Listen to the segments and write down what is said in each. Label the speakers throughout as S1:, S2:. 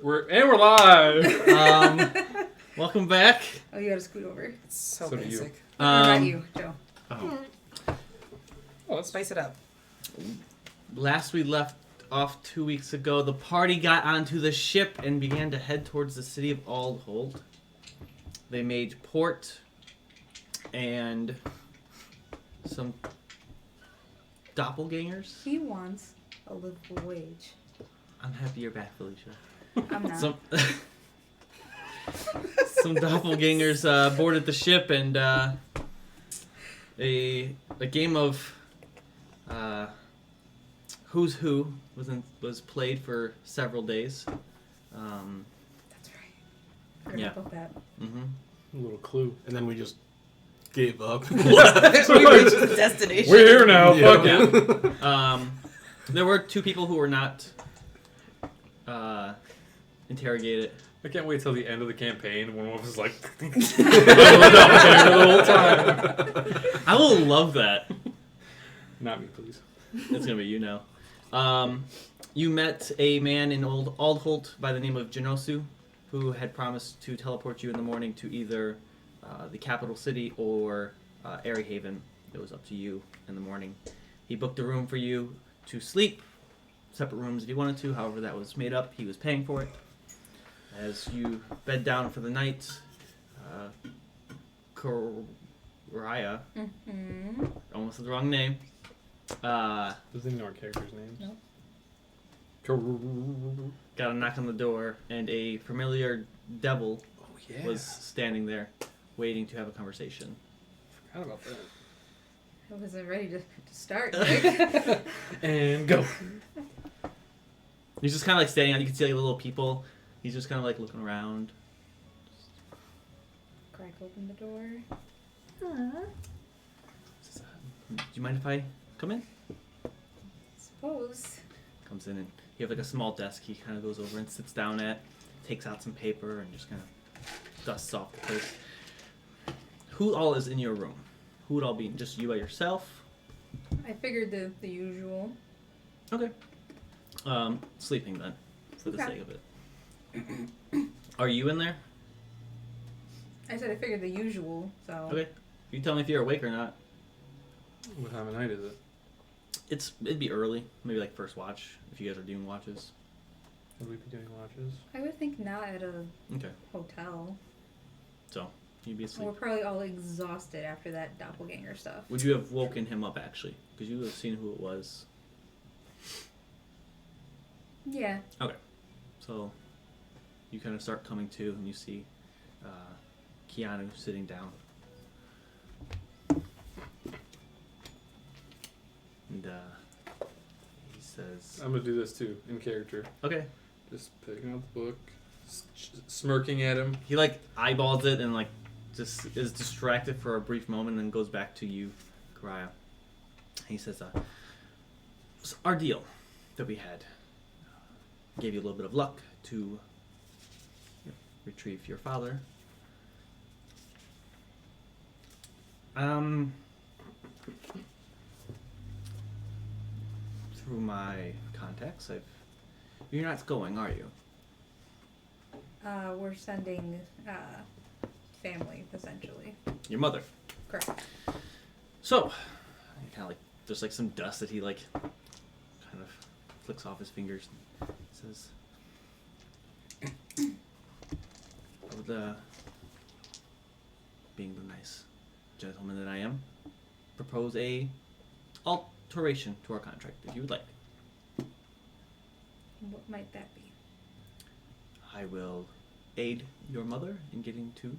S1: We're live.
S2: Welcome back.
S3: Oh, you gotta scoot over.
S4: It's so
S1: So do you.
S4: basic.
S3: Not you, Joe.
S2: Oh.
S1: Oh, let's
S4: Spice it up.
S2: Last we left off 2 weeks ago, the party got onto the ship and began to head towards the city of Aldholt. They made port, and some doppelgangers.
S3: He wants a livable wage.
S2: I'm happy you're back, Felicia.
S3: I'm not.
S2: Some doppelgangers boarded the ship, and a game of Who's Who was played for several days.
S3: That's right. Forgot
S2: Yeah.
S3: about that.
S2: Mm-hmm.
S1: a little clue.
S5: And then we just gave up.
S4: We reached the destination.
S1: We're here now.
S5: Yeah.
S1: Fuck it.
S2: There were two people who were not interrogated.
S1: I can't wait till the end of the campaign when one of us is like, the whole time.
S2: I will love that.
S1: Not me, please.
S2: It's gonna be you now. You met a man in Aldholt by the name of Janosu, who had promised to teleport you in the morning to either the capital city or Airyhaven. It was up to you in the morning. He booked a room for you to sleep, separate rooms if you wanted to. However, that was made up. He was paying for it. As you bed down for the night, Koraya, almost the wrong name.
S1: Doesn't even know our character's names.
S3: Nope.
S2: Got a knock on the door, and a familiar devil
S1: Oh yeah.
S2: was standing there, waiting to have a conversation.
S1: Forgot about that.
S3: I wasn't ready to start. Nick.
S1: And go.
S2: He's just kind of like standing out. You can see like little people. He's just kind of like looking around.
S3: Crack open the door.
S2: Says, do you mind if I come in?
S3: Suppose.
S2: Comes in, and you have like a small desk. He kind of goes over and sits down at, takes out some paper, and just kind of dusts off the place. Who all is in your room? Who would all be? Just you by yourself?
S3: I figured the usual.
S2: Okay. Sleeping then, for the
S3: Okay.
S2: sake of it. Are you in there?
S3: I said I figured the usual, so.
S2: Okay. You tell me if you're awake or not.
S1: What time of night is it?
S2: It'd be early, maybe like first watch if you guys are doing watches.
S1: Would we be doing watches?
S3: I would think not at a
S2: Okay.
S3: hotel.
S2: So you'd be asleep.
S3: We're probably all exhausted after that doppelganger stuff.
S2: Would you have woken him up actually? Because you would have seen who it was.
S3: Yeah.
S2: So you kind of start coming to, and you see Keanu sitting down. And he says,
S1: I'm gonna do this too, in character.
S2: okay.
S1: Just picking up the book, smirking at him.
S2: He like eyeballs it and like just is distracted for a brief moment, and then goes back to you, Karaya. He says, our deal that we had gave you a little bit of luck to retrieve your father. Through my contacts, you're not going, are you?
S3: We're sending family, essentially.
S2: Your mother.
S3: Correct.
S2: So, kind of like there's like some dust that he like kind of flicks off his fingers and says, I would, being the nice gentleman that I am, propose a alteration to our contract if you would like.
S3: What might that be?
S2: I will aid your mother in getting to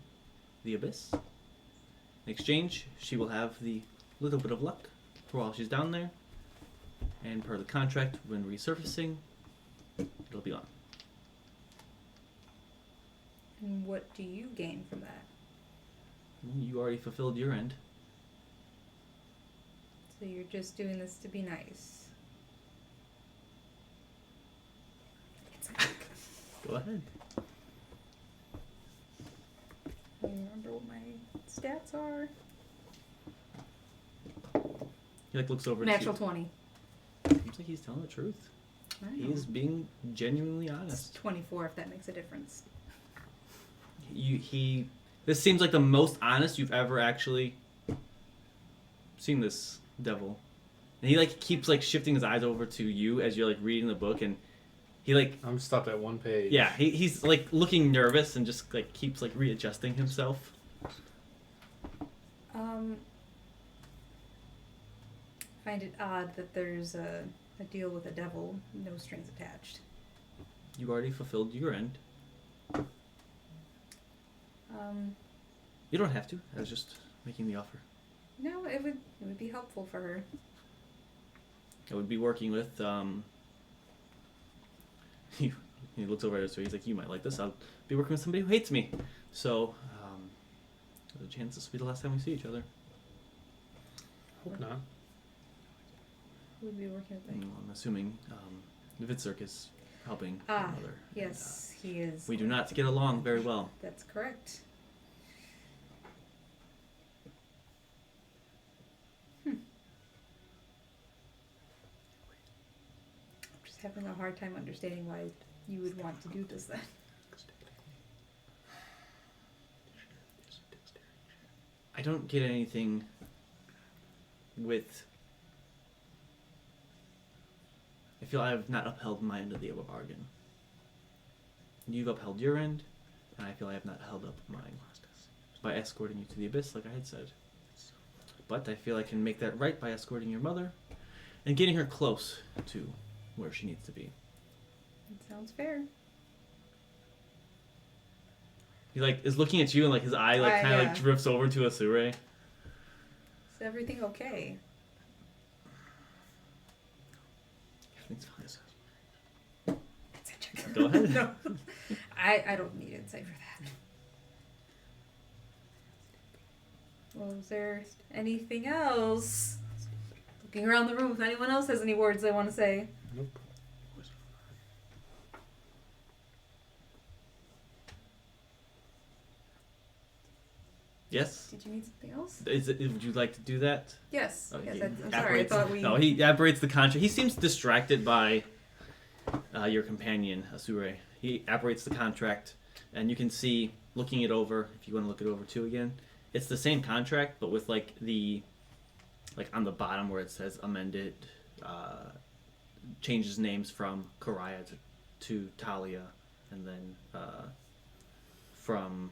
S2: the abyss. In exchange, she will have the little bit of luck for while she's down there, and per the contract, when resurfacing, it'll be on.
S3: And what do you gain from that?
S2: You already fulfilled your end.
S3: So you're just doing this to be nice.
S2: Go ahead.
S3: I remember what my stats are.
S2: He like looks over.
S3: Natural
S2: to you.
S3: 20.
S2: Seems like he's telling the truth.
S3: I
S2: He
S3: know.
S2: is being genuinely
S3: It's
S2: honest.
S3: 24 if that makes a difference.
S2: This seems like the most honest you've ever actually seen this devil. And he like keeps like shifting his eyes over to you as you're like reading the book, and he like
S1: I'm stopped at one page.
S2: yeah, he's like looking nervous and just like keeps like readjusting himself.
S3: Find it odd that there's a deal with a devil, no strings attached.
S2: You already fulfilled your end. You don't have to. I was just making the offer.
S3: No, it would be helpful for her.
S2: I would be working with he looks over at us, so he's like, you might like this. I'll be working with somebody who hates me. So there's a chance this will be the last time we see each other.
S1: Hope not.
S3: Who would be working with me?
S2: I'm assuming Vitzerk is helping
S3: Ah,
S2: my mother.
S3: Yes, he is.
S2: We do not get along very well.
S3: That's correct. I'm just having a hard time understanding why you would want to do this then.
S2: I don't get anything with... I feel I have not upheld my end of the bargain. You've upheld your end, and I feel I have not held up mine by escorting you to the abyss, like I had said. But I feel I can make that right by escorting your mother and getting her close to where she needs to be.
S3: It sounds fair.
S2: He like is looking at you, and like his eye like kind of
S3: yeah.
S2: like drifts over to Asure.
S3: Is everything okay?
S2: Everything's fine.
S3: Insight check.
S2: Go ahead.
S3: No. I don't need insight for that. Well, is there anything else? Looking around the room if anyone else has any words they want to say.
S1: Nope.
S2: Yes.
S3: Did you need something else?
S2: Would you like to do that?
S3: Yes.
S2: Oh,
S3: Yes.
S2: he
S3: I'm sorry. I
S2: apparates-
S3: thought we.
S2: No, he apparates the contract. He seems distracted by your companion, Asure. He apparates the contract, and you can see, looking it over, if you want to look it over too again, it's the same contract, but with like on the bottom where it says amended, changes names from Karaya to Talia, and then from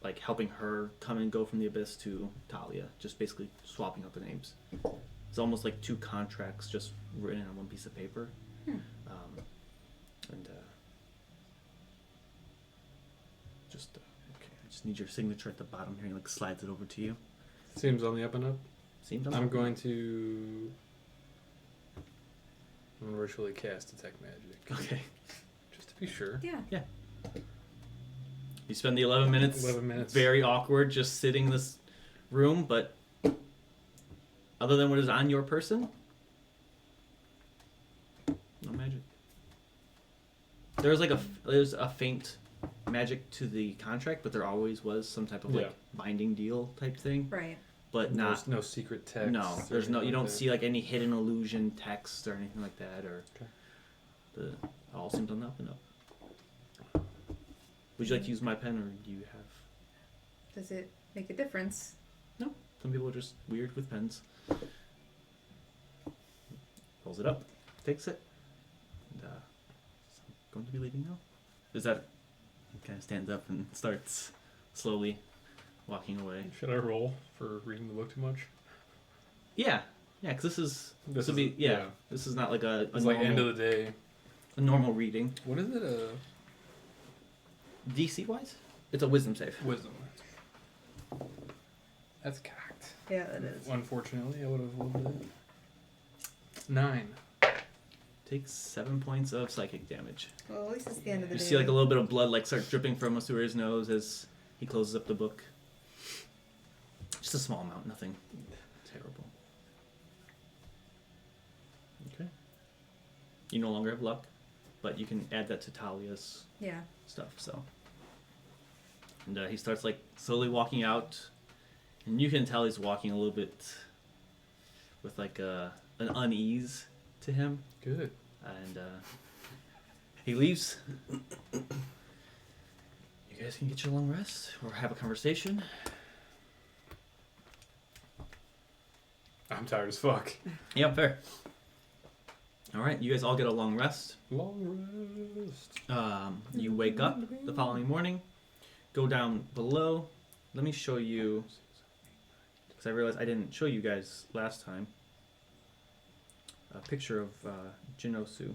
S2: like helping her come and go from the abyss to Talia, just basically swapping out the names. It's almost like two contracts just written on one piece of paper. Okay, I just need your signature at the bottom here. He like slides it over to you.
S1: Seems on the up and up.
S2: Seems on
S1: I'm
S2: the-
S1: going to virtually cast detect magic.
S2: Okay.
S1: Just to be sure.
S3: Yeah.
S2: You spend the 11 minutes.
S1: 11 minutes.
S2: Very awkward, just sitting in this room, but other than what is on your person, no magic. There's a faint magic to the contract, but there always was some type of like
S1: Yeah.
S2: binding deal type thing,
S3: Right.
S2: but not.
S1: No secret text.
S2: No,
S1: or
S2: there's no.
S1: anything
S2: You don't
S1: like
S2: see like any hidden illusion text or anything like that, or
S1: Okay.
S2: it all seems on the up and up. Would you like to use my pen, or do you have?
S3: Does it make a difference?
S2: Some people are just weird with pens. Pulls it up, takes it, and so I'm going to be leaving now. Is that? Kind of stands up and starts slowly walking away.
S1: that. Should I roll for reading the book too much?
S2: Yeah, because this is
S1: This
S2: will
S1: is-
S2: be yeah. This is not like a
S1: It's
S2: normal,
S1: like end of the day.
S2: a normal reading.
S1: What is it?
S2: DC wise, it's a wisdom save.
S1: Wisdom. That's cocked.
S3: Yeah, that is.
S1: Unfortunately, I would have loved it. 9.
S2: Takes 7 points of psychic damage.
S3: Well, at least it's the end of the
S2: You
S3: day.
S2: see like a little bit of blood like start dripping from Asure's nose as he closes up the book. Just a small amount, nothing terrible. Okay. You no longer have luck, but you can add that to Talia's
S3: Yeah.
S2: stuff, so. And he starts like slowly walking out, and you can tell he's walking a little bit with like an unease to him.
S1: Good.
S2: And he leaves. You guys can get your long rest or have a conversation.
S1: I'm tired as fuck.
S2: Yeah, fair. All right, you guys all get a long rest.
S1: Long rest.
S2: You wake up the following morning, go down below. Let me show you, because I realized I didn't show you guys last time, a picture of Jinosu.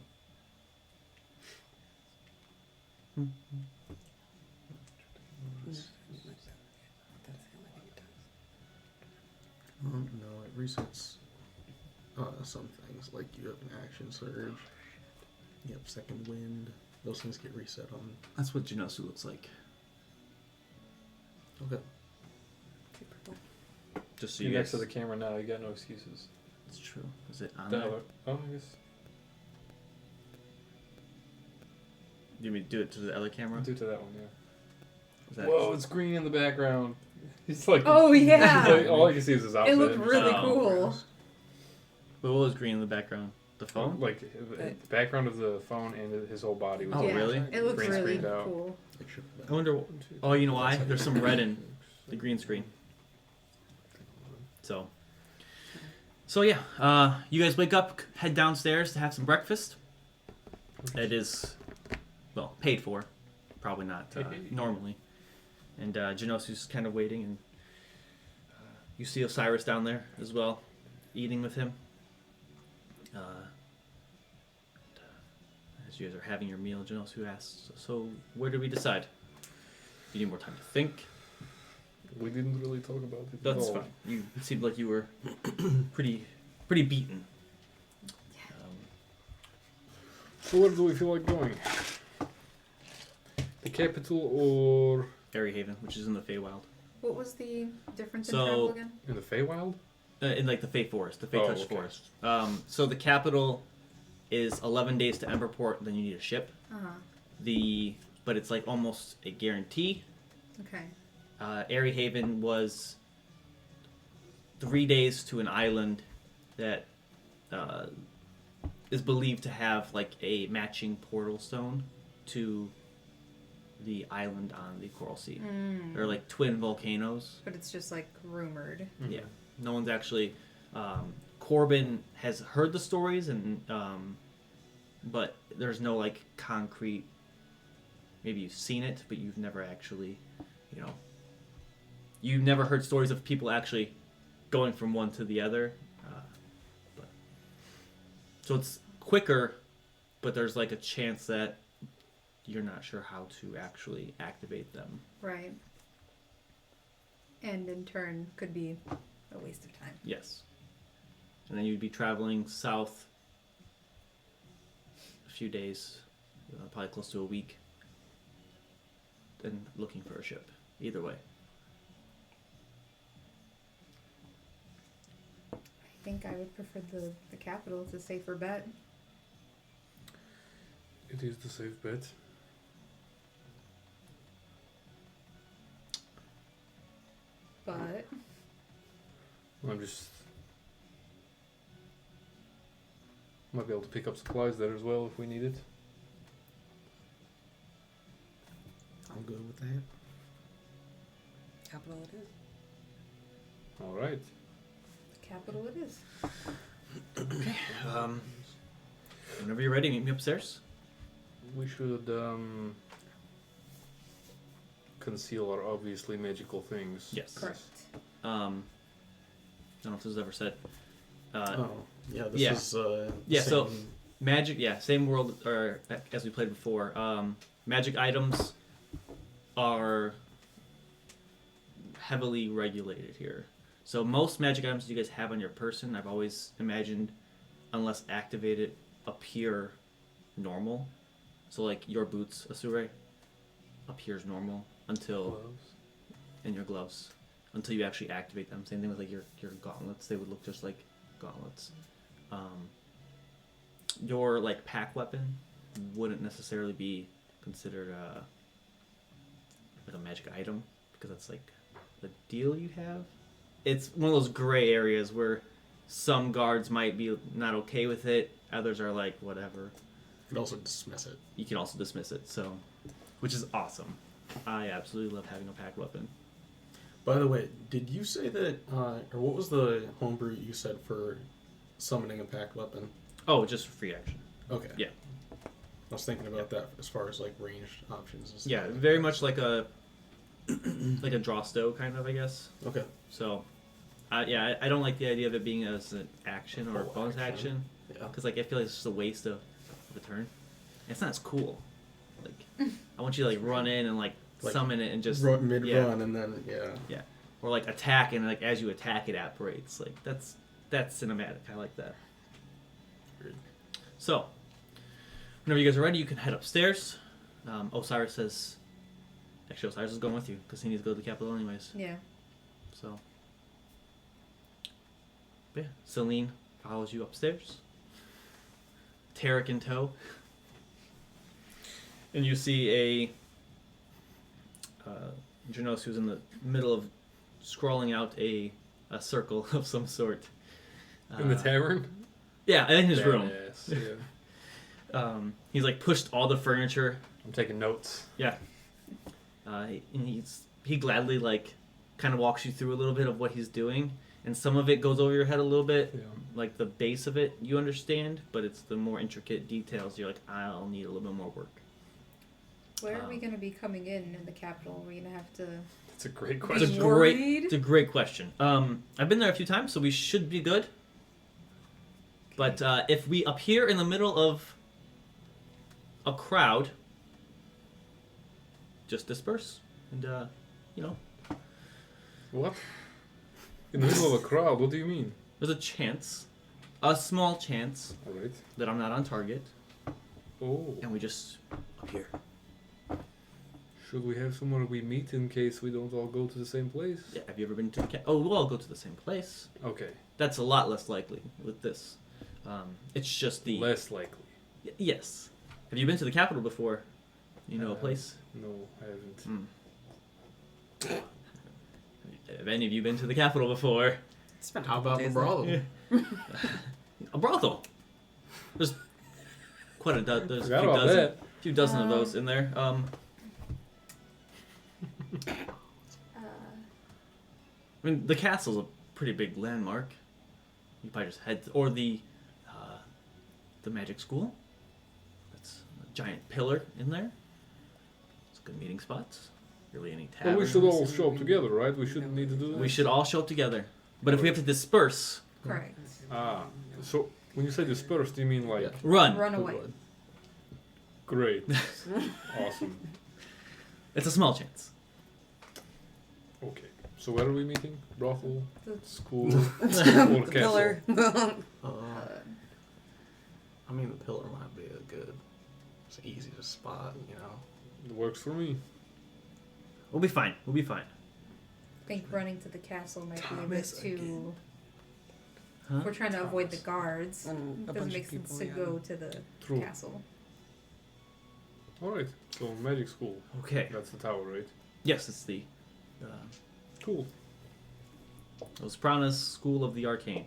S5: No, it resets some things, like you have an action surge. You have second wind. Those things get reset on.
S2: That's what Jinosu looks like.
S5: Okay.
S2: Just so
S1: You're
S2: you
S1: next
S2: guys.
S1: to the camera now. You got no excuses.
S2: It's true. Is it on
S1: The
S2: there?
S1: hell- Oh, I guess.
S2: Do you mean do it to the other camera?
S1: Do to that one, yeah.
S2: Is that-
S1: Whoa, it's green in the background. He's like.
S3: Oh, yeah.
S1: Like, all I can see is his outfit.
S3: It looked really
S2: Oh.
S3: cool.
S2: But what was green in the background? The phone?
S1: Like the background of the phone and his whole body was
S2: Oh,
S3: Yeah,
S2: really?
S3: It looks
S1: Green
S3: really
S1: screened out.
S3: cool.
S2: I wonder. Oh, you know why? There's some red in the green screen. So yeah, you guys wake up, head downstairs to have some breakfast. It is, well, paid for, probably not normally. And Jinosu's kind of waiting, and you see Osiris down there as well, eating with him. As you guys are having your meal, Jinosu asks, "So where did we decide? You need more time to think."
S1: We didn't really talk about it.
S2: That's
S1: at all.
S2: fine. You it seemed like you were pretty beaten.
S1: So where do we feel like going? The capital or
S2: Fairy Haven, which is in the Feywild,
S3: What was the difference in
S2: So-
S3: travel again?
S1: in the Feywild?
S2: in like the Fey Forest, the Fey
S1: Oh,
S2: Touched
S1: okay.
S2: Forest. So the capital is 11 days to Emberport. Then you need a ship. But it's like almost a guarantee.
S3: Okay.
S2: Airy Haven was 3 days to an island that is believed to have like a matching portal stone to the island on the Coral Sea. They're like twin volcanoes.
S3: But it's just like rumored.
S2: Yeah, no one's actually. Corbin has heard the stories, and but there's no like concrete. Maybe you've seen it, but you've never actually, you've never heard stories of people actually going from one to the other. But so it's quicker, but there's like a chance that you're not sure how to actually activate them.
S3: Right. And in turn could be a waste of time.
S2: Yes. And then you'd be traveling south a few days, probably close to a week, and looking for a ship. Either way.
S3: I think I would prefer the capital. It's a safer bet.
S1: It is the safe bet.
S3: But
S1: I'm just might be able to pick up supplies there as well if we need it.
S5: I'm good with that.
S4: Capital it is.
S1: All right.
S3: the capital it is.
S2: Whenever you're ready, meet me upstairs.
S1: We should conceal our obviously magical things.
S2: Yes.
S3: Correct.
S2: I don't know if this was ever said.
S5: Oh, yeah. This
S2: yeah.
S5: is
S2: Yeah, so-
S5: same-
S2: Magic, yeah, same world or as we played before. Magic items are heavily regulated here. So most magic items you guys have on your person, I've always imagined, unless activated, appear normal. So like your boots, Asure, appears normal until
S1: Gloves.
S2: and your gloves until you actually activate them. Same thing with like your gauntlets; they would look just like gauntlets. Your like pack weapon wouldn't necessarily be considered like a magic item because that's like the deal you have. It's one of those gray areas where some guards might be not okay with it. Others are like, whatever.
S5: You can also dismiss it.
S2: You can also dismiss it. So, which is awesome. I absolutely love having a packed weapon.
S5: By the way, did you say that, or what was the homebrew you said for summoning a packed weapon?
S2: Oh, just free action.
S5: Okay.
S2: Yeah.
S5: I was thinking about that as far as like ranged options and stuff.
S2: Yeah, very much like a draw stow kind of, I guess.
S5: Okay.
S2: So, yeah, I don't like the idea of it being as an action or a
S5: Oh,
S2: bonus action.
S5: Yeah.
S2: Because, like, I feel like it's just a waste of a turn. It's not as cool. Like, I want you to, like, run in and, like summon it and just...
S5: Mid-run
S2: yeah.
S5: and then, yeah.
S2: Yeah. Or, like, attack and, like, as you attack, it apparates. Like, that's cinematic. I like that.
S5: Agreed.
S2: So, whenever you guys are ready, you can head upstairs. Osiris says... Actually, Osiris is going with you because he needs to go to the capital anyways.
S3: Yeah.
S2: So, yeah, Celine follows you upstairs. Tarek in tow. And you see Janos who's in the middle of scrawling out a circle of some sort.
S1: In the tavern?
S2: Yeah, in his room.
S1: Yes, yeah.
S2: He's like pushed all the furniture.
S1: I'm taking notes.
S2: Yeah. And he gladly like kind of walks you through a little bit of what he's doing, and some of it goes over your head a little bit.
S1: Yeah.
S2: Like the base of it you understand, but it's the more intricate details you're like, I'll need a little bit more work.
S3: Where are we going to be coming in the capital? Are we going to have to...
S1: That's a great
S2: It's
S1: question.
S2: a great question. I've been there a few times, so we should be good. But if we appear in the middle of a crowd, just disperse and
S1: What? In the middle of a crowd? What do you mean?
S2: there's a small chance
S1: All right.
S2: that I'm not on target,
S1: Oh.
S2: and we just appear.
S1: Should we have somewhere we meet in case we don't all go to the same place?
S2: Yeah, have you ever been to the we'll all go to the same place.
S1: Okay.
S2: That's a lot less likely with this. It's just the...
S1: Less likely.
S2: Yes. Have you been to the capital before? You know a place?
S1: No, I haven't.
S2: Have any of you been to the capital before?
S4: Spent a
S5: How
S4: couple
S5: about the
S4: days
S5: brothel?
S2: A brothel. There's quite a there's a
S1: Forgot
S2: few
S1: about
S2: dozen,
S1: that.
S2: few dozen of those in there. I mean, the castle's a pretty big landmark. You probably just head or the magic school. That's a giant pillar in there. It's good meeting spots. Really, any
S1: Well, we
S2: taverns.
S1: should all show up together, right? We shouldn't need to do that.
S2: We should all show up together. But if we have to disperse,
S3: Correct.
S1: Ah, so when you say disperse, do you mean like
S5: Yeah.
S2: run.
S3: Run away.
S1: great, awesome?
S2: It's a small chance.
S1: Okay. So where are we meeting? Brothel,
S3: The-
S1: school, or castle?
S4: Pillar.
S5: I mean, the pillar might be a good. It's easy to spot, you know.
S1: It works for me.
S2: We'll be fine. We'll be fine.
S3: I think running to the castle might be a bit
S5: Thomas
S3: too...
S5: again.
S2: Huh?
S3: We're trying to avoid the guards.
S4: And a
S3: It doesn't
S4: bunch
S3: make
S4: of
S3: sense
S4: people,
S3: to
S4: yeah.
S3: go to the
S1: True.
S3: castle.
S1: All right. So magic school.
S2: Okay.
S1: That's the tower, right?
S2: Yes, it's the
S1: Cool.
S2: Osprana's School of the Arcane.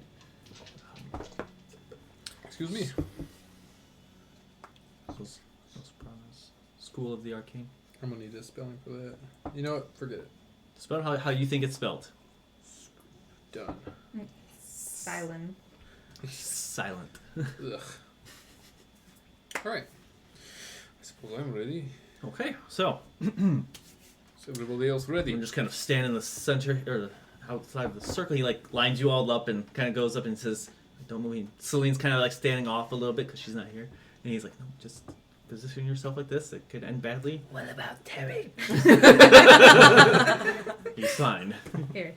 S1: Excuse me.
S2: Osprana's School of the Arcane.
S1: I'm gonna need a spelling for that. You know what? Forget it.
S2: Spell how you think it's spelled.
S1: Done.
S3: Silent.
S2: Silent.
S1: Ugh. All right. I suppose I'm ready.
S2: Okay, so
S1: Is everybody else ready?
S2: we just kind of stand in the center or outside of the circle. He like lines you all up and kind of goes up and says, "Don't move." Celine's kind of like standing off a little bit because she's not here, and he's like, "No, just position yourself like this. It could end badly."
S4: What about Terry?
S2: He's fine.
S3: Here.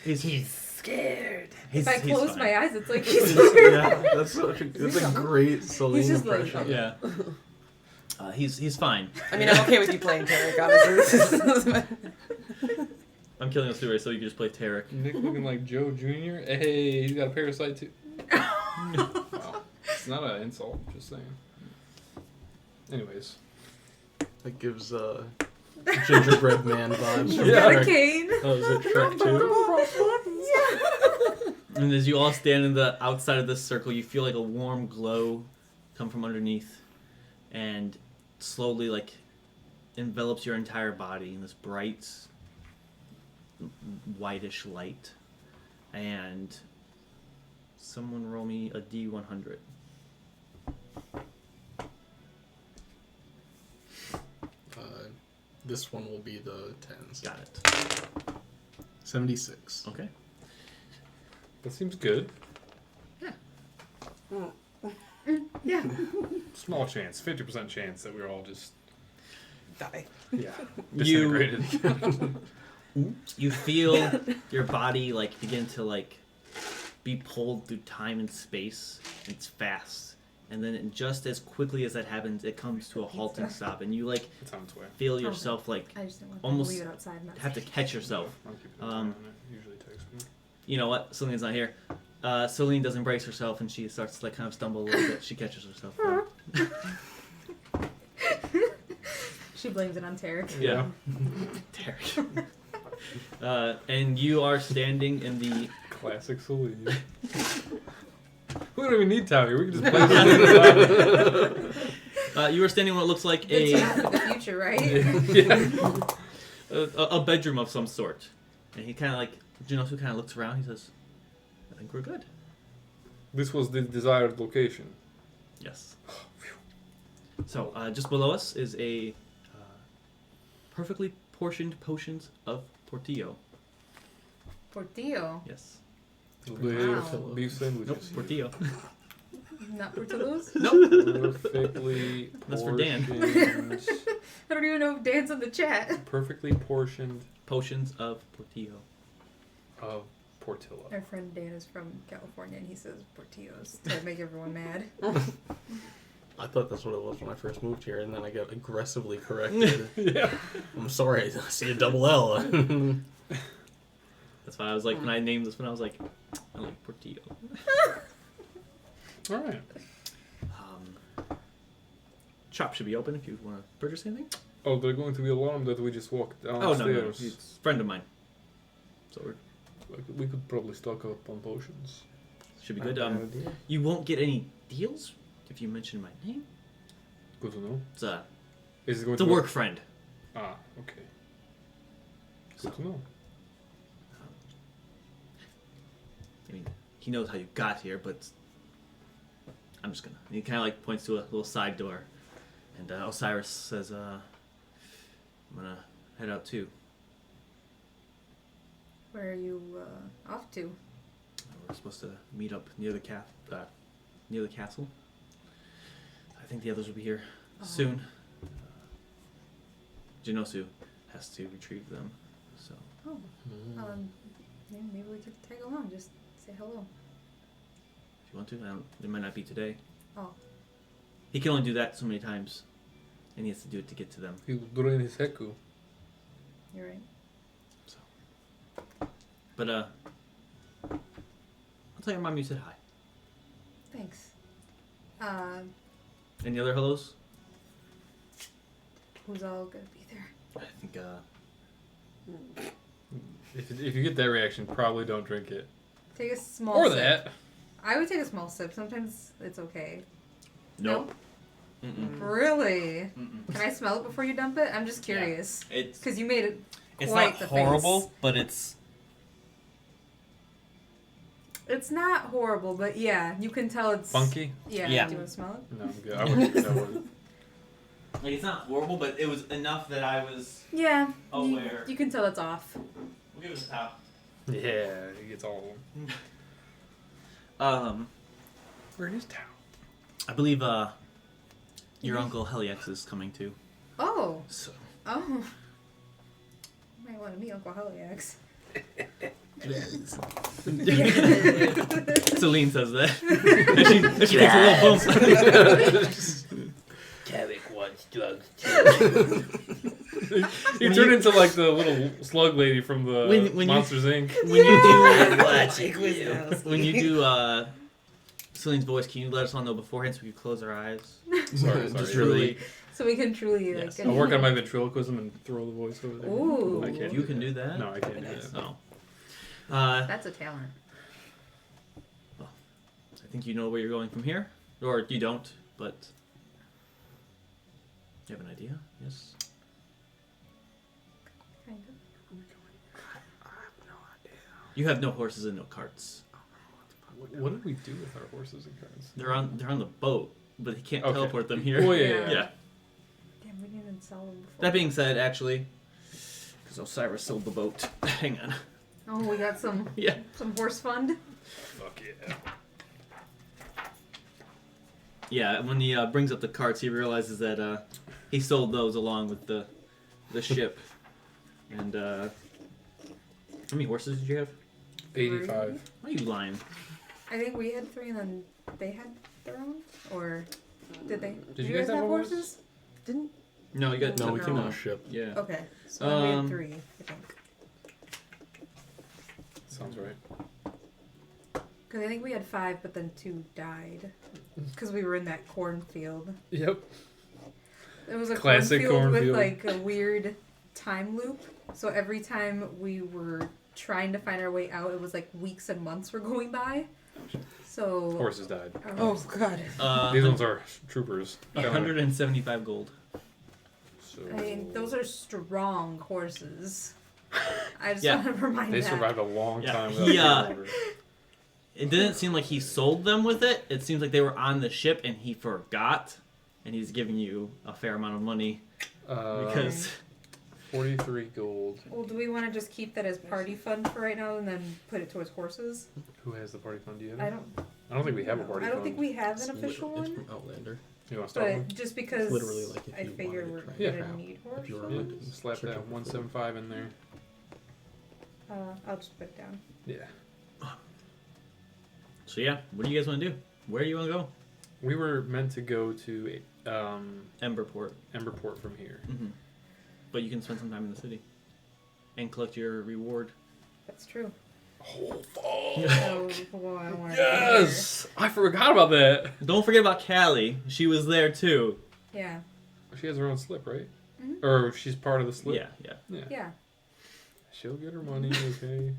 S2: He's
S4: Scared.
S3: If I
S2: he's
S3: close
S2: fine.
S3: my eyes, it's like he's
S2: Yeah.
S5: That's such a, that's a great Celine
S3: just like-
S5: impression.
S2: Yeah. He's fine.
S4: I mean, I'm okay with you playing Terry, honestly.
S2: I'm killing a Stewart, so you can just play Tarek.
S1: Nick looking like Joe Jr. Hey, he's got a parasite too. Wow. It's not an insult, just saying. Anyways.
S5: That gives gingerbread man vibes. from
S1: Yeah.
S3: Got a
S5: Shrek.
S3: cane.
S5: Oh, is it Shrek 2?
S2: And as you all stand in the outside of this circle, you feel like a warm glow come from underneath, and slowly like envelops your entire body in this bright, whitish light. And someone roll me a D100.
S5: This one will be the 10s.
S2: Got it.
S5: 76.
S2: Okay.
S1: That seems good.
S3: Yeah.
S1: Small chance, 50% chance that we're all just
S4: Die.
S1: yeah
S2: You-
S1: disintegrated.
S2: You feel your body like begin to like be pulled through time and space. It's fast. And then just as quickly as that happens, it comes to a halting stop, and you like
S1: It's on its way.
S2: feel yourself like
S3: I just didn't want
S2: Almost
S3: to leave it outside. And not
S2: have to
S3: say.
S2: catch yourself.
S1: I'll keep it on it. Usually takes me.
S2: You know what? Celine's not here. Celine does embrace herself, and she starts to like kind of stumble a little bit. She catches herself. though.
S3: She blames it on Tarek.
S2: Yeah. Derek. And you are standing in the.
S1: Classic Celine. We don't even need Tommy. We can just play Celine.
S2: You are standing in what looks like
S3: Good
S2: a
S3: time for the future, right?
S1: Yeah.
S2: a bedroom of some sort. And he kind of like Jinosu kind of looks around. He says, "I think we're good."
S1: This was the desired location.
S2: Yes. So just below us is a perfectly portioned potions of Portillo.
S3: Portillo,
S2: Yes.
S3: Wow.
S1: Beef sandwiches.
S2: Nope. Portillo.
S3: not Portillo's.
S1: Perfectly
S2: That's for Dan.
S1: portioned-
S3: I don't even know if Dan's in the chat.
S1: perfectly portioned
S2: Potions of Portillo.
S1: of Portillo.
S3: Our friend Dan is from California, and he says Portillo's to make everyone mad.
S5: I thought that's what it was when I first moved here, and then I got aggressively corrected.
S1: Yeah.
S5: I'm sorry, I see a double L.
S2: That's why I was like, when I named this one, I was like, I like Portillo.
S1: All right.
S2: Shop should be open if you want to purchase anything.
S1: Oh, they're going to be alarmed that we just walked
S2: Oh, no,
S1: downstairs.
S2: no. He's a friend of mine. So it
S1: Like, we could probably stock up on potions.
S2: should be good. You won't get any deals if you mention my name.
S1: Good to know.
S2: It's a,
S1: Is it going
S2: it's a
S1: to
S2: work friend.
S1: Ah, okay. Good to know.
S2: I mean, he knows how you got here, but I'm just gonna. And he kind of like points to a little side door, and Osiris says, "I'm gonna head out too.
S3: Where are you off to?
S2: We're supposed to meet up near the near the castle. I think the others will be here soon. Jinosu has to retrieve them, so
S3: Oh, yeah, maybe we could tag along. Just say hello.
S2: if you want to, it might not be today.
S3: Oh,
S2: He can only do that so many times, and he has to do it to get to them.
S1: He was doing his heku.
S3: you're right.
S2: But I'll tell your mom you said hi.
S3: Thanks.
S2: Any other hellos?
S3: Who's all gonna be there?
S2: I think
S1: If you get that reaction, probably don't drink it.
S3: Take a small
S1: Or
S3: sip.
S1: that.
S3: I would take a small sip. Sometimes it's okay.
S2: nope. Mm-mm.
S3: Really?
S2: Mm-mm.
S3: Can I smell it before you dump it? I'm just curious.
S2: It's
S3: Because you made it
S2: it's
S3: quite
S2: not
S3: the
S2: horrible,
S3: face.
S2: but it's
S3: It's not horrible, but yeah, you can tell it's
S1: Funky?
S3: Yeah.
S2: Yeah.
S3: Do you want to smell it?
S1: No, I'm good. I wouldn't think that would.
S2: like it's not horrible, but it was enough that I was.
S3: Yeah.
S2: Aware.
S3: You can tell it's off.
S2: We'll give it a top.
S1: Yeah, he gets all of them. Where is Tao?
S2: I believe your uncle Heliex is coming too.
S3: Oh.
S2: So
S3: Oh. You might want to meet Uncle Heliex.
S2: Celine says that. and she takes a little bump.
S4: Tarek wants drugs too.
S1: He turned into like the little slug lady from the
S2: When you-
S1: Monsters Inc.
S2: when you do
S4: Watching you.
S2: when you do Celine's voice, can you let us all know beforehand so we can close our eyes?
S1: Sorry.
S5: Just
S2: Truly.
S3: So we can truly
S2: Yes.
S3: like.
S1: I'll work on my ventriloquism and throw the voice over there.
S3: Ooh.
S1: I can't.
S2: You can do that?
S1: No, I can't do
S3: Nice.
S1: that.
S2: No.
S3: That's a talent.
S2: I think you know where you're going from here. Or you don't, but... You have an idea? Yes?
S3: Kind of.
S2: You have no horses and no carts.
S1: What did we do with our horses and carts?
S2: They're on the boat, but he can't
S1: Okay.
S2: teleport them here.
S1: Oh,
S3: Yeah.
S2: Yeah.
S3: Damn, we didn't even sell them before.
S2: That being said, actually, because Osiris sold the boat. Hang on.
S3: Oh, we got some
S2: Yeah.
S3: horse fund.
S1: Fuck yeah.
S2: Yeah, when he brings up the carts, he realizes that he sold those along with the ship. And how many horses did you have?
S1: 85.
S2: Why are you lying?
S3: I think we had 3 and then they had their own? Or did they?
S1: Did you guys have horses?
S3: horses? Didn't?
S2: No, you got
S5: No, we came
S3: No.
S5: on a ship.
S2: Yeah.
S3: Okay. So then we
S2: Um,
S3: had 3, I think.
S1: Sounds right.
S3: Because I think we had 5, but then 2 died. Because we were in that cornfield.
S1: Yep.
S3: It was a
S1: Classic
S3: cornfield with
S1: cornfield.
S3: like a weird time loop. So every time we were trying to find our way out, it was like weeks and months were going by. So
S1: Horses died.
S3: Oh god.
S1: These ones are troopers.
S2: 175 gold.
S1: So
S3: I mean, those are strong horses. I just
S2: Yeah.
S3: want to remind
S1: they
S3: that.
S1: survived a long
S2: Yeah.
S1: time.
S2: He,
S1: without being ordered.
S2: It didn't seem like he sold them with it. It seems like they were on the ship and he forgot. And he's giving you a fair amount of money because
S1: 43 gold.
S3: Well, do we want to just keep that as party fund for right now and then put it towards horses?
S1: Who has the party fund? Do you have?
S3: I
S1: it?
S3: don't.
S1: I don't think we have a party
S3: I don't
S1: fund.
S3: think we have an
S5: It's
S3: official
S5: It's
S3: one.
S5: from Outlander.
S1: You want to start
S3: But
S1: one?
S3: just because
S5: Literally like if
S3: I
S5: you
S3: figure
S5: wanted
S3: we're
S5: to try
S1: Yeah.
S5: and
S3: gonna
S5: trap,
S3: need
S5: if you were
S3: horses.
S5: hunting,
S1: Slap
S5: search
S1: that
S5: up
S1: 175 in there.
S3: I'll just put it down.
S1: Yeah.
S2: So yeah, what do you guys want to do? Where do you want to go?
S1: We were meant to go to
S2: Emberport.
S1: Emberport from here.
S2: Mm-hmm. But you can spend some time in the city and collect your reward.
S3: That's true.
S1: Oh, fuck.
S3: Oh, well, I wanna be
S1: Yes! I forgot about that.
S2: Don't forget about Callie. She was there too.
S3: here. Yeah.
S1: She has her own slip, right?
S3: Mhm.
S1: Or she's part of the slip?
S2: Yeah.
S3: Yeah.
S1: She'll get her money, okay?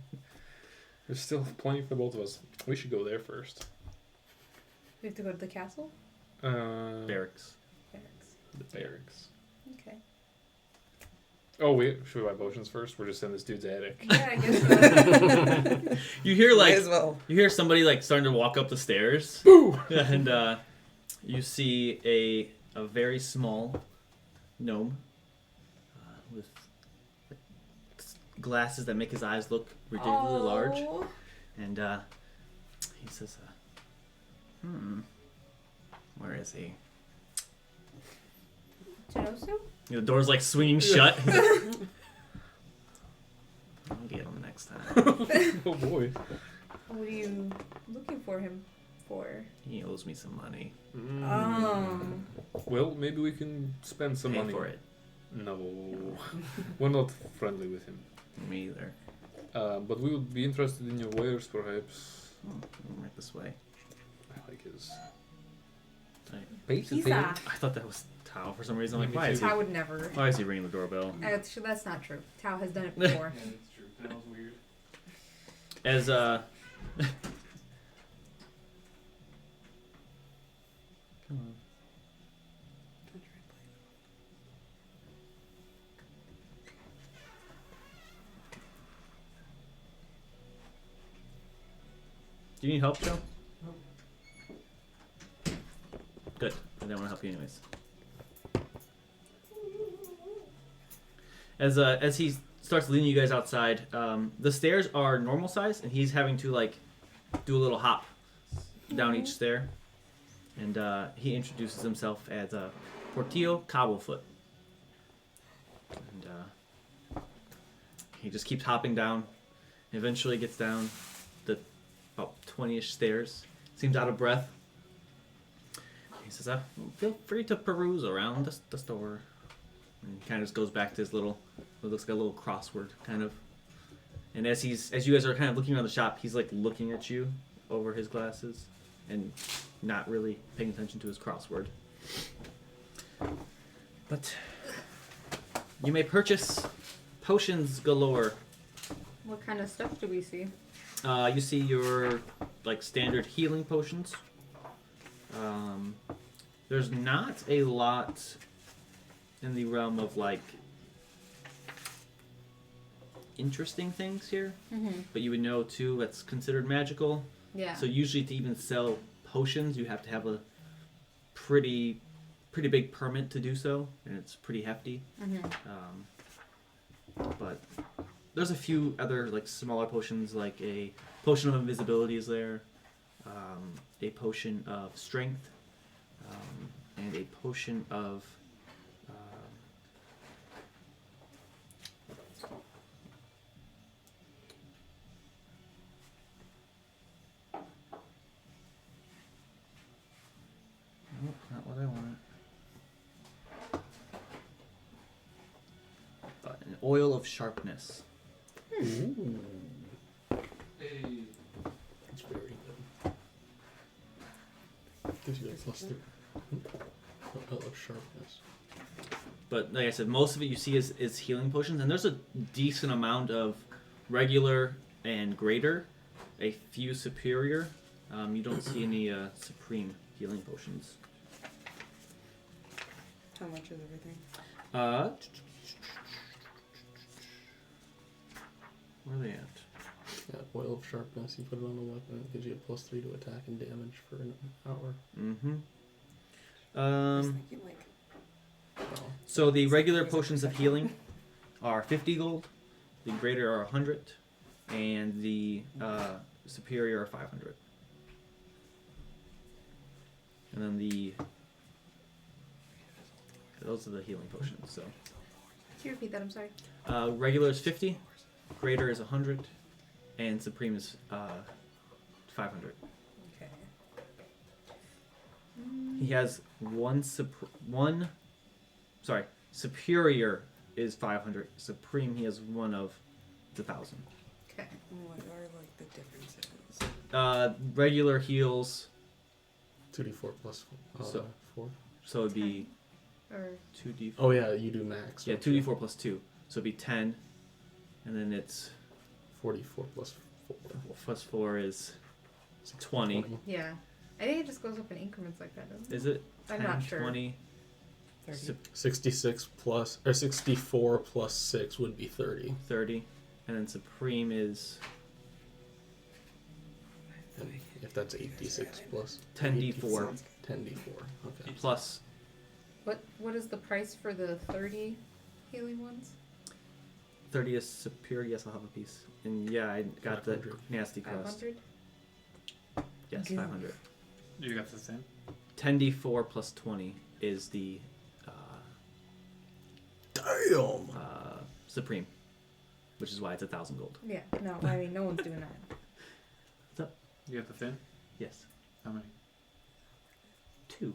S1: There's still plenty for both of us. We should go there first.
S3: We have to go to the castle.
S2: Barracks.
S3: Barracks.
S1: The barracks.
S3: Okay.
S1: Oh, wait. Should we buy potions first? We're just in this dude's attic.
S3: Yeah, I guess so.
S2: You hear
S4: Might
S2: like
S4: as well.
S2: you hear somebody like starting to walk up the stairs,
S1: Boo!
S2: and you see a very small gnome with glasses that make his eyes look ridiculously large,
S3: Oh.
S2: and he says, where is he?"
S3: Jinosu?
S2: The door's like swinging shut. I'll get him next time.
S1: Oh, boy.
S3: What are you looking for him for?
S2: He owes me some money.
S1: Well, maybe we can spend some
S2: Pay
S1: money
S2: for it.
S1: No. We're not friendly with him.
S2: Me either.
S1: But we would be interested in your wares, perhaps.
S2: Right this way.
S1: I like his.
S3: He's a.
S2: I thought that was Tao for some reason. I'm like,
S1: Me
S2: why
S1: too.
S2: is he?
S3: Tao would never.
S2: Why is he ringing the doorbell?
S3: Actually, that's not true. Tao has done it before.
S1: Yeah, that's true. That was weird.
S2: As Come on. Do you need help, Joe? Good. I didn't want to help you anyways. As he starts leading you guys outside, the stairs are normal size, and he's having to like do a little hop down each stair. And he introduces himself as Portillo Cobblefoot. And he just keeps hopping down. Eventually gets down the about 20-ish stairs. Seems out of breath. He says, "Feel free to peruse around the store." And he kind of just goes back to his little, what looks like a little crossword, kind of. And as you guys are kind of looking around the shop, he's like looking at you over his glasses and not really paying attention to his crossword. But you may purchase potions galore.
S3: What kind of stuff do we see?
S2: You see your like standard healing potions. There's not a lot in the realm of like interesting things here,
S3: Mm-hmm.
S2: but you would know too that's considered magical.
S3: Yeah.
S2: So usually to even sell potions, you have to have a pretty big permit to do so, and it's pretty hefty.
S3: Mm-hmm.
S2: But there's a few other like smaller potions, like a potion of invisibility is there, a potion of strength, and a potion of nope, not what I wanted. An oil of sharpness.
S5: Ooh. That's very good. Gives you a +3. Of sharpness.
S2: But like I said, most of it you see is healing potions, and there's a decent amount of regular and greater, a few superior. You don't see any supreme healing potions.
S6: How much is everything?
S2: Where are they at?
S5: Yeah, oil of sharpness. You put it on a weapon. It gives you a +3 to attack and damage for an hour.
S2: Mm-hmm.
S6: I was thinking like
S5: Oh.
S2: So the regular potions of healing are 50 gold, the greater are 100, and the superior are 500. And then those are the healing potions. So
S3: Can you repeat that? I'm sorry.
S2: regular is 50, greater is 100, and supreme is 500.
S6: okay.
S2: He has superior is 500. Supreme, he has one of the 1,000.
S3: Okay.
S6: What are like the differences?
S2: Regular heals,
S5: 2d4 plus
S2: So-
S5: 4.
S2: so it'd be
S3: Or
S2: 2d4.
S5: Oh yeah, you do max.
S2: Yeah,
S5: don't you?
S2: 2d4 plus 2. So it'd be 10. And then it's
S5: 44 plus 4.
S2: plus 4 is 20.
S3: yeah. I think it just goes up in increments like that, doesn't it?
S2: Is it?
S3: I'm
S2: 10,
S3: not sure.
S2: 20.
S6: 30.
S5: 66 plus or 64 plus 6 would be 30.
S2: 30. And then supreme is
S5: And if that's 8d6 plus
S2: 10d4
S5: 10d4. Okay.
S2: plus
S3: What is the price for the 30 healing ones?
S2: 30 is superior. Yes, I'll have a piece. And yeah, I got the
S5: 500.
S2: nasty crust.
S3: 500.
S2: Yes,
S6: Yeah.
S2: 500.
S1: You got the same?
S2: 10d4 plus 20 is the
S5: Damn.
S2: supreme, which is why it's 1,000 gold.
S3: Yeah. No, I mean no one's doing that.
S1: You got the thin?
S2: Yes.
S1: How many?
S2: 2.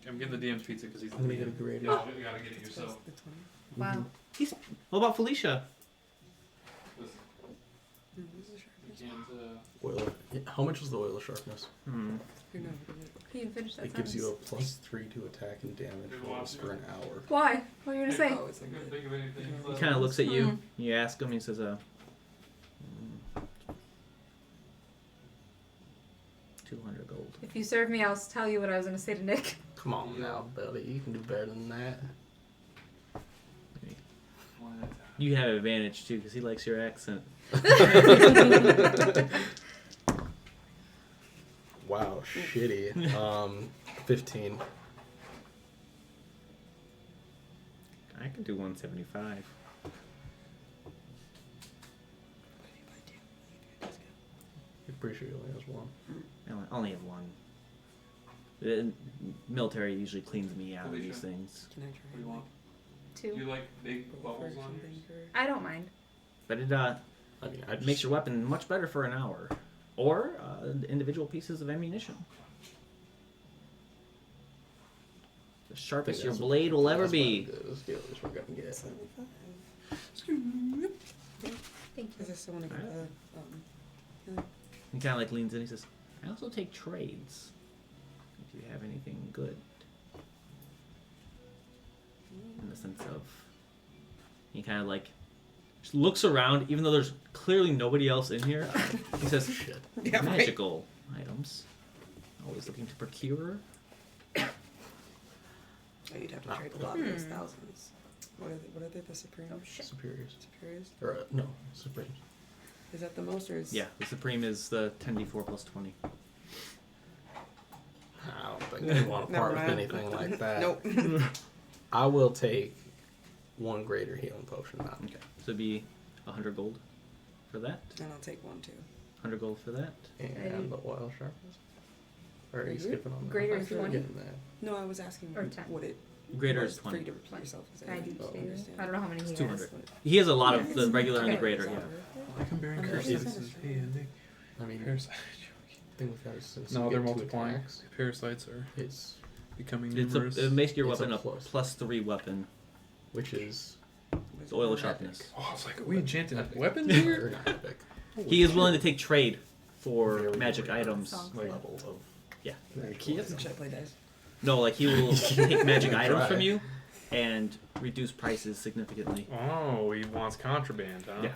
S1: I'm getting the DM's pizza because he's the
S5: I'm gonna get a
S1: DM.
S5: grade.
S1: Yeah, you gotta get it
S6: Plus
S1: yourself.
S6: the 20.
S3: Wow.
S2: What about Felicia?
S1: Listen,
S6: No, this is
S1: you
S6: sharpness.
S1: can't,
S5: Oil. Yeah, how much is the oil of sharpness?
S6: You're not good at it.
S3: Can you finish that
S5: It gives you a
S3: sentence?
S5: +3 to attack and damage
S1: Good
S5: rolls
S1: one.
S5: for an hour.
S3: Why? What are you gonna say?
S6: Oh, it's like
S1: Couldn't
S6: a-
S1: think of anything.
S2: He kind of looks at you.
S3: Mm.
S2: You ask him. He says, 200 gold.
S3: If you serve me, I'll tell you what I was gonna say to Nick.
S5: Come on
S1: Yeah.
S5: now, buddy. You can do better than that.
S1: One at a time.
S2: You have advantage too because he likes your accent.
S5: Wow, shitty. 15.
S2: I could do 175.
S5: I'm pretty sure he only has one.
S2: I only have one. The military usually cleans me out of these
S1: Felicia.
S2: things.
S6: Can I try
S1: What do you want? Do you
S3: Two.
S1: like big
S6: roll for
S1: bubbles on
S6: something
S1: yours?
S6: for-
S3: I don't mind.
S2: But it
S5: I mean, I just,
S2: makes your weapon much better for an hour. Or individual pieces of ammunition. The
S5: I think
S2: sharpest your
S5: that's what-
S2: blade will ever
S5: that's
S2: be.
S5: what it is. Yeah, that's what we're gonna get.
S6: 75.
S3: Thank
S6: I
S3: you.
S6: just want to get
S2: Alright.
S6: the
S2: He kind of like leans in. He says, "I also take trades. If you have anything good." the sense of he kind of like just looks around, even though there's clearly nobody else in here. He says,
S5: Shit.
S6: Yeah, right.
S2: magical items. Always looking to procure.
S6: Oh, you'd have to trade a lot of those thousands. What are they? The Supremes?
S3: Oh shit.
S5: Superiors.
S6: Superiors?
S5: Or, no, Supremes.
S6: Is that the most or is...
S2: Yeah, the Supreme is the 10d4 plus 20.
S5: I don't think I want to
S6: Never
S5: part with
S6: mind.
S5: anything like that.
S6: Nope.
S5: I will take one greater healing potion now.
S2: Okay. So it'd be 100 gold for that.
S6: And I'll take one too.
S2: 100 gold for that.
S5: And the oil sharpness. Or are you
S6: Greater?
S5: skipping on that?
S3: Greater
S5: I
S3: is
S5: feel
S3: 20?
S5: getting that.
S6: No, I was asking
S3: Or 10.
S6: what it
S2: Greater
S6: was
S2: is
S6: free
S2: 20.
S6: to repeat yourself. Is
S3: Can I do
S6: that-
S3: two?
S6: understand.
S3: I don't know how many he
S2: It's
S3: has.
S2: 200. He has a lot of the
S3: Yeah.
S2: regular and the
S3: Okay.
S2: greater,
S6: Is that
S2: yeah.
S6: worth it?
S1: I can bear
S6: I'm
S1: curses.
S6: just-
S1: Hey, Nick.
S5: I mean,
S1: Parasite.
S5: the thing with that is since
S1: No,
S5: you
S1: they're
S5: get two
S1: multiplying.
S5: attacks,
S1: Parasites are
S5: it's
S1: becoming
S2: It's
S1: numerous.
S2: it makes your
S5: It's a
S2: weapon a
S5: plus.
S2: +3 weapon.
S5: which is
S2: It's oil sharpness.
S1: Oh, I was like, are we enchanting
S5: Epic.
S1: weapons
S5: or
S1: here?
S5: not epic.
S2: He is willing to take trade for
S5: Very
S2: magic
S5: rare
S2: items.
S3: Sounds
S1: Like,
S5: level of
S2: Yeah.
S5: natural items.
S6: Should I play dice?
S2: No, like he will take magic items
S5: Try.
S2: from you and reduce prices significantly.
S1: Oh, he wants contraband, huh?
S2: Yeah.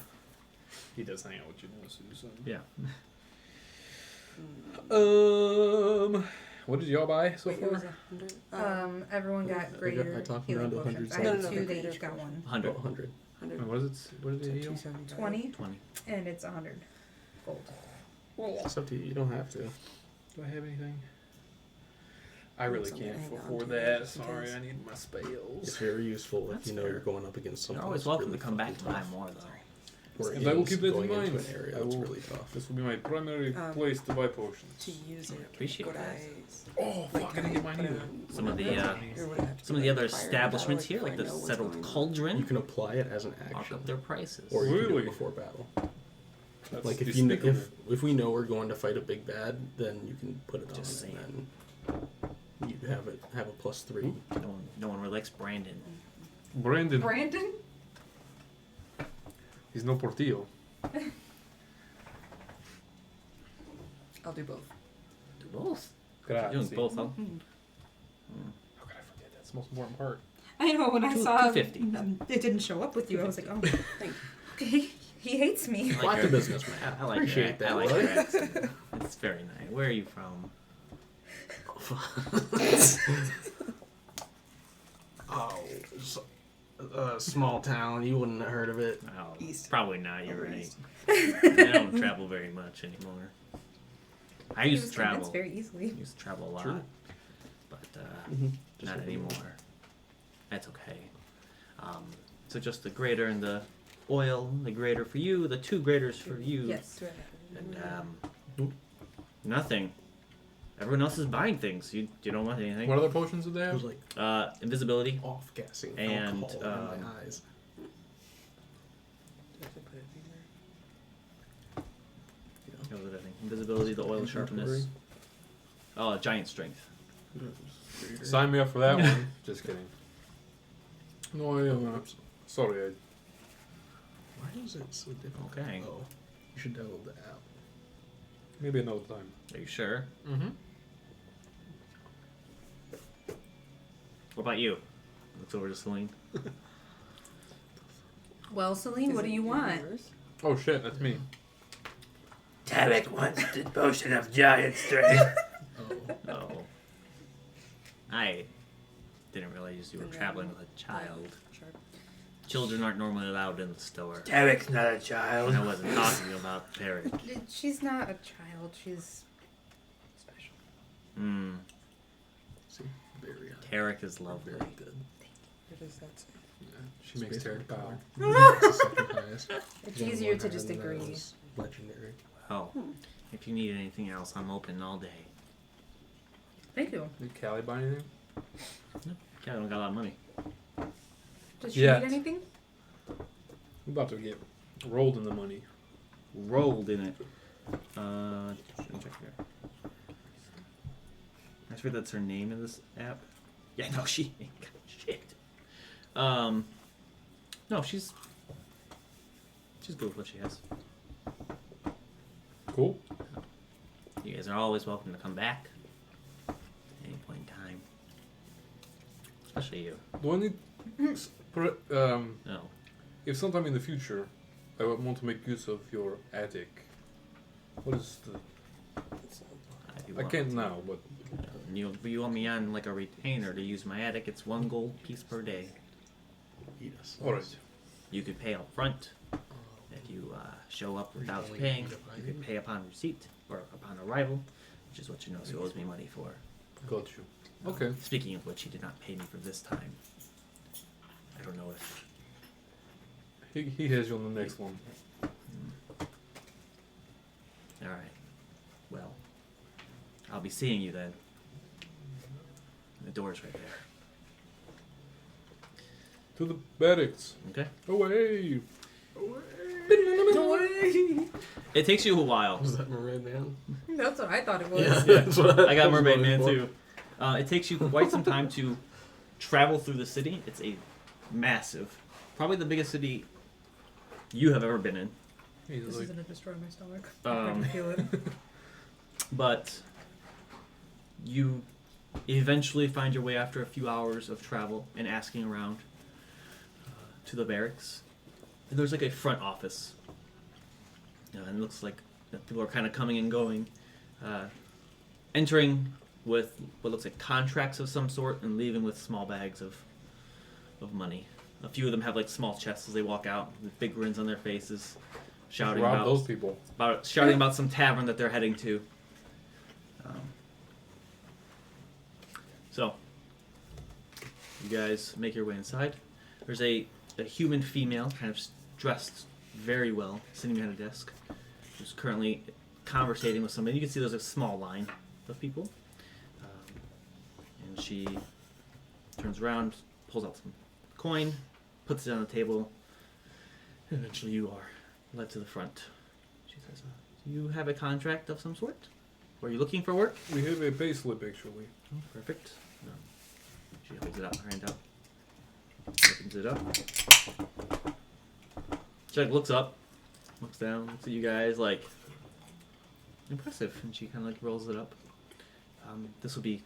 S1: He does hang out with Genosu, so.
S2: Yeah.
S1: What did y'all buy so
S6: Wait, it was
S1: far?
S6: 100?
S3: Everyone got greater
S5: I talked
S3: healing
S5: around to
S3: potions.
S5: 100.
S3: I had
S6: No, no,
S3: two,
S6: no,
S3: they
S6: greater
S3: each got
S6: potion.
S3: one.
S2: 100.
S5: 100.
S6: 100.
S1: And what is it? What did they heal?
S6: 275.
S3: 20,
S2: 20.
S3: and it's 100 gold.
S5: It's up to you. You don't have to.
S1: Do I have anything? I really
S6: Something
S1: can't
S6: to hang on
S1: afford
S6: to,
S1: that.
S6: just in
S1: Sorry,
S6: case.
S1: I need my
S5: It's
S1: spells.
S5: very useful
S2: That's
S5: if you know
S2: fair.
S5: you're going up against something.
S2: You're always
S5: that's
S2: welcome
S5: really
S2: to come back to
S5: fucking
S2: buy
S5: tough.
S2: more, though.
S5: Or
S1: And I will
S5: is
S1: keep that in
S5: going into
S1: mind.
S5: an area
S1: I
S5: that's
S1: will-
S5: really tough.
S1: This will be my primary place to buy potions.
S6: To use it,
S2: Appreciate
S6: would
S2: that.
S6: I...
S1: Oh, fuck, I didn't get mine
S6: put it
S1: either.
S6: on
S2: Some of the,
S6: whatever,
S2: uh,
S6: or would it have to
S2: Some
S6: be
S2: of the other
S6: prior to battle,
S2: establishments here,
S6: so I
S2: like the
S6: know what's
S2: Settled
S6: going on?
S2: Cauldron,
S5: You can apply it as an
S2: mark
S5: action,
S2: up their prices.
S5: or you can do
S1: Really?
S5: it before battle.
S1: That's
S5: Like if you
S1: despicable.
S5: if we know we're going to fight a big bad, then you can put it
S2: Just
S5: on,
S2: saying.
S5: and then you have a +3.
S2: No one really likes Brandon.
S1: Brandon,
S3: Brandon?
S1: he's no Portillo.
S6: I'll do both.
S2: Do both.
S1: Grazie.
S2: You're doing both, huh?
S1: How could I forget? That's the most important part.
S3: I know, when I
S2: Two-
S3: saw
S2: 250.
S3: it didn't show up with you, I was like, oh,
S6: Thank you.
S3: okay, he hates me.
S2: I like
S5: Quite the
S2: your-
S5: business, man.
S2: I like
S5: Appreciate
S2: that. I
S5: that.
S2: like that. It's very nice. Where are you from?
S5: Oh, a small town. You wouldn't have heard of it.
S2: Oh,
S6: East.
S2: probably not. You're
S6: Over
S2: right.
S6: east.
S2: I don't travel very much anymore. I
S3: He
S2: used
S3: was
S2: to travel.
S3: convinced very easily.
S2: Used to travel a lot,
S1: True.
S2: but
S5: Mm-hmm.
S2: not anymore. That's okay. So just the greater and the oil, the greater for you, the two graters for you,
S3: Yes.
S6: Do I have
S2: and
S6: it?
S2: nothing. Everyone else is buying things. You don't want anything.
S1: What other potions did they
S5: It
S1: have?
S5: was like
S2: Invisibility.
S5: off gassing
S2: And,
S5: alcohol in my eyes.
S6: Do I have to put it anywhere?
S2: What was it, I think? Invisibility, the oil sharpness. Oh, giant strength.
S1: Sign me up for that one. Just kidding. No, I am not. Sorry,
S5: Why is it so difficult?
S2: Okay.
S5: Oh, you should download the app.
S1: maybe another time.
S2: Are you sure?
S1: Mm-hmm.
S2: What about you? Looks over to Celine.
S3: Well, Celine,
S6: Is
S3: what do
S6: it
S3: you want?
S6: yours?
S1: Oh shit, that's me.
S4: Tarek wants the potion of giant strength.
S5: Oh,
S2: Oh. I didn't realize you were
S6: And then,
S2: traveling with a child.
S6: Sharp.
S2: Children aren't normally allowed in the store.
S4: Tarek's not a
S2: And
S4: child.
S2: I wasn't talking about Tarek.
S3: She's not a child. She's special.
S2: Hmm.
S5: see, very high.
S2: Tarek is lovely.
S5: Very good.
S6: What does that say?
S1: She makes Tarek bow.
S5: It's the second highest.
S3: It's
S5: One
S3: easier to
S5: higher
S3: just
S5: than that
S3: agree.
S5: was Legendary.
S2: Oh. If you need anything else, I'm open all day.
S3: Thank you.
S1: Did Callie buy anything?
S2: Yeah, I don't got a lot of money.
S3: Does she
S1: Yet.
S3: need anything?
S1: I'm about to get rolled in the money.
S2: Rolled in it. Let me check here. I swear that's her name in this app. Yeah, no, she ain't got shit. No, she's good with what she has.
S1: Cool.
S2: You guys are always welcome to come back at any point in time. Especially you.
S1: Do I need
S2: No.
S1: If sometime in the future I would want to make use of your attic, what is the?
S2: If you
S1: I
S2: want
S1: can't
S2: to.
S1: now, but
S2: You want me on like a retainer to use my attic? It's 1 gold piece per day.
S5: Eat us.
S1: all right.
S2: You could pay up front. If you show up without
S5: Really
S2: paying,
S5: eat a pie?
S2: you could pay upon receipt or upon arrival, which is what Jinosu owes me money for.
S1: Got you. Okay.
S2: Speaking of which, he did not pay me for this time. I don't know if.
S1: He has you on the next one.
S2: All right. Well, I'll be seeing you then. The door's right there.
S1: To the barracks.
S2: Okay.
S1: Away.
S2: It takes you a while.
S5: Was that Mermaid Man?
S3: That's what I thought it was.
S5: Yeah, that's what
S2: I got
S5: was
S2: Mermaid
S5: going
S2: Man
S5: for.
S2: too. It takes you quite some time to travel through the city. It's a massive, probably the biggest city you have ever been in.
S1: He's
S3: This
S1: like,
S3: is gonna destroy my stomach.
S2: Um,
S3: I can feel it.
S2: But you eventually find your way after a few hours of travel and asking around to the barracks. And there's like a front office. And it looks like people are kind of coming and going. Entering with what looks like contracts of some sort and leaving with small bags of money. A few of them have like small chests as they walk out with big grins on their faces, shouting
S1: rob
S2: about
S1: those people.
S2: shouting about some tavern that they're heading to. So, you guys make your way inside. There's a human female, kind of dressed very well, sitting behind a desk, who's currently conversating with somebody. You can see there's a small line of people. And she turns around, pulls out some coin, puts it on the table, and eventually you are led to the front. She says, do you have a contract of some sort? Are you looking for work?
S1: We have a pay slip actually.
S2: Oh, perfect. No. She holds it out, her hand out. Opens it up. She like looks up, looks down, looks at you guys like impressive, and she kind of like rolls it up. This will be.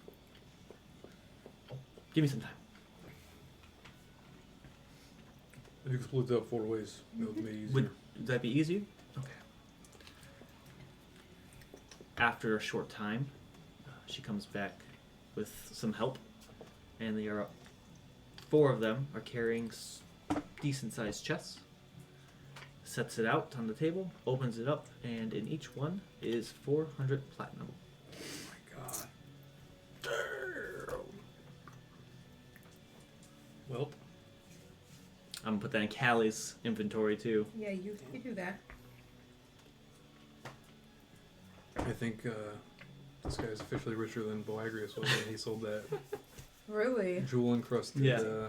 S2: Give me some time.
S1: If you could split it up 4 ways, that would be easier.
S2: Would that be easier? Okay. After a short time, she comes back with some help, and they are 4 of them are carrying decent-sized chests. Sets it out on the table, opens it up, and in each one is 400 platinum.
S1: Oh my god. Well,
S2: I'm gonna put that in Callie's inventory too.
S3: Yeah, you do that.
S1: I think this guy is officially richer than Boagrius was when he sold that
S3: Really?
S1: jewel encrusted
S2: Yeah.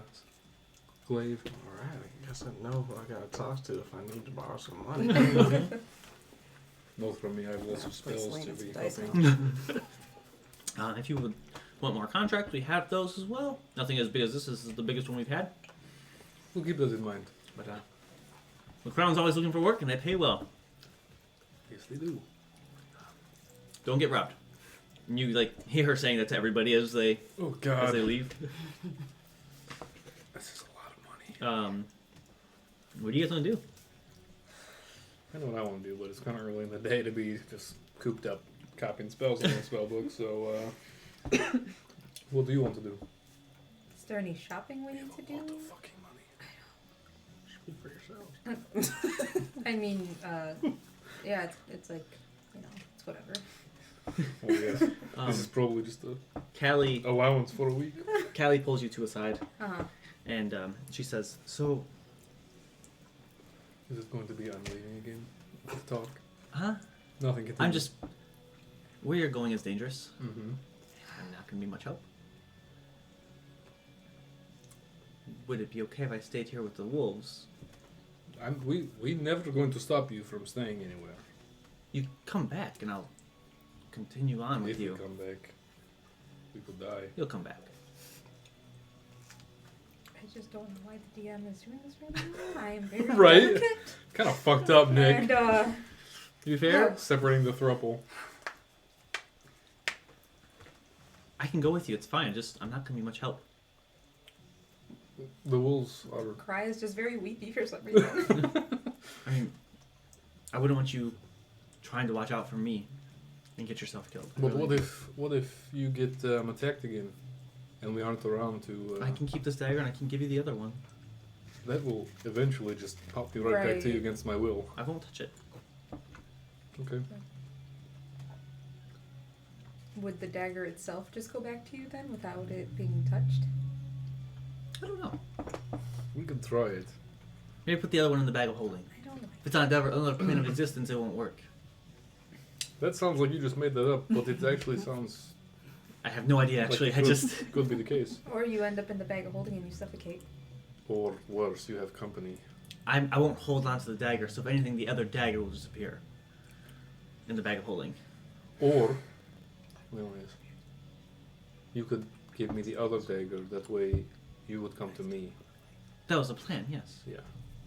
S1: glaive.
S5: Alright, I guess I know who I gotta talk to if I need to borrow some money.
S1: No from me, I have lots of
S6: Play
S1: spells
S6: Slane
S1: to
S6: and
S1: be
S6: some dice
S1: helping.
S2: If you would want more contracts, we have those as well. Nothing as big as this. This is the biggest one we've had.
S1: We'll keep those in mind.
S2: But the Crown's always looking for work, and they pay well.
S1: Yes, they do.
S2: Don't get robbed. And you like hear her saying that to everybody as they
S1: Oh god.
S2: leave.
S1: This is a lot of money.
S2: What do you guys want to do?
S1: I know what I want to do, but it's kind of early in the day to be just cooped up copying spells in the spell book, so what do you want to do?
S3: Is there any shopping we need to do?
S1: A lot of fucking money.
S5: Speak for yourself.
S3: I mean, yeah, it's like, you know, it's whatever.
S1: Oh yes. This is probably just a
S2: Callie
S1: allowance for a week.
S2: Callie pulls you to a side,
S3: Uh-huh.
S2: and she says, "So,
S1: Is it going to be I'm leaving again? To talk?
S2: huh?
S1: Nothing. Continue.
S2: I'm just where you're going is dangerous.
S1: Mm-hmm.
S2: I'm not gonna be much help. Would it be okay if I stayed here with the wolves?
S1: We never going to stop you from staying anywhere.
S2: You come back, and I'll continue on with
S1: If
S2: you.
S1: you come back, we could die.
S2: You'll come back.
S3: I just don't know why the DM is doing this right now. I am very
S1: Right?
S3: delicate.
S1: Kind of fucked up, Nick.
S3: And,
S2: To be fair,
S1: Separating the throuple.
S2: I can go with you. It's fine. I'm not gonna be much help.
S1: The wolves are.
S3: Cry is just very weepy for some reason.
S2: I mean, I wouldn't want you trying to watch out for me and get yourself killed.
S1: But
S2: really.
S1: what if you get attacked again, and we aren't around to?
S2: I can keep this dagger and I can give you the other one.
S1: That will eventually just pop me right back to you
S3: Right.
S1: against my will.
S2: I won't touch it.
S1: Okay.
S3: Would the dagger itself just go back to you then without it being touched?
S2: I don't know.
S1: We can try it.
S2: Maybe put the other one in the bag of holding.
S3: I don't know.
S2: If it's on another plane of existence, it won't work.
S1: That sounds like you just made that up, but it actually sounds
S2: I have no idea,
S1: like
S2: actually.
S1: it
S2: I
S1: could,
S2: just.
S1: could be the case.
S3: Or you end up in the bag of holding and you suffocate.
S1: Or worse, you have company.
S2: I won't hold on to the dagger, so if anything, the other dagger will disappear in the bag of holding.
S1: Or, well, yes, you could give me the other dagger. That way, you would come to me.
S2: That was the plan, yes.
S1: Yeah.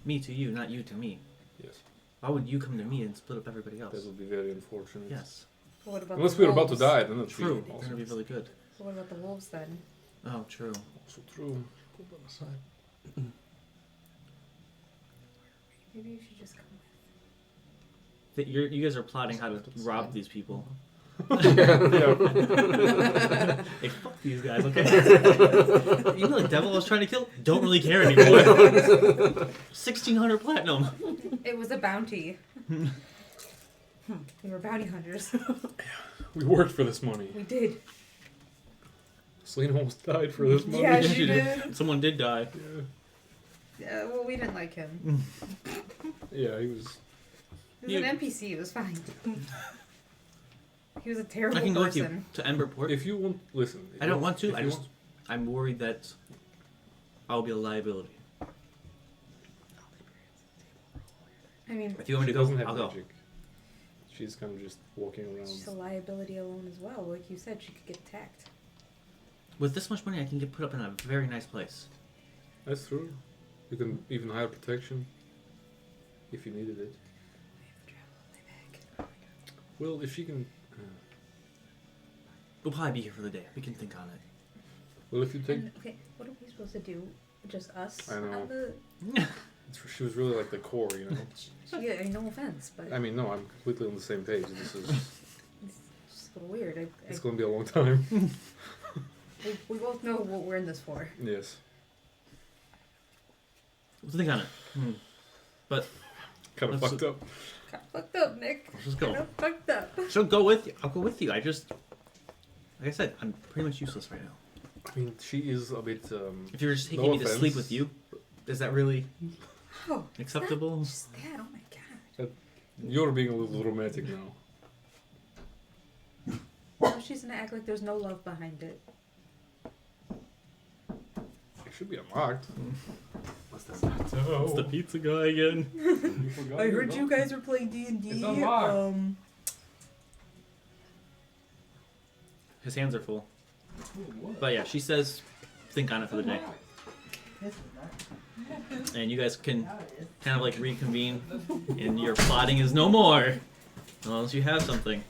S2: Me to you, not you to me.
S1: Yes.
S2: Why would you come to me and split up everybody else?
S1: That would be very unfortunate.
S2: Yes.
S3: But what about
S1: Unless
S3: the
S1: we were about to
S3: wolves?
S1: die, then it's
S2: True.
S1: really
S2: They're
S1: awesome.
S2: gonna be really good.
S3: So what about the wolves then?
S2: Oh, true.
S1: Also true.
S5: Put that aside.
S3: Maybe you should just come
S2: You guys are plotting how to rob these people.
S1: Yeah.
S2: Hey, fuck these guys, okay? You know the devil I was trying to kill? Don't really care anymore. 1,600 platinum.
S3: with. It was a bounty. We were bounty hunters.
S1: We worked for this money.
S3: We did.
S1: Selena almost died for this money.
S3: Yeah,
S2: Yeah,
S3: she
S2: she
S3: did.
S2: Someone did die.
S1: Yeah.
S3: Yeah, well, we didn't like him.
S1: Yeah, he was.
S3: He was an NPC. It was fine. He was a terrible
S2: I can go with you
S3: person.
S2: to Emberport.
S1: If you want, listen. if
S2: I
S1: you
S2: don't want to.
S1: if
S2: I
S1: you
S2: just, I'm worried that I'll be a liability.
S3: I mean,
S2: If you want me
S1: she
S2: to go,
S1: doesn't have
S2: I'll go.
S1: magic. She's kind of just walking around.
S3: she's a liability alone as well. Like you said, she could get attacked.
S2: With this much money, I can get put up in a very nice place.
S1: That's true. You can even hire protection if you needed it.
S3: I have to travel on my back.
S1: Well, if she can.
S2: We'll probably be here for the day. We can think on it.
S1: Well, if you take.
S3: And, okay, what are we supposed to do? Just us?
S1: I know.
S3: On the...
S1: She was really like the core, you know.
S3: Yeah, I mean, no offense, but
S1: I mean, no, I'm completely on the same page. This is.
S3: it's just a little weird.
S1: It's going to be a long time.
S3: We both know what we're in this for.
S1: Yes.
S2: We'll think on it. But
S1: Kind of
S2: Let's-
S1: fucked up.
S3: Got fucked up, Nick.
S2: let's just
S3: Kinda
S2: go.
S3: fucked up.
S2: So go with you. I'll go with you. I just, like I said, I'm pretty much useless right now.
S1: I mean, she is a bit.
S2: If you're just taking
S1: No
S2: me to sleep
S1: offense.
S2: with you, is that really
S3: Oh,
S2: acceptable?
S3: just that. Oh my god.
S1: You're being a little romantic now.
S3: Now she's gonna act like there's no love behind it.
S1: It should be unlocked.
S2: It's the pizza guy again.
S3: I heard you guys were playing D&D.
S1: It's unlocked.
S2: His hands are full. But yeah, she says, think on it for the day. And you guys can kind of like reconvene, and your plotting is no more. Unless you have something.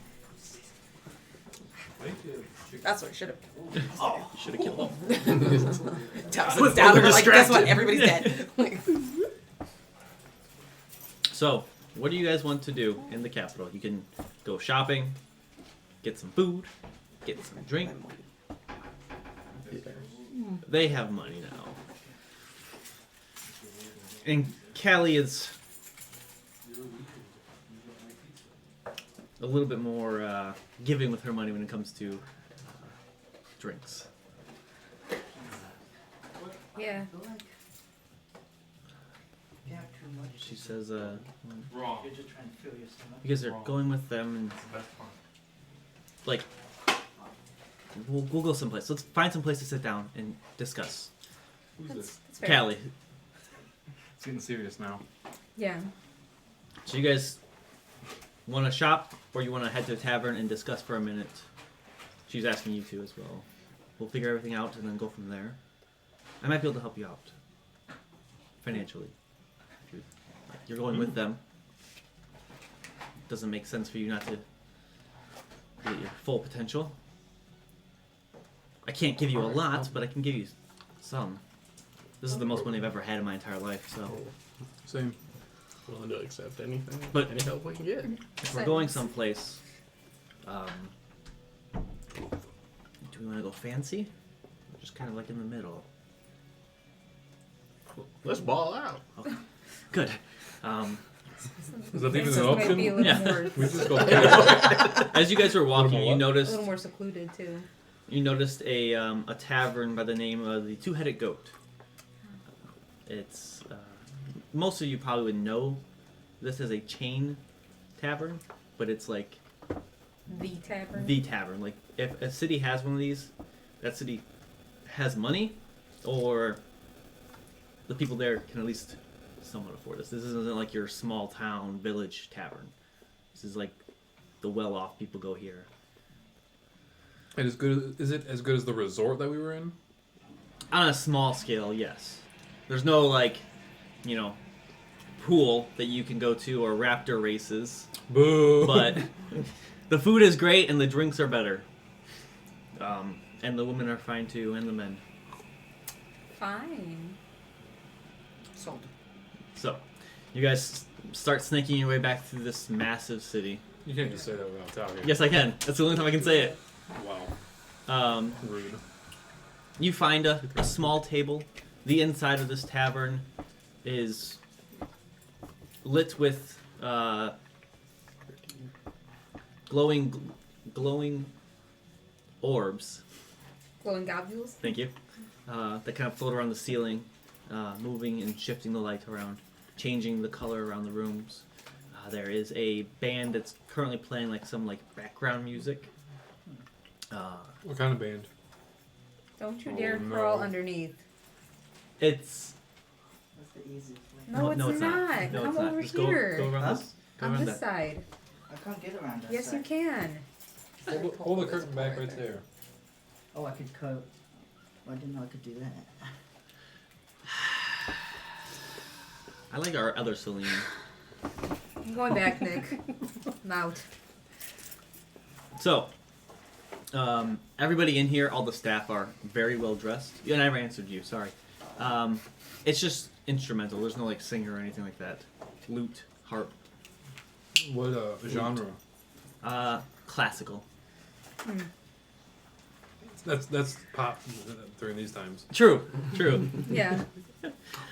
S6: That's what I should have.
S2: You should have killed him.
S6: Taps
S2: We're
S6: it down.
S2: both
S6: We're like, guess what?
S2: distracted.
S6: Everybody's dead. Like,
S2: So, what do you guys want to do in the capital? You can go shopping, get some food, get some drink. They have money now. And Callie is a little bit more giving with her money when it comes to drinks.
S3: Yeah.
S2: She says,
S7: You're just trying to fill your stomach.
S2: you guys are going with them and
S7: That's the best part.
S2: like we'll go someplace. Let's find some place to sit down and discuss.
S1: Who's
S3: That's fair.
S2: Callie,
S1: It's getting serious now.
S3: Yeah.
S2: so you guys want to shop or you want to head to the tavern and discuss for a minute? She's asking you to as well. We'll figure everything out and then go from there. I might be able to help you out financially. If you're going with them. Doesn't make sense for you not to be at your full potential. I can't give you a lot, but I can give you some. This is the most money I've ever had in my entire life. So
S1: Same.
S5: Willing to accept anything,
S2: But-
S5: any help we can get.
S2: if we're going someplace, do we want to go fancy? Or just kind of like in the middle.
S5: Let's ball out.
S2: Good.
S1: Is that even
S3: This
S1: an
S3: might be a
S1: option?
S3: little
S2: Yeah.
S3: more,
S1: We just go casual.
S2: As you guys were walking, you
S1: what?
S3: a
S2: noticed
S3: little more secluded too.
S2: a tavern by the name of the Two-Headed Goat. It's most of you probably would know this as a chain tavern, but it's like
S3: The tavern.
S2: the tavern. Like if a city has one of these, that city has money, or the people there can at least somewhat afford this. This isn't like your small town village tavern. This is like the well-off people go here.
S1: And is it as good as the resort that we were in?
S2: On a small scale, yes. There's no like, pool that you can go to or raptor races,
S1: Boo.
S2: but the food is great and the drinks are better. And the women are fine too, and the men.
S3: Fine.
S6: Sold.
S2: So, you guys start snaking your way back through this massive city.
S1: You can't just say that without talking.
S2: Yes, I can. That's the only time I can say it.
S1: Wow. Rude.
S2: You find a small table. The inside of this tavern is lit with glowing orbs.
S3: Glowing globules.
S2: Thank you. That kind of float around the ceiling, moving and shifting the light around, changing the color around the rooms. There is a band that's currently playing like some background music.
S1: What kind of band?
S3: Don't you
S1: Oh,
S3: dare
S1: no.
S3: crawl underneath.
S2: It's
S7: That's the easiest way.
S3: No, it's
S2: it's
S3: not.
S2: No,
S3: Come
S2: it's not.
S3: over
S2: Just
S3: here.
S2: Go around
S7: Huh?
S2: this. Go
S3: On
S2: around
S3: this
S2: that.
S3: side.
S7: I can't get around that
S3: Yes,
S7: side.
S3: you can.
S1: Hold the curtain back right there.
S7: Oh, I could cut. I didn't know I could do that.
S2: I like our other Celine.
S3: I'm going back, Nick. I'm out.
S2: So, everybody in here, all the staff are very well dressed. Yeah, and I never answered you. Sorry. It's just instrumental. There's no singer or anything like that. Lute, harp,
S1: What genre?
S2: classical.
S1: That's pop during these times.
S2: True.
S3: Yeah.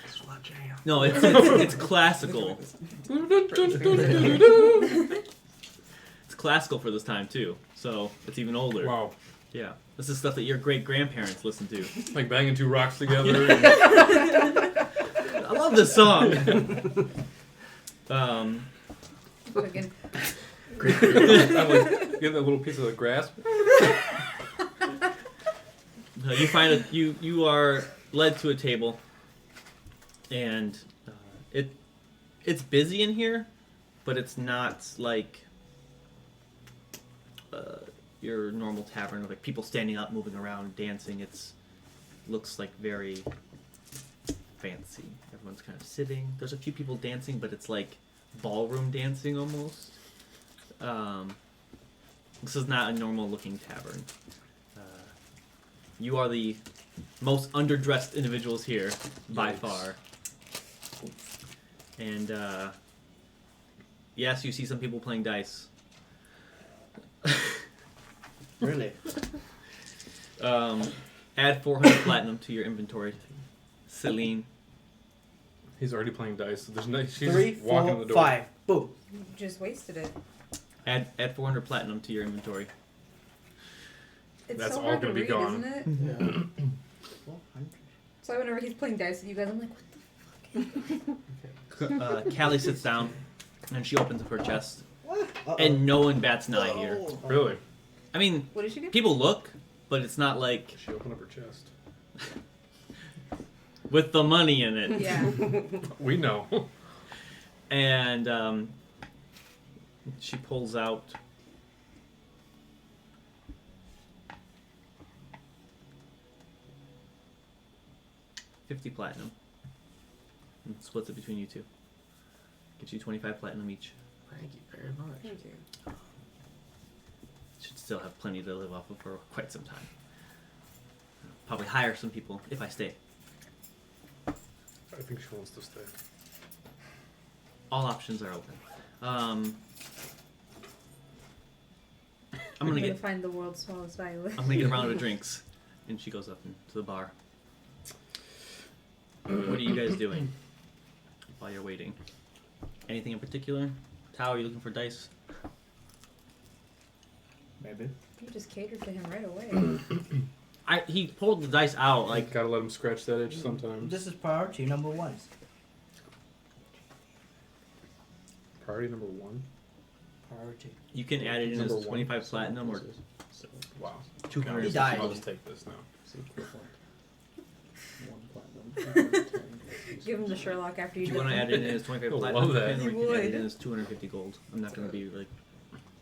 S5: Slut jam.
S2: No, it's classical. It's classical for this time too. So it's even older.
S1: Wow.
S2: Yeah. This is stuff that your great grandparents listened to.
S1: Like banging two rocks together. and-
S2: I love this song.
S3: Fucking-
S1: I'm like, get that little piece of the grass.
S2: You find you are led to a table, and it's busy in here, but it's not like your normal tavern of people standing up, moving around, dancing. It's looks like very fancy. Everyone's kind of sitting. There's a few people dancing, but it's like ballroom dancing almost. This is not a normal looking tavern. You are the most underdressed individuals here by
S1: Yikes.
S2: far. And yes, you see some people playing dice.
S7: Really?
S2: Add 400 platinum to your inventory. Celine.
S1: He's already playing dice. There's no. She's
S7: 3,
S1: just walking
S7: 4,
S1: the door.
S7: 5. Boom.
S3: You just wasted it.
S2: Add 400 platinum to your inventory.
S3: It's
S1: That's
S3: so
S1: all
S3: hard
S1: gonna
S3: to
S1: be
S3: read,
S1: gone.
S3: isn't it?
S5: Yeah.
S7: 400.
S3: So whenever he's playing dice with you guys, I'm like, what the
S2: Callie sits down, and she opens up her chest,
S7: What? Uh-oh.
S2: and no one bats an eye here.
S7: Oh.
S1: Really?
S2: I mean,
S3: What did she do?
S2: people look, but it's not like
S1: She opened up her chest.
S2: with the money in it.
S3: Yeah.
S1: We know.
S2: And she pulls out $50 platinum and splits it between you two. Gives you 25 platinum each.
S5: Thank you very much.
S6: Thank you.
S2: Should still have plenty to live off of for quite some time. Probably hire some people if I stay.
S1: I think she wants to stay.
S2: All options are open. I'm
S3: I'm
S2: gonna
S3: gonna
S2: get
S3: find the world's smallest violin.
S2: I'm gonna get a round of drinks, and she goes up to the bar. What are you guys doing while you're waiting? Anything in particular? Tao, are you looking for dice?
S7: Maybe.
S3: You just catered to him right away.
S2: He pulled the dice out
S1: Like,
S2: like
S1: gotta let him scratch that itch sometimes.
S7: This is priority number 1.
S1: Priority number 1.
S7: Priority.
S2: you can add it in
S1: Number
S2: as 25 platinum or
S5: So,
S1: Wow.
S2: 200.
S7: He died.
S1: I'll just take this now.
S5: it's equivalent. 1 platinum. 10.
S3: Give him the Sherlock after you
S2: Do
S3: did
S2: you want to add it in as 25
S1: I
S2: platinum?
S1: love that.
S2: Or you
S3: You
S2: can add it
S3: would.
S2: in as 250 gold. I'm not gonna be like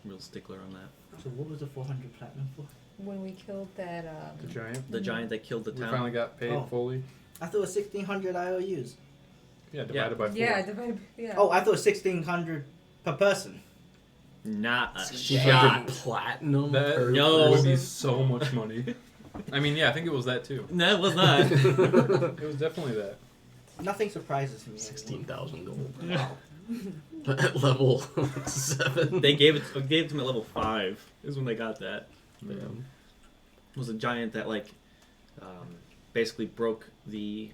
S2: real stickler on that.
S7: So what was the 400 platinum for?
S3: when we killed that.
S1: The giant.
S2: The giant that killed the
S1: We
S2: town.
S1: finally got paid
S7: Oh.
S1: fully.
S7: I thought it was 1,600 IOUs.
S1: Yeah, divided by 4.
S3: Yeah, divided. Yeah.
S7: Oh, I thought it was 1,600 per person.
S2: Not a
S5: 1,600
S2: shot.
S5: platinum.
S1: That
S5: per
S2: No.
S1: would be
S5: person?
S1: so much money. I mean, yeah, I think it was that too.
S2: No, it was not.
S1: It was definitely that.
S7: Nothing surprises me.
S5: 16,000 gold. Wow. At level 7.
S2: They gave it to him at level 5. Is when they got that.
S5: Damn.
S2: It was a giant that basically broke the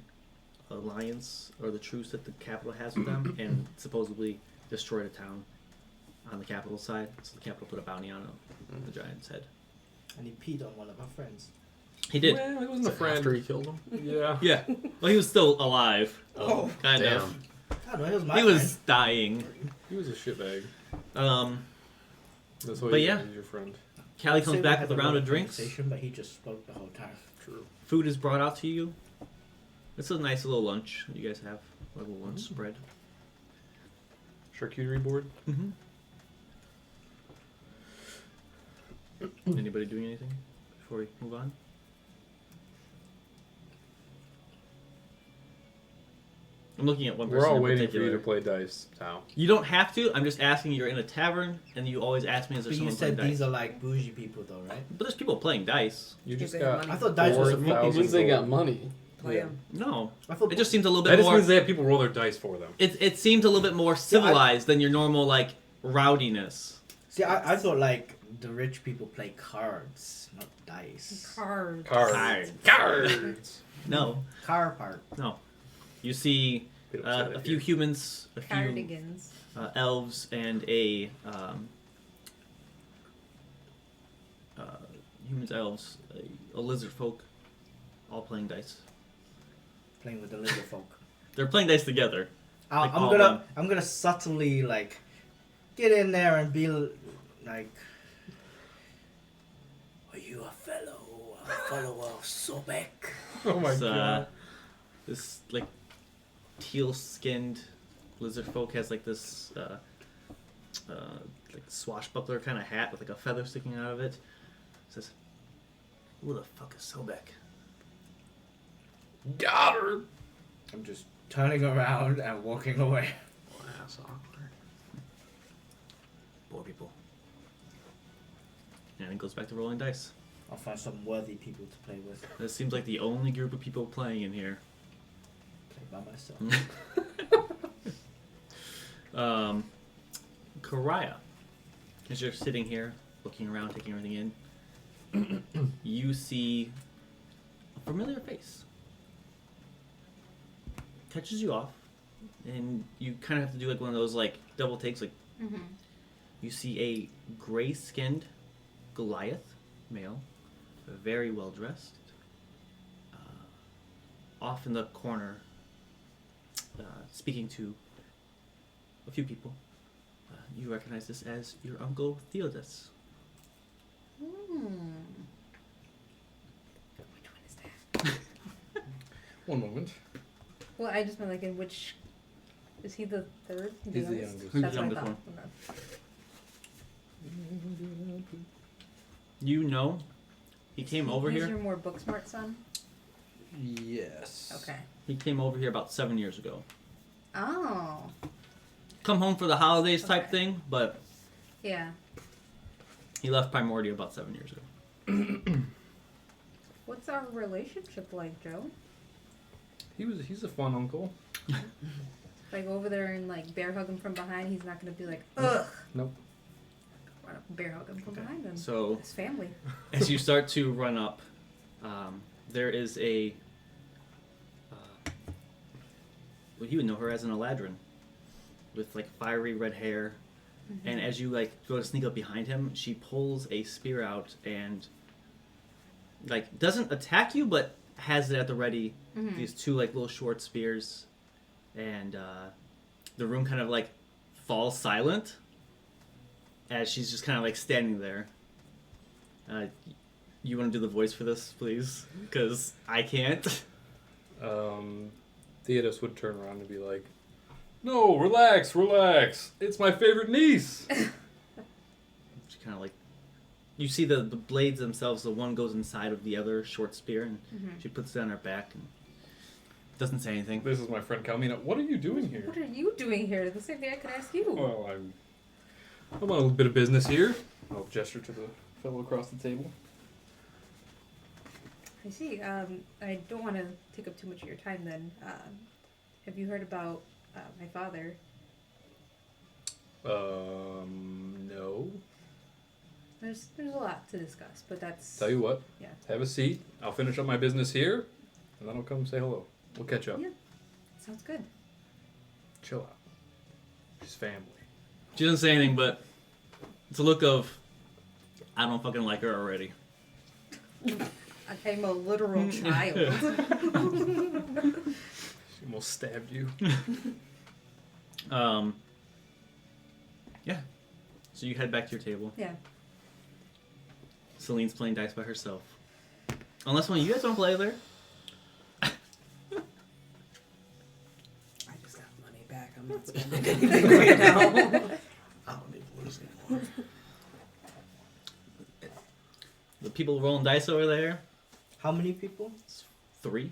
S2: alliance or the truce that the capital has with them and supposedly destroyed a town on the capital side. So the capital put a bounty on the giant's head.
S7: And he peed on one of our friends.
S2: He did.
S1: Well, he wasn't a
S5: After
S1: friend.
S5: he killed him?
S1: Yeah.
S2: Yeah. Well, he was still alive.
S7: Oh,
S2: Kind
S5: damn.
S2: of.
S7: I don't know, he was my
S2: He was
S7: friend.
S2: dying.
S1: He was a shitbag.
S2: But
S1: That's why
S2: yeah.
S1: he's your friend.
S2: Callie
S7: I'd say
S2: comes
S7: we
S2: back
S7: had
S2: with a round
S7: long
S2: of drinks.
S7: conversation, But he just spoke the whole time.
S1: True.
S2: Food is brought out to you. It's a nice little lunch that you guys have. A little lunch spread.
S1: Charcuterie board.
S2: Mm-hmm. Anybody doing anything before we move on? I'm looking at one person
S1: We're all
S2: in
S1: waiting for you
S2: particular.
S1: to play dice, Tao.
S2: You don't have to. I'm just asking. You're in a tavern, and you always ask me, "Is there
S7: But you
S2: someone
S7: said
S2: playing
S7: these
S2: dice?"
S7: are like bougie people, though, right?
S2: But there's people playing dice.
S1: You just
S3: they
S1: got.
S3: have
S7: I thought dice was a
S1: 4,000
S5: It means they got
S1: gold.
S5: money.
S3: Play
S1: Yeah.
S3: him.
S2: No,
S7: I thought
S2: it just seems a little
S1: That
S2: bit
S1: just
S2: more.
S1: means they have people roll their dice for them.
S2: It seems a little bit more civilized than your normal like rowdiness.
S7: See, I thought like the rich people play cards, not dice.
S3: Cards.
S1: Cards. Cards.
S2: No,
S7: Car part.
S2: no. You see
S1: Get upset
S2: a
S1: at
S2: few
S1: you.
S2: humans, a few
S3: Cardigans.
S2: elves, and a humans, elves, a lizard folk, all playing dice.
S7: Playing with the lizard folk.
S2: They're playing dice together. Like all
S7: I'm gonna subtly like get in there and be like,
S4: Are you a follower of Sobek?
S1: Oh my
S2: This,
S1: god.
S2: this like teal-skinned lizard folk has like this like swashbuckler kind of hat with like a feather sticking out of it. Says, "Who the fuck is Sobek?"
S1: Got her.
S7: I'm just turning around and walking away.
S5: That's awkward.
S2: Poor people. And it goes back to rolling dice.
S7: I'll find some worthy people to play with.
S2: This seems like the only group of people playing in here.
S7: Play by myself.
S2: Karaya, as you're sitting here, looking around, taking everything in, you see a familiar face. Catches you off, and you kind of have to do like one of those like double takes. Like
S3: Mm-hmm.
S2: you see a gray-skinned Goliath male, very well dressed, off in the corner, speaking to a few people. You recognize this as your uncle Theodas.
S3: Which one is that?
S5: One moment.
S3: Well, I just meant like in which. Is he the third?
S1: He's the
S3: youngest?
S1: youngest.
S2: He's the
S3: That's what I
S2: youngest
S3: thought.
S2: one.
S3: Okay.
S2: You know, he came over
S3: He's
S2: here.
S3: your more book smart son?
S5: Yes.
S3: Okay.
S2: He came over here about 7 years ago.
S3: Oh.
S2: Come home for the holidays type
S3: Okay.
S2: thing, but
S3: Yeah.
S2: he left Primordia about 7 years ago.
S3: What's our relationship like, Joe?
S1: He's a fun uncle.
S3: If I go over there and like bear hug him from behind, he's not gonna be like, ugh.
S1: Nope.
S3: Run up and bear hug him from behind him.
S2: So
S3: His family.
S2: as you start to run up, there is a. Well, you would know her as an Eladrin, with like fiery red hair, and as you like go to sneak up behind him, she pulls a spear out and like doesn't attack you, but has it at the ready. These two like little short spears, and the room kind of like falls silent as she's just kind of like standing there. You want to do the voice for this, please? Because I can't.
S1: Theodos would turn around and be like, "No, relax, relax. It's my favorite niece."
S2: She kind of like, you see the blades themselves. The one goes inside of the other short spear, and she puts it on her back and doesn't say anything.
S1: This is my friend Kalmina. What are you doing here?
S3: What are you doing here? The same thing I could ask you.
S1: Well, I'm on a little bit of business here. I'll gesture to the fellow across the table.
S3: I see. I don't want to take up too much of your time then. Have you heard about my father?
S1: No.
S3: There's a lot to discuss, but that's...
S1: Tell you what.
S3: Yeah.
S1: Have a seat. I'll finish up my business here, and then I'll come say hello. We'll catch up.
S3: Yeah. Sounds good.
S1: Chill out. She's family.
S2: She doesn't say anything, but it's a look of, I don't fucking like her already.
S3: I'm a literal child.
S1: She almost stabbed you.
S2: Yeah. So you head back to your table.
S3: Yeah.
S2: Celine's playing dice by herself. Unless one of you guys don't play there.
S6: I just got money back. I'm not spending anything right now.
S5: I don't need to lose anymore.
S2: The people rolling dice over there,
S7: How many people?
S2: 3.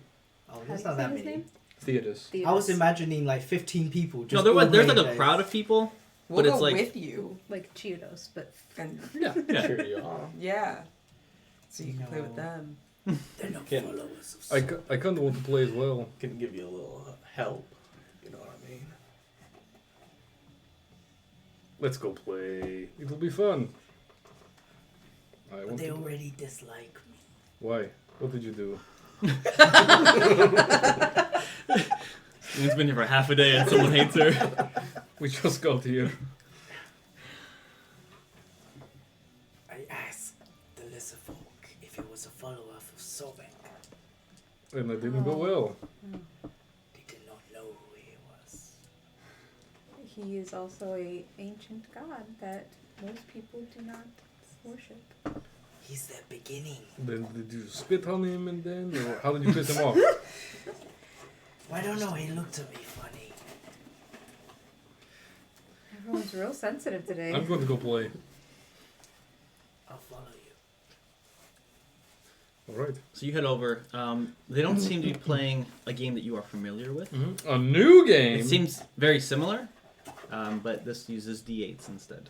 S7: Oh,
S3: How do
S7: that's
S3: you
S7: not
S3: say
S7: that
S3: his
S7: many.
S3: name?
S1: Theodos.
S7: I was imagining like 15 people. Just
S2: No, there's like a crowd of people,
S6: We'll
S2: but it's
S6: go
S2: like
S6: with you.
S3: Like Cheetos, but...
S6: And
S1: Yeah.
S2: Yeah.
S5: Sure you are.
S6: yeah. So you can play with
S7: No.
S6: them.
S4: They're no
S5: Can-
S4: followers of
S1: I kind of want to play as well.
S5: Can give you a little help. You know what I mean?
S1: Let's go play. It'll be fun. I
S4: But
S1: want
S4: they
S1: to...
S4: already dislike me.
S1: Why? What did you do?
S2: Celine's been here for half a day and someone hates her.
S1: We just got here.
S4: I asked the lesser folk if he was a follower of Sobek.
S1: And it didn't go well.
S4: They did not know who he was.
S3: He is also a ancient god that most people do not worship.
S4: He's their beginning.
S1: Then did you spit on him and then? Or how did you piss him off?
S4: I don't know, he looked at me funny.
S3: Everyone's real sensitive today.
S1: I'm going to go play.
S4: I'll follow you.
S1: Alright.
S2: So you head over. They don't seem to be playing a game that you are familiar with.
S1: A new game?
S2: It seems very similar, but this uses D8s instead.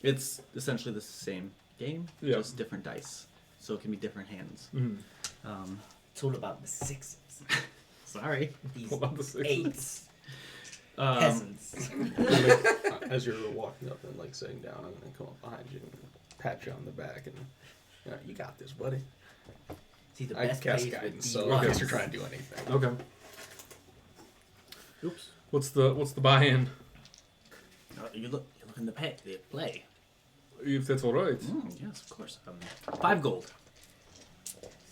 S2: It's essentially the same game,
S1: Yeah.
S2: just different dice. So it can be different hands.
S7: It's all about the sixes.
S2: Sorry.
S7: These
S1: Hold on a second.
S7: eights.
S2: Peasants.
S5: As you're walking up and like sitting down, I'm gonna come up behind you and pat you on the back and you got this, buddy.
S7: See, the
S5: I
S7: best
S5: cast
S7: plays with
S5: guidance,
S7: the
S5: so I guess
S7: ones.
S5: you're trying to do anything.
S1: Okay.
S2: Oops.
S1: What's the buy-in?
S2: You're looking to play.
S1: If that's alright.
S2: Yes, of course. 5 gold.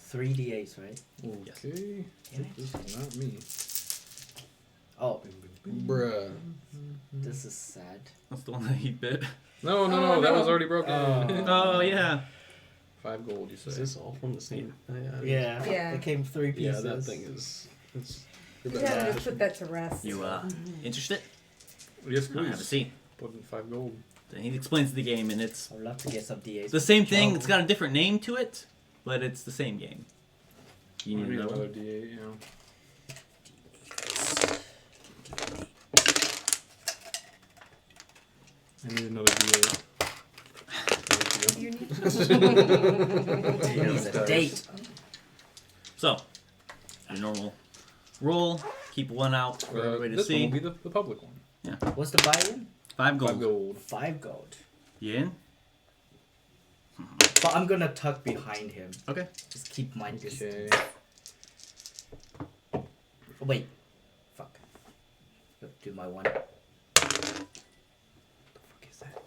S7: 3 D8s, right?
S1: Okay.
S7: Yes.
S1: This is not me.
S7: Oh,
S5: Bruh.
S7: this is sad.
S2: That's the one that he bit.
S1: No,
S3: Oh,
S1: that
S3: no.
S1: was already broken.
S2: Oh, yeah.
S1: 5 gold, you say.
S5: Is this all from the same?
S7: Yeah.
S3: Yeah.
S7: It came 3
S5: Yeah,
S7: pieces.
S5: that thing is. It's.
S3: You gotta just put that to rest.
S2: You, interested?
S1: Yes,
S2: No, have a
S1: please.
S2: seat.
S1: Put in 5 gold.
S2: Then he explains the game, and it's
S7: I'd love to get some D8s.
S2: the same thing.
S7: Oh.
S2: It's got a different name to it, but it's the same game. You need
S1: Maybe
S2: another
S1: another
S2: one?
S1: D8, yeah. I need another D8. Thank you.
S3: You need
S7: It was a date.
S2: So, your normal roll. Keep one out for everybody to
S1: this one
S2: see.
S1: will be the public one.
S7: What's the buy-in?
S2: 5 gold.
S1: 5 gold.
S7: 5 gold.
S2: You in?
S7: But I'm gonna tuck behind him.
S2: Okay.
S7: Just keep my distance.
S1: Okay.
S7: Oh, wait. Fuck. Do my one. What the fuck is that?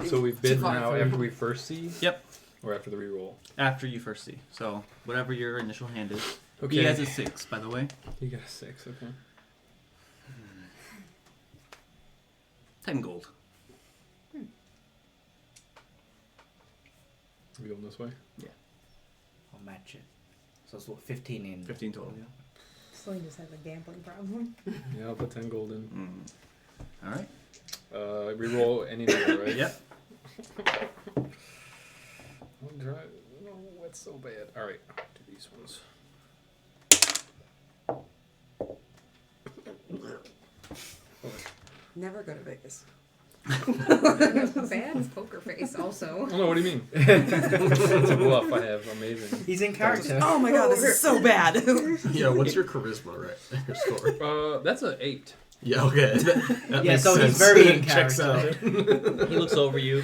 S1: So we bid
S6: far
S1: now
S6: for
S1: after
S6: you.
S1: we first see?
S2: Yep.
S1: Or after the reroll?
S2: After you first see. So whatever your initial hand is.
S1: Okay.
S2: He has a 6, by the way.
S1: You got a 6, okay.
S2: 10 gold.
S1: Are we going this way?
S7: I'll match it. So it's what, 15 in.
S2: 15 total, yeah.
S3: Celine just has a gambling problem.
S1: Yeah, I'll put 10 gold in.
S2: All right.
S1: Reroll any number, right?
S2: Yep.
S1: I'll try. No, that's so bad. Alright, do these ones.
S6: Never go to Vegas.
S3: Bad poker face, also.
S1: Oh no, what do you mean? It's a bluff. I have amazing.
S7: He's in character.
S6: Oh my god, this is so bad.
S5: Yeah, what's your charisma, right? Your score.
S1: That's a 8.
S5: Yeah, okay. That
S7: Yeah,
S5: makes
S7: so he's
S5: sense.
S7: very in
S5: Checks
S7: character.
S5: out.
S2: He looks over you,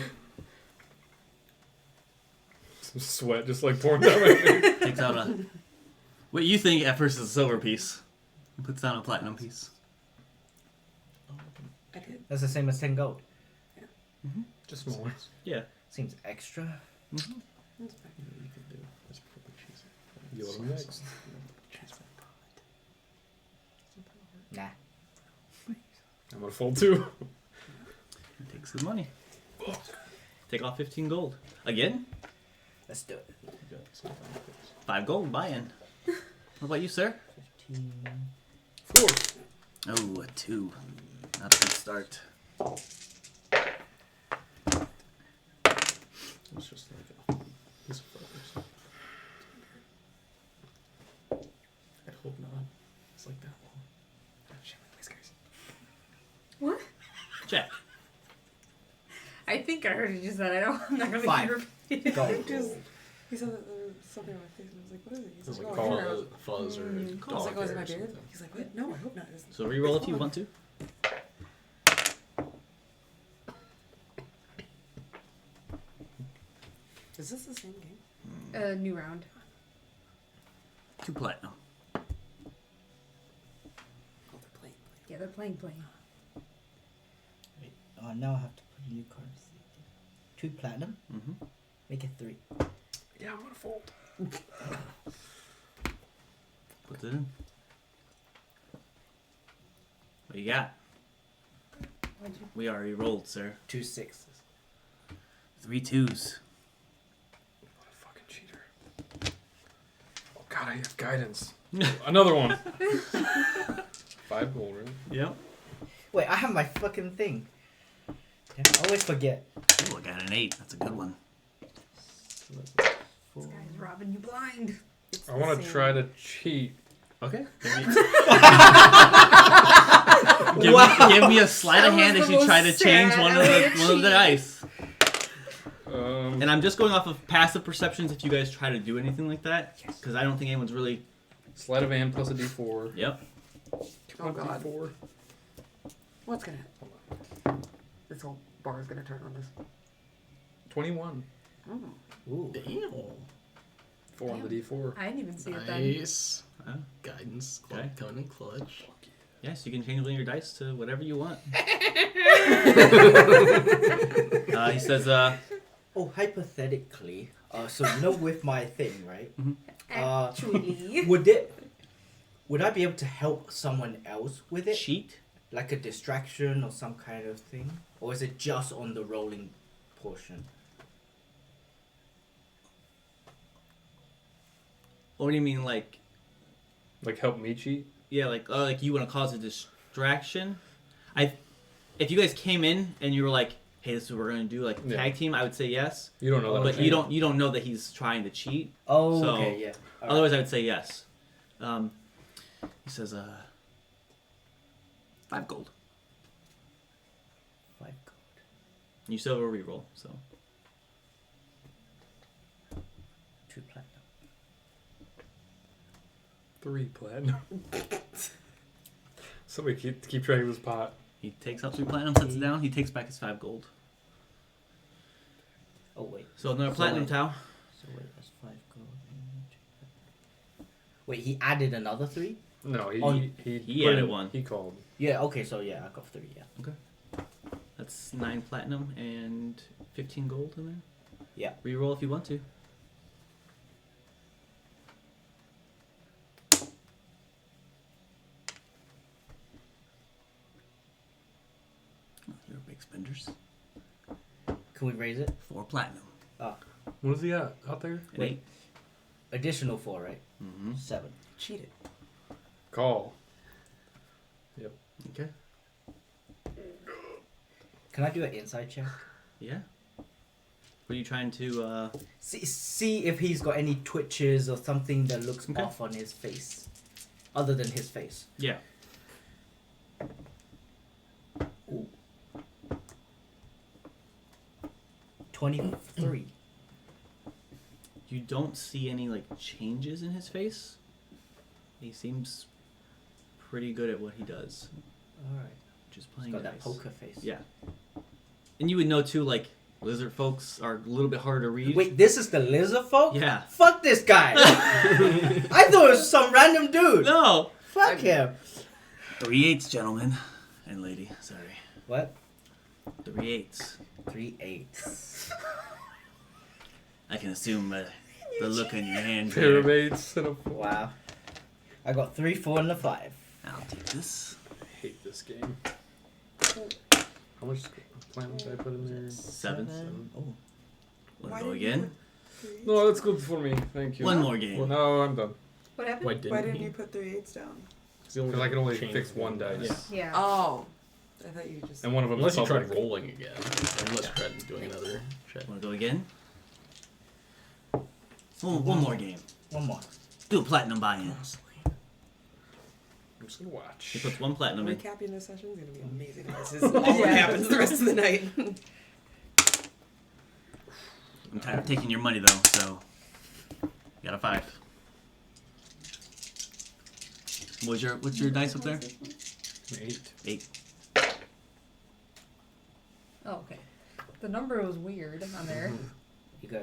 S1: Some sweat just like pouring down my face.
S2: takes out a. What you think at first is a silver piece. He puts down a platinum piece.
S6: I did.
S7: That's the same as 10 gold.
S1: Just smaller.
S2: Yeah.
S7: Seems extra.
S6: That's fine.
S5: You can do. That's probably cheesy.
S1: You want 'em next?
S7: Nah.
S1: I'm gonna fold 2.
S2: He takes his money. Take off 15 gold. Again?
S7: Let's do it.
S2: 5 gold buy-in. What about you, sir?
S7: 15.
S1: 4.
S2: Oh, a 2. Not a good start.
S5: It's just like a piece of feathers. I'd hope not. It's like that long. Shimmering whiskers.
S3: What?
S2: Check.
S3: I think I heard you just said. I'm not really
S7: 5.
S3: repeat.
S7: Gold.
S6: Just, he said that there was something on my face, and I was like, what is it? He's
S5: It's
S6: like,
S5: like
S6: oh,
S5: call
S6: hair.
S5: it fuzz or
S6: I was like,
S5: dog
S6: oh, is it
S5: hair
S6: my
S5: or
S6: beard?
S5: something.
S6: He's like, what? No, I hope not. It's-
S2: So reroll if you want to.
S6: Is this the same game?
S3: New round.
S2: 2 platinum.
S6: Oh, they're playing.
S3: Yeah, they're playing.
S7: Wait. Oh, now I have to put a new card. 2 platinum.
S2: Mm-hmm.
S7: Make it 3.
S1: Yeah, I'm gonna fold.
S2: Puts it in. What you got?
S3: What'd you?
S2: We already rolled, sir.
S7: 2 6s.
S2: 3 2s.
S1: What a fucking cheater. Oh god, I have guidance. Another one. 5 gold, right?
S2: Yep.
S7: Wait, I have my fucking thing. Damn, I always forget.
S2: Oh, I got an 8. That's a good one.
S3: This guy's robbing you blind.
S6: It's
S1: I
S6: the
S1: want to
S6: same.
S1: try to cheat.
S2: Okay. Give me a sleight of
S3: That
S2: hand
S3: was
S2: if
S3: the
S2: you try to
S3: most
S2: change
S3: sad
S2: one of
S3: way
S2: the
S3: to
S2: one of the
S3: cheat.
S2: dice.
S1: Um,
S2: And I'm just going off of passive perceptions if you guys try to do anything like that. Because I don't think anyone's really.
S1: sleight of hand plus a d4.
S2: Yep.
S6: Oh god.
S1: D4.
S6: What's gonna happen? This whole bar is gonna turn on this.
S1: 21.
S7: Ooh.
S5: Damn.
S1: 4 on the d4.
S3: I didn't even see it then.
S5: Nice.
S2: Oh.
S5: Guidance.
S2: Okay.
S5: Coming in clutch.
S2: Yes, you can change one of your dice to whatever you want. He says,
S7: Oh, hypothetically, so you know with my thing, right?
S3: Actually.
S7: Would I be able to help someone else with it?
S2: cheat.
S7: Like a distraction or some kind of thing? Or is it just on the rolling portion?
S2: What do you mean, like?
S1: Like help me cheat?
S2: Yeah, like you want to cause a distraction. If you guys came in and you were like, "Hey, this is what we're gonna do," like
S1: Yeah.
S2: tag team, I would say yes.
S1: You don't know that.
S2: But
S1: much.
S2: you don't know that he's trying to cheat.
S7: Oh,
S2: So,
S7: okay, yeah. Alright.
S2: Otherwise, I would say yes. He says, 5 gold.
S7: 5 gold.
S2: You still have a reroll, so
S7: 2 platinum.
S1: 3 platinum. Somebody keep track of this pot.
S2: He takes out 3 platinum, sets it down. He takes back his 5 gold.
S7: Oh wait.
S2: So another
S7: So
S2: platinum
S7: wait.
S2: towel.
S7: So wait, that's 5 gold. Wait, he added another 3?
S1: No,
S2: He
S1: put
S2: added
S1: in-
S2: 1.
S1: He called.
S7: Yeah. Okay. So yeah, I got 3. Yeah.
S2: That's 9 platinum and 15 gold in there.
S7: Yeah.
S2: Reroll if you want to. Oh, you're big spenders.
S7: Can we raise it?
S2: 4 platinum.
S1: What is he at out there?
S2: And 8.
S7: Additional 4, right?
S2: Mm-hmm.
S7: 7.
S6: Cheated.
S1: Call.
S2: Okay.
S7: Can I do an inside check?
S2: Yeah. What are you trying to?
S7: See if he's got any twitches or something that looks
S2: Okay.
S7: off on his face, other than his face.
S2: Yeah.
S7: Ooh. 23.
S2: You don't see any like changes in his face. He seems pretty good at what he does.
S7: All right.
S2: Just
S7: He's
S2: playing
S7: got that
S2: nice.
S7: poker face.
S2: Yeah. And you would know too, like lizard folks are a little bit harder to read.
S7: Wait, this is the lizard folk?
S2: Yeah.
S7: Fuck this guy. I thought it was some random dude.
S2: No.
S7: Fuck him.
S2: 3/8, gentlemen and lady. Sorry.
S7: What?
S2: 3/8.
S7: 3 8s.
S2: I can assume the look in your hand. there.
S1: Pyramids and a
S7: Wow. I got 3, 4, and a 5.
S2: I'll take this.
S1: I hate this game. How much platinum did I put in there?
S2: 7.
S7: Oh.
S2: Wanna
S6: Why
S2: go
S6: didn't you
S2: again?
S6: put 3
S1: No, that's good for me. Thank you.
S2: One more game.
S1: No, I'm done.
S3: What happened?
S5: Why didn't
S6: Why didn't
S5: he?
S6: you put 3 8s down?
S1: Because I can only fix one dice.
S2: Yeah.
S3: Yeah.
S6: Oh. I thought you just.
S1: And one of them
S5: Unless
S1: is
S5: you tried
S1: public.
S5: rolling again. Unless you tried doing another check.
S2: Wanna go again? One more game.
S7: One more.
S2: Do a platinum buy-in.
S1: I'm just gonna watch.
S2: He puts 1 platinum in.
S6: Recapping this session is gonna be amazing. This is all that happens the rest of the night.
S2: I'm tired of taking your money though, so you got a 5. What's your dice up there?
S1: 8.
S2: 8.
S3: Oh, okay. The number was weird on there.
S7: You got.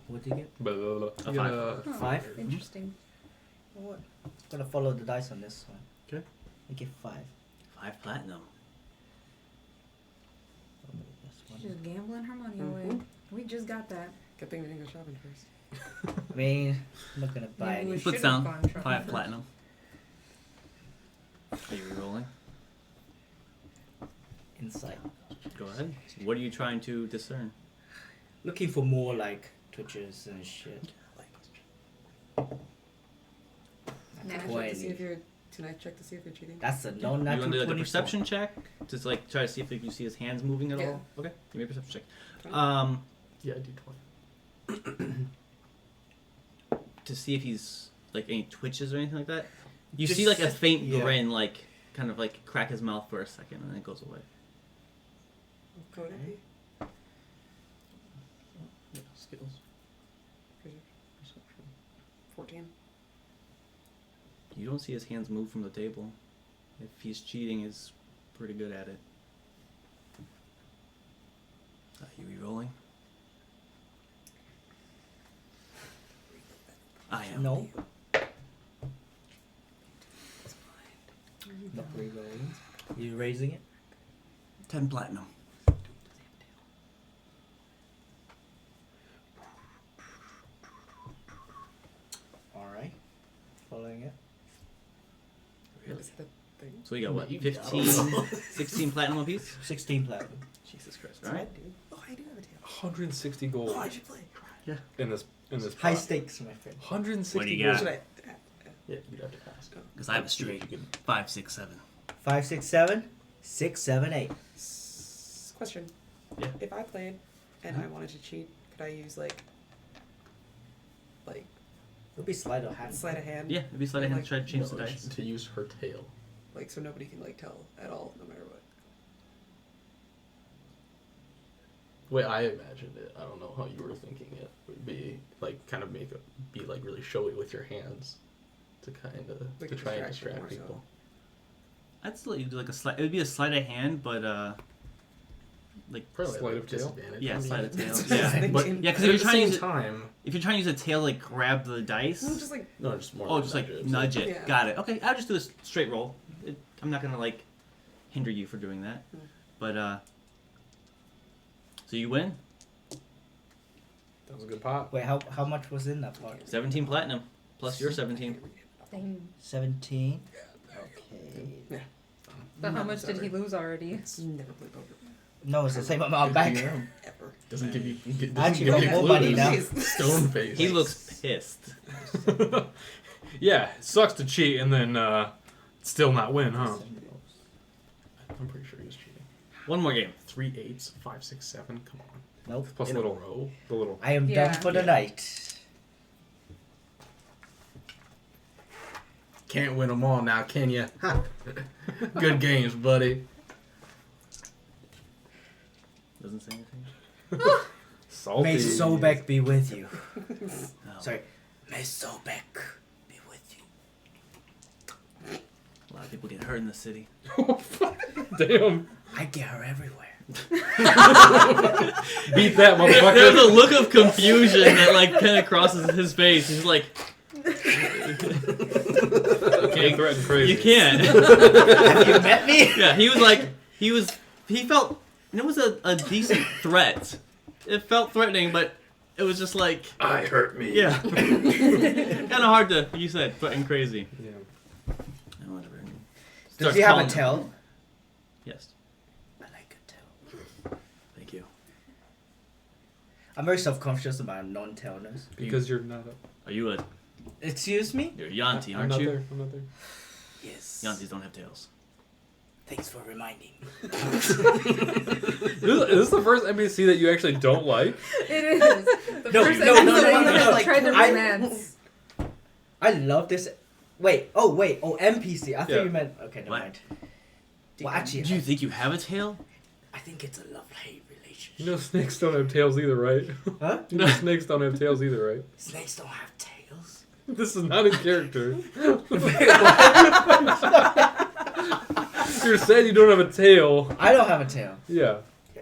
S7: What did you get?
S1: Blah, blah, blah.
S2: A
S1: You got a-
S3: Oh,
S7: 5?
S3: Interesting.
S7: What? Gotta follow the dice on this one.
S2: Okay.
S7: Make it 5.
S2: 5 platinum.
S3: She's just gambling her money away. We just got that.
S6: Good thing we didn't go shopping first.
S7: I mean, I'm not gonna buy
S3: Maybe we
S7: any.
S3: should
S2: Puts
S3: have
S2: down
S3: gone shopping
S2: 5
S3: first.
S2: platinum. Are you re-rolling?
S7: Insight.
S2: Go ahead. What are you trying to discern?
S7: Looking for more like twitches and shit.
S6: Can I check to see if you're. Can I check to see if you're cheating?
S7: That's a
S2: You
S7: no
S2: want
S7: natural
S2: to do the
S7: 24.
S2: perception check? Just like try to see if you see his hands moving at
S6: Yeah.
S2: all? Okay. Give me a perception check.
S6: Fine.
S5: Yeah, I do 20.
S2: To see if he's like any twitches or anything like that. You
S7: Just-
S2: see like a faint
S7: yeah.
S2: grin, like kind of like crack his mouth for a second, and then it goes away.
S6: What would it be?
S5: Yeah, skills.
S6: 14.
S2: You don't see his hands move from the table. If he's cheating, he's pretty good at it. Are you re-rolling? I am.
S7: No. Not re-rolling. You raising it?
S2: 10 platinum.
S7: Alright. Following it.
S2: Really?
S6: Is that a thing?
S2: So you got what?
S5: Maybe.
S2: 15, 16 platinum apiece?
S7: 16 platinum.
S2: Jesus Christ!
S7: That's
S2: All right.
S7: right, dude.
S6: Oh, I do have a tail.
S1: 160 gold
S6: Oh, I should play.
S1: in this
S7: High
S1: pot.
S7: stakes, my friend.
S1: 160
S2: What do you
S1: gold.
S2: got?
S6: Should I?
S5: Yeah, you'd have to pass.
S2: Because I have a straight 5, 6, 7.
S7: 5, 6, 7. 6, 7, 8.
S6: Question.
S2: Yeah.
S6: If I played and I wanted to cheat, could I use like
S7: It'll be sleight of hand.
S6: sleight of hand?
S2: Yeah, if you slide a hand,
S6: Like-
S2: try to change the
S5: No,
S2: dice.
S5: to use her tail.
S6: Like so nobody can like tell at all, no matter what.
S5: Way I imagined it, I don't know how you were thinking it, would be like kind of be like really showy with your hands. to kind of
S6: Like
S5: to
S6: a
S5: try and
S6: distraction
S5: distract
S6: more so.
S5: people.
S2: I'd still do like a sleight. It would be a sleight of hand, but like
S5: Probably
S1: Sleight
S5: like
S1: of tail?
S5: disadvantage.
S2: yeah,
S5: on the
S2: sleight of tail.
S6: That's
S2: Yeah,
S6: what I was
S5: But
S6: thinking.
S2: yeah. Because
S5: at
S2: if you're
S5: the
S2: trying to
S5: same
S2: use
S5: time,
S2: if you're trying to use a tail, like grab the dice.
S6: No, just like
S5: no, just more.
S2: Oh, just like
S5: nudges.
S2: nudge it.
S6: Yeah.
S2: Got it. Okay, I'll just do a straight roll. I'm not gonna like hinder you for doing that.
S6: Mm.
S2: But so you win.
S1: That was a good pot.
S7: Wait, how much was in that part?
S2: 17 platinum plus your 17.
S3: Dang.
S7: 17. Okay.
S3: But how much did he lose already?
S6: never play poker
S7: No, it's the same amount back.
S6: ever.
S5: Doesn't give you. Doesn't
S7: Actually,
S5: give
S7: got
S5: you
S7: more money
S5: clues.
S7: now.
S5: Stone face.
S2: He looks pissed.
S1: Yeah, it sucks to cheat and then still not win, huh?
S5: I'm pretty sure he was cheating.
S2: One more game.
S5: 3 8s, 5 6 7. Come on.
S7: Nope.
S1: Plus
S5: In
S1: a
S5: a
S1: little,
S5: row.
S1: the little.
S7: I am
S3: Yeah.
S7: done for the
S5: Yeah.
S7: night.
S5: Can't win them all now, can you? Good games, buddy.
S2: Doesn't say anything.
S1: Salty.
S7: May Sobek be with you.
S2: No.
S7: Sorry. May Sobek be with you.
S2: A lot of people get hurt in the city.
S1: Damn.
S7: I get her everywhere.
S1: Beat that
S2: There's
S1: motherfucker.
S2: a look of confusion that like kind of crosses his face. He's like,
S1: Can't threaten crazy.
S2: you can't.
S7: Have you met me?
S2: Yeah, he was like, he felt, and it was a decent threat. It felt threatening, but it was just like,
S1: I hurt me.
S2: yeah. Kind of hard to, you said, threaten crazy.
S1: Yeah.
S2: Whatever.
S7: Does
S2: Starts
S7: he have a
S2: calling-
S7: tail?
S2: Yes.
S7: I like a tail.
S2: Thank you.
S7: I'm very self-conscious about non-tailness.
S1: Because you're not
S2: Are you a,
S7: Excuse me?
S2: you're a Yanti,
S1: I'm
S2: aren't
S1: not
S2: you?
S1: there. I'm not there.
S7: Yes.
S2: Yantis don't have tails.
S7: Thanks for reminding me.
S1: Is this the first NPC that you actually don't like?
S3: It is. The
S7: No,
S3: first
S7: no,
S3: episode
S7: no, no, no,
S3: I
S7: no, like,
S3: tried to
S7: I-
S3: romance.
S7: I love this. Wait, NPC. I thought
S1: Yeah.
S7: you meant. Okay, never
S2: What?
S7: mind. Well, actually,
S2: Do you think you have a tail?
S7: I think it's a love-hate relationship.
S1: You know snakes don't have tails either, right?
S7: Huh?
S1: You know snakes don't have tails either, right?
S7: Snakes don't have tails.
S1: This is not in character. You're saying you don't have a tail.
S7: I don't have a tail.
S1: Yeah.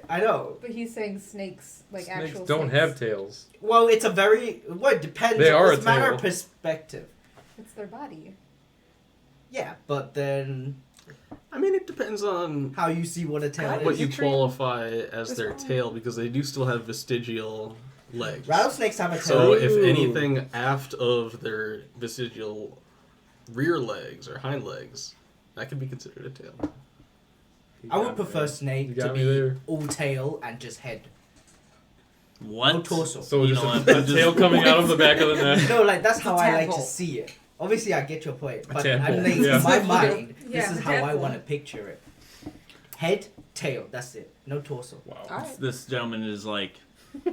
S7: I know.
S3: But he's saying snakes, like
S1: Snakes
S3: actual
S1: don't
S3: snakes.
S1: have tails.
S7: Well, it's a very. Well, it depends.
S1: They are
S7: It's
S1: a
S7: a matter
S1: tail.
S7: of perspective.
S3: It's their body.
S7: Yeah, but then
S5: I mean, it depends on
S7: how you see what a tail
S5: what
S7: is.
S5: you
S6: Picturing
S5: qualify as
S6: this
S5: their
S6: one.
S5: tail, because they do still have vestigial legs.
S7: Rattlesnakes have a tail.
S5: So if
S1: Ooh.
S5: anything aft of their vestigial rear legs or hind legs, that could be considered a tail.
S7: I would prefer snake
S1: You
S7: to
S1: got me
S7: be
S1: there.
S7: all tail and just head.
S2: What?
S7: No torso.
S1: So
S2: You
S1: just
S2: know
S1: a,
S2: what,
S1: a
S2: I'm just-
S1: tail coming out of the back of the neck.
S7: No, like that's
S3: It's a
S7: how I like to
S3: tadpole.
S7: see it. Obviously, I get your point, but
S1: tadpole,
S7: I'm like,
S1: yeah.
S7: in my mind,
S3: Yeah,
S7: this is
S3: a
S7: how I
S3: tadpole.
S7: want to picture it. Head, tail, that's it. No torso.
S1: Wow.
S6: Alright.
S2: This gentleman is like,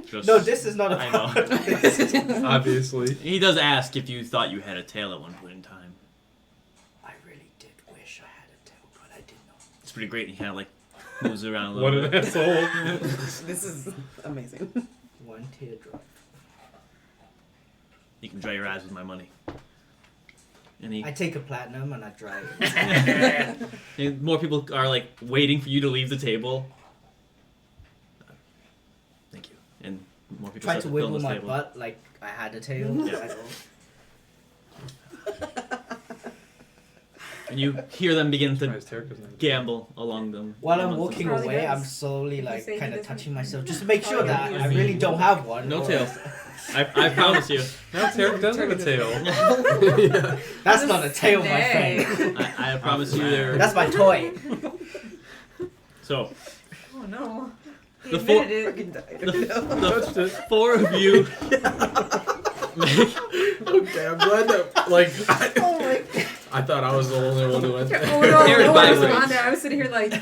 S2: just,
S7: No, this is not a
S2: I
S7: part
S2: know.
S7: of this.
S1: Obviously.
S2: He does ask if you thought you had a tail at one point in time.
S7: I really did wish I had a tail, but I didn't know.
S2: It's pretty great. He kind of like moves around a
S1: What
S2: little
S1: an
S2: bit.
S1: asshole.
S6: This is amazing.
S7: One teardrop.
S2: You can dry your eyes with my money. And he,
S7: I take a platinum and I dry it.
S2: and more people are like waiting for you to leave the table. Thank you. And more people
S7: Try
S2: start
S7: to
S2: fill
S7: wiggle
S2: this
S7: my
S2: table.
S7: butt like I had a tail.
S2: Yeah.
S7: That's all.
S2: And you hear them begin to
S1: Nice haircut's not-
S2: gamble along them.
S7: While I'm
S2: amongst
S7: walking
S2: them.
S3: Probably
S7: away,
S3: does.
S7: I'm slowly
S3: Did he
S7: like
S3: say he
S7: kind of
S3: doesn't-
S7: touching myself just to make sure
S3: Oh, yeah,
S7: that
S3: he
S7: I
S3: is.
S7: really don't have one.
S2: No
S7: or
S2: tail.
S7: else-
S2: I promise you.
S1: Now Tarek does have a tail.
S7: That's not a tail, my
S3: Snake.
S7: friend.
S2: I promise you there.
S7: That's my toy.
S2: So,
S3: Oh no. He
S2: The four-
S3: admitted it.
S6: Fucking died.
S2: the
S1: Touched it.
S2: four of you make
S5: Okay, I'm glad that, like,
S6: Oh my god.
S5: I thought I was the only one who went there.
S3: Oh no,
S2: Carried
S3: no
S2: by
S3: one
S2: race.
S3: responded. I was sitting here like,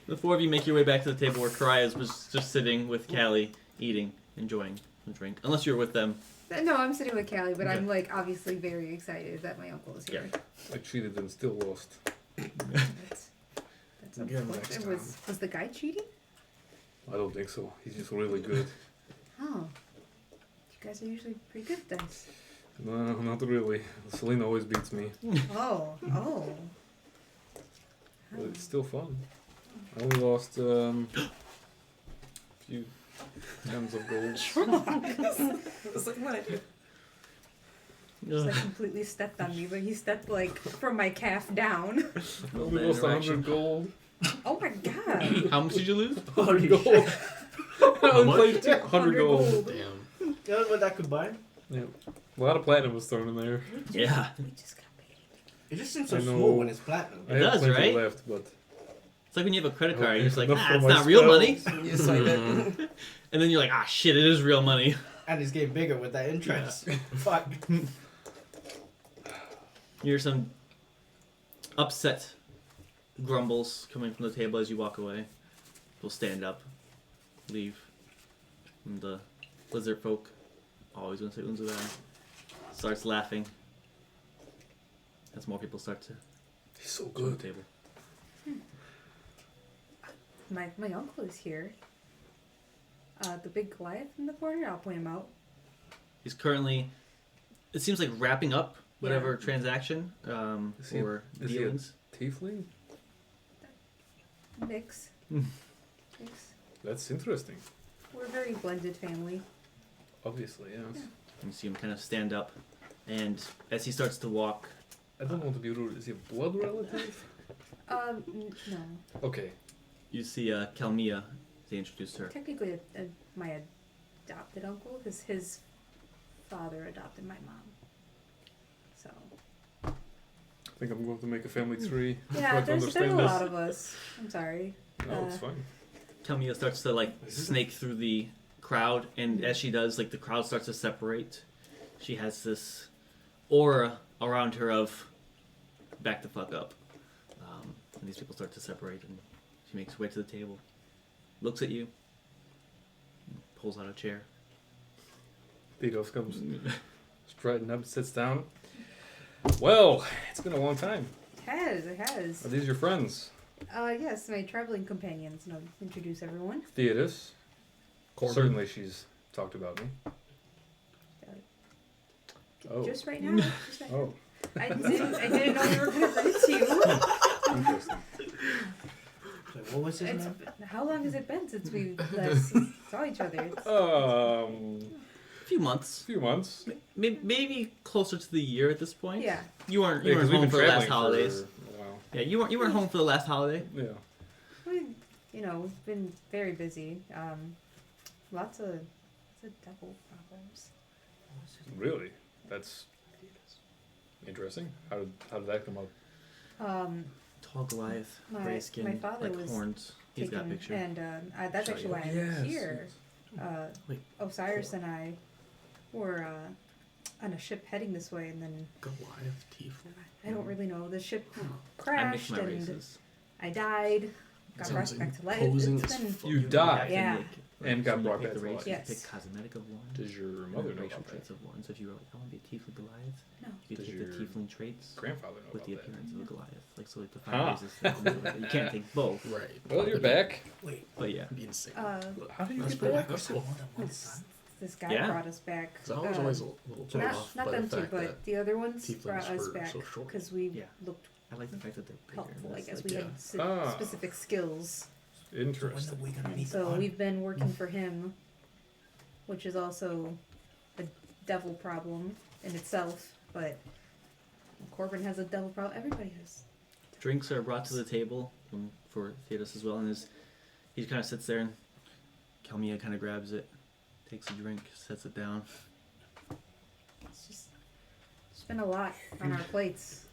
S2: the four of you make your way back to the table where Karias was just sitting with Callie, eating, enjoying a drink. Unless you were with them.
S3: no, I'm sitting with Callie, but I'm
S2: Okay.
S3: like obviously very excited that my uncle is here.
S1: I cheated and still lost.
S3: That's
S5: Again
S3: unfortunate.
S5: next
S3: Was the guy cheating?
S1: I don't think so. He's just really good.
S3: Oh, you guys are usually pretty good then.
S1: No, not really. Selena always beats me.
S3: Oh.
S1: But it's still fun. I only lost a few tens of gold.
S6: It's like what?
S3: Just like completely stepped on me, but he stepped like from my calf down.
S1: I only lost 100 gold.
S3: Oh my god.
S2: How much did you lose?
S1: 100 gold. I only played 100 gold.
S5: Damn.
S7: You know what that could buy?
S1: Yeah. A lot of platinum was thrown in there.
S2: Yeah.
S3: We just got paid.
S7: It just seems so
S1: I know.
S7: small when it's platinum.
S2: It
S1: I have
S2: does,
S1: plenty
S2: right?
S1: left, but
S2: It's like when you have a credit card, you're just like,
S1: Enough for
S2: it's
S1: my
S2: not real money.
S1: spells.
S6: You swipe it.
S2: And then you're like, shit, it is real money.
S7: And it's getting bigger with that interest. Fuck.
S2: You hear some upset grumbles coming from the table as you walk away. People stand up, leave. And the lizard folk, always gonna say Unzuran, starts laughing as more people start to
S1: he's so
S2: join
S1: good.
S2: the table.
S3: My uncle is here. The big Goliath in the corner, I'll point him out.
S2: He's currently, it seems like wrapping up whatever transaction
S1: Is he-
S2: or
S1: is he a-
S2: dealings.
S1: Tiefling?
S3: Mix.
S2: Hmm.
S3: Mix.
S1: That's interesting.
S3: We're a very blended family.
S1: Obviously, yes.
S2: You see him kind of stand up, and as he starts to walk,
S1: I don't want to be rude. Is he a blood relative?
S3: No.
S1: Okay.
S2: you see Kalmia. They introduced her.
S3: Technically, my adopted uncle, because his father adopted my mom. So.
S1: I think I'm going to make a family tree.
S3: Yeah,
S1: Try to
S3: there's a
S1: understand
S3: lot
S1: this.
S3: of us. I'm sorry.
S1: No, it's fine.
S2: Kalmia starts to like snake through the crowd, and as she does, like the crowd starts to separate. She has this aura around her of back the fuck up. And these people start to separate, and she makes her way to the table, looks at you, pulls out a chair.
S1: Theodos comes striding up, sits down. Well, it's been a long time.
S3: It has.
S1: Are these your friends?
S3: Yes, my traveling companions, and I'll introduce everyone.
S1: Theodos.
S5: Corbin.
S1: Certainly she's talked about me. Oh.
S3: Just right now. Just right
S1: Oh,
S3: now. I didn't know you were gonna bring it to you.
S1: interesting.
S7: So what was his
S3: It's,
S7: name?
S3: how long has it been since we last saw each other? It's,
S2: A few
S1: A
S2: months,
S1: few months.
S2: maybe closer to the year at this point.
S3: yeah.
S2: You weren't
S1: Yeah, 'cause we've
S2: home
S1: been
S2: for the last
S1: traveling
S2: holidays.
S1: for a while.
S2: Yeah, you weren't home for the last holiday.
S1: Yeah.
S3: We've been very busy. Lots of devil problems.
S1: Really? That's interesting. How did that come up?
S2: Tall Goliath,
S3: My-
S2: gray skin,
S3: my father
S2: like
S3: was
S2: horns. He's got a
S3: Taken-
S2: picture.
S3: And that's actually why I'm
S1: Yes,
S3: here.
S5: Wait,
S3: Osiris and I were on a ship heading this way, and then
S5: Goliath Tiefling.
S3: I don't really know. The ship
S2: I mix
S3: crashed,
S2: my
S3: and
S2: races.
S3: I died. Got
S5: Sounds
S3: brought back to life.
S5: imposing
S3: It's
S5: as
S3: been
S5: fuck.
S1: You died.
S3: Yeah.
S1: And got brought back
S2: the
S1: to
S2: race.
S1: life.
S2: You
S3: Yes.
S2: pick cosmetic of one.
S1: Does your
S2: and
S1: mother
S2: then
S1: know
S2: racial
S1: about
S2: traits
S1: that?
S2: of one. So if you were like, I want to be a tiefling Goliath,
S3: No.
S2: you
S1: Does
S2: take the
S1: your
S2: tiefling traits
S1: grandfather know
S2: with the
S1: about that?
S2: appearance of a Goliath. Like so, like the
S1: Huh.
S2: five races. You can't take both.
S5: Right.
S1: Well, you're back.
S7: Wait,
S2: But yeah,
S5: That'd be insane.
S1: How do you
S5: That's
S1: get
S5: pretty
S1: back?
S5: that's cool.
S7: more than one son.
S3: This guy
S2: Yeah.
S3: brought us back.
S5: Because I was always a little put off
S3: Not
S5: by
S3: them
S5: the
S3: two,
S5: fact
S3: but
S5: that
S3: the other ones
S5: tieflings
S3: brought us
S5: were
S3: back
S5: so short.
S3: because we
S2: Yeah.
S3: looked
S2: I like the fact that they're bigger.
S3: helpful. I
S2: That's
S3: guess
S2: like,
S3: we
S5: yeah.
S3: had
S1: Ah.
S3: specific skills.
S7: So when are
S1: Interesting.
S7: we gonna meet
S3: So
S7: the
S3: we've been working for him, which is also a devil problem in itself. But Corbin has a devil problem. Everybody has.
S2: drinks are brought to the table for Theodos as well, and he kind of sits there, and Kalmia kind of grabs it, takes a drink, sets it down.
S3: It's been a lot on our plates.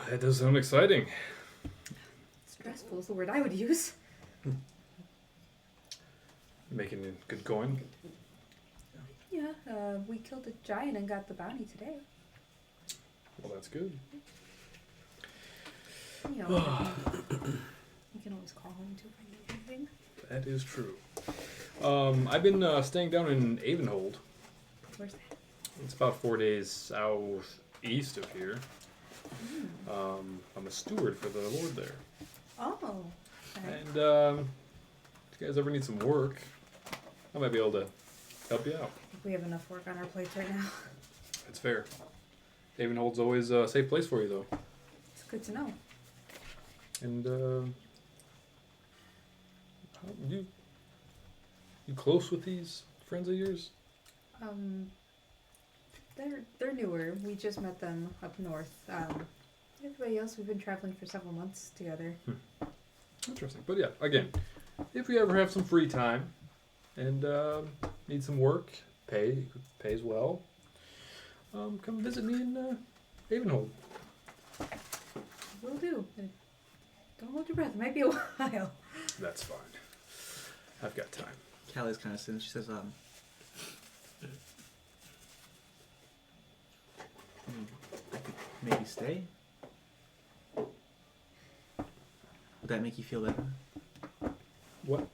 S1: That does sound exciting.
S3: Stressful is the word I would use.
S1: Making good coin.
S3: Yeah, we killed a giant and got the bounty today.
S1: Well, that's good.
S3: You know, you can always call him too if I need anything.
S1: That is true. I've been staying down in Avonhold.
S3: Where's that?
S1: It's about 4 days southeast of here. I'm a steward for the Lord there.
S3: Oh. Okay.
S1: And if you guys ever need some work, I might be able to help you out.
S3: think we have enough work on our plates right now.
S1: That's fair. Havenhold's always a safe place for you, though.
S3: It's good to know.
S1: And you close with these friends of yours?
S3: They're newer. We just met them up north. Everybody else, we've been traveling for several months together.
S1: Interesting. But yeah, again, if you ever have some free time and need some work, pays well, come visit me in Havenhold.
S3: Will do. And don't hold your breath. It might be a while.
S1: That's fine. I've got time.
S2: Callie's kind of sitting. She says, I could maybe stay. Would that make you feel better?
S1: What?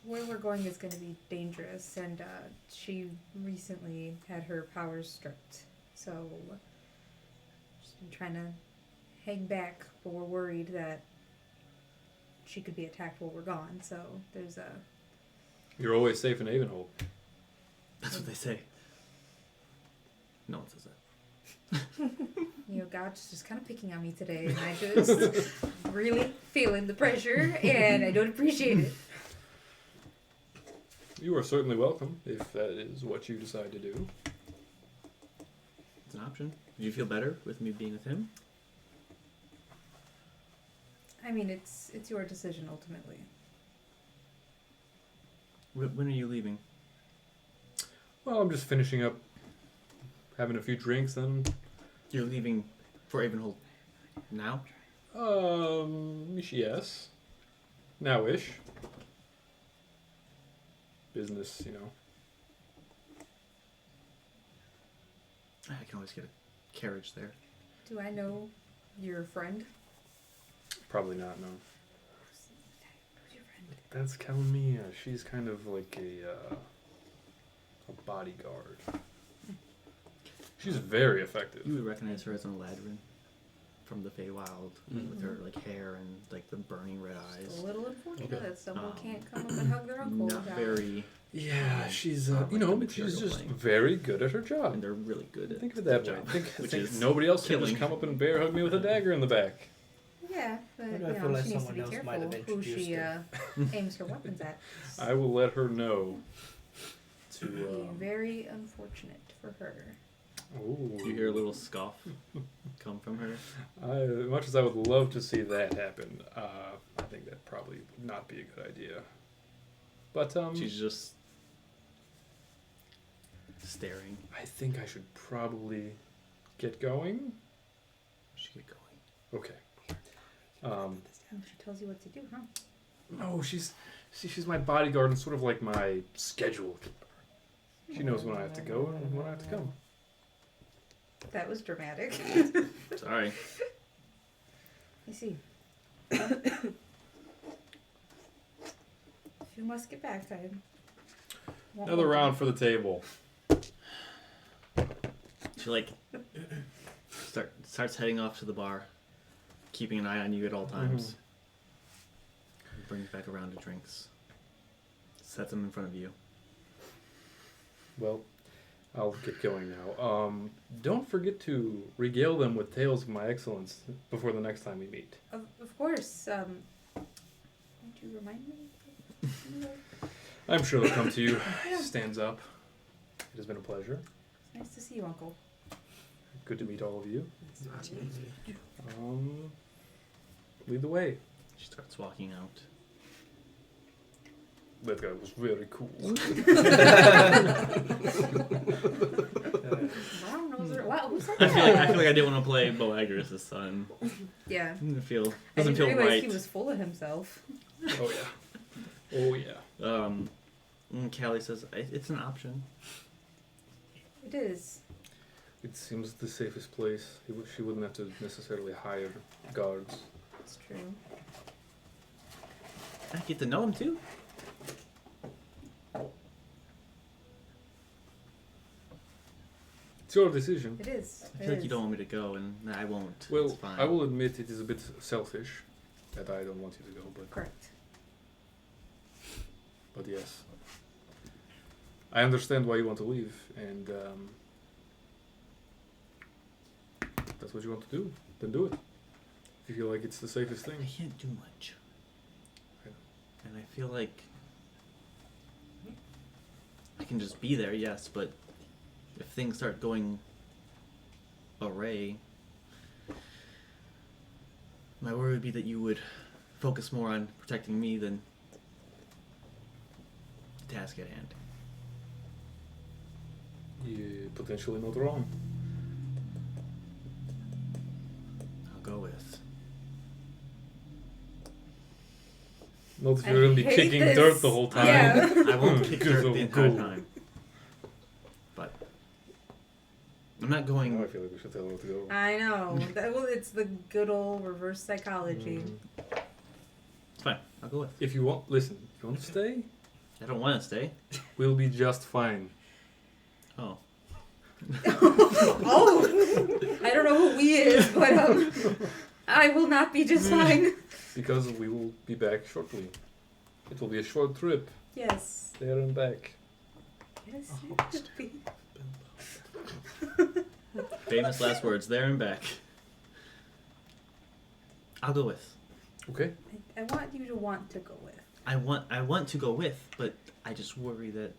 S3: Where we're going is going to be dangerous, and she recently had her powers stripped. So, just been trying to hang back, but we're worried that she could be attacked while we're gone. So there's a.
S1: You're always safe in Havenhold.
S2: That's what they say. No one says that.
S3: You know, God's just kind of picking on me today, and I just really feeling the pressure, and I don't appreciate it.
S1: You are certainly welcome if that is what you decide to do.
S2: It's an option. Do you feel better with me being with him?
S3: I mean, it's your decision ultimately.
S2: When are you leaving?
S1: Well, I'm just finishing up, having a few drinks, then.
S2: You're leaving for Avonhold now?
S1: Yes. Now-ish. Business, you know.
S2: I can always get a carriage there.
S3: Do I know your friend?
S1: Probably not, no.
S3: Who's your friend?
S1: That's Calmia. She's kind of like a bodyguard. She's very effective.
S2: You would recognize her as an Eladrin from the Feywild, with her like hair and like the burning red
S3: It's
S2: eyes.
S3: a little unfortunate
S5: Okay.
S3: that someone can't come up and hug their uncle.
S2: Not
S3: without-
S2: very,
S1: Yeah, she's
S2: like
S1: you
S2: a
S1: know,
S2: material
S1: she's just
S2: thing.
S1: very good at her
S2: and
S1: job.
S2: they're really good at
S1: Think of it that
S2: their
S1: way.
S2: job,
S1: Think,
S2: which
S1: think
S2: is
S1: nobody else can
S2: killing.
S1: just come up and bear hug me with a dagger in the back.
S3: Yeah, but
S7: Why do
S3: you
S7: I
S3: know,
S7: feel like
S3: she needs to
S7: someone
S3: be
S7: else might
S3: careful
S7: have
S3: who
S7: introduced
S3: she
S7: her?
S3: aims her weapons at.
S1: I will let her know.
S3: Be
S1: To
S3: very unfortunate for her.
S2: You hear a little scoff come from her.
S1: As much as I would love to see that happen, I think that probably would not be a good idea. But
S2: She's just staring.
S1: I think I should probably get going.
S2: She get going.
S1: Okay.
S3: She tells you what to do, huh?
S1: No, she's my bodyguard and sort of like my schedule keeper. She knows when I have to go and when I have to come.
S3: That was dramatic.
S2: Sorry.
S3: I see. If you must get back, I won't
S1: Another
S3: hold you.
S1: round for the table.
S2: She like starts heading off to the bar, keeping an eye on you at all times. Brings back a round of drinks. Sets them in front of you.
S1: Well, I'll get going now. Don't forget to regale them with tales of my excellence before the next time we meet.
S3: Of course. Won't you remind me?
S1: I'm sure they'll come to you. Stands up. It has been a pleasure.
S3: It's nice to see you, Uncle.
S1: Good to meet all of you.
S5: Nice meeting you.
S1: Lead the way.
S2: She starts walking out.
S1: That guy was very cool.
S3: Brown nose. Wow, who said
S2: I
S3: that?
S2: feel like I didn't want to play Boagris' son.
S3: Yeah.
S2: Doesn't
S3: I
S2: feel
S3: didn't realize
S2: right.
S3: he was full of himself.
S1: Oh yeah. Oh yeah.
S2: And Callie says it's an option.
S3: It is.
S1: It seems the safest place. She wouldn't have to necessarily hire guards.
S3: It's true.
S2: I get to know him too.
S1: It's your decision.
S3: It is.
S2: I feel like you don't want me to go, and I won't.
S1: Well,
S2: it's fine.
S1: I will admit it is a bit selfish that I don't want you to go, but
S3: Correct.
S1: But yes, I understand why you want to leave, and if that's what you want to do, then do it. If you feel like it's the safest
S2: I
S1: thing.
S2: can't do much.
S1: Okay.
S2: And I feel like I can just be there, yes, but if things start going array, my worry would be that you would focus more on protecting me than the task at hand.
S1: You're potentially not wrong.
S2: I'll go with.
S1: Not if
S3: I
S1: you're gonna be
S3: hate
S1: kicking
S3: this.
S1: dirt the whole time.
S3: Yeah.
S2: I won't kick dirt the entire
S1: Go.
S2: time. But I'm not
S1: Now I
S2: going.
S1: feel like we should tell her to go.
S3: I know. Well, it's the good old reverse psychology.
S1: Mm.
S2: It's fine. I'll go with.
S1: If you want, listen. If you want to stay,
S2: I don't want to stay.
S1: we'll be just fine.
S2: Oh.
S3: Oh, I don't know who we is, but I will not be just fine.
S1: Because we will be back shortly. It will be a short trip,
S3: Yes.
S1: there and back.
S3: Yes.
S5: Oh,
S3: it could be.
S2: Famous last words. There and back. I'll go with.
S1: Okay.
S3: I want you to want to go with.
S2: I want to go with, but I just worry that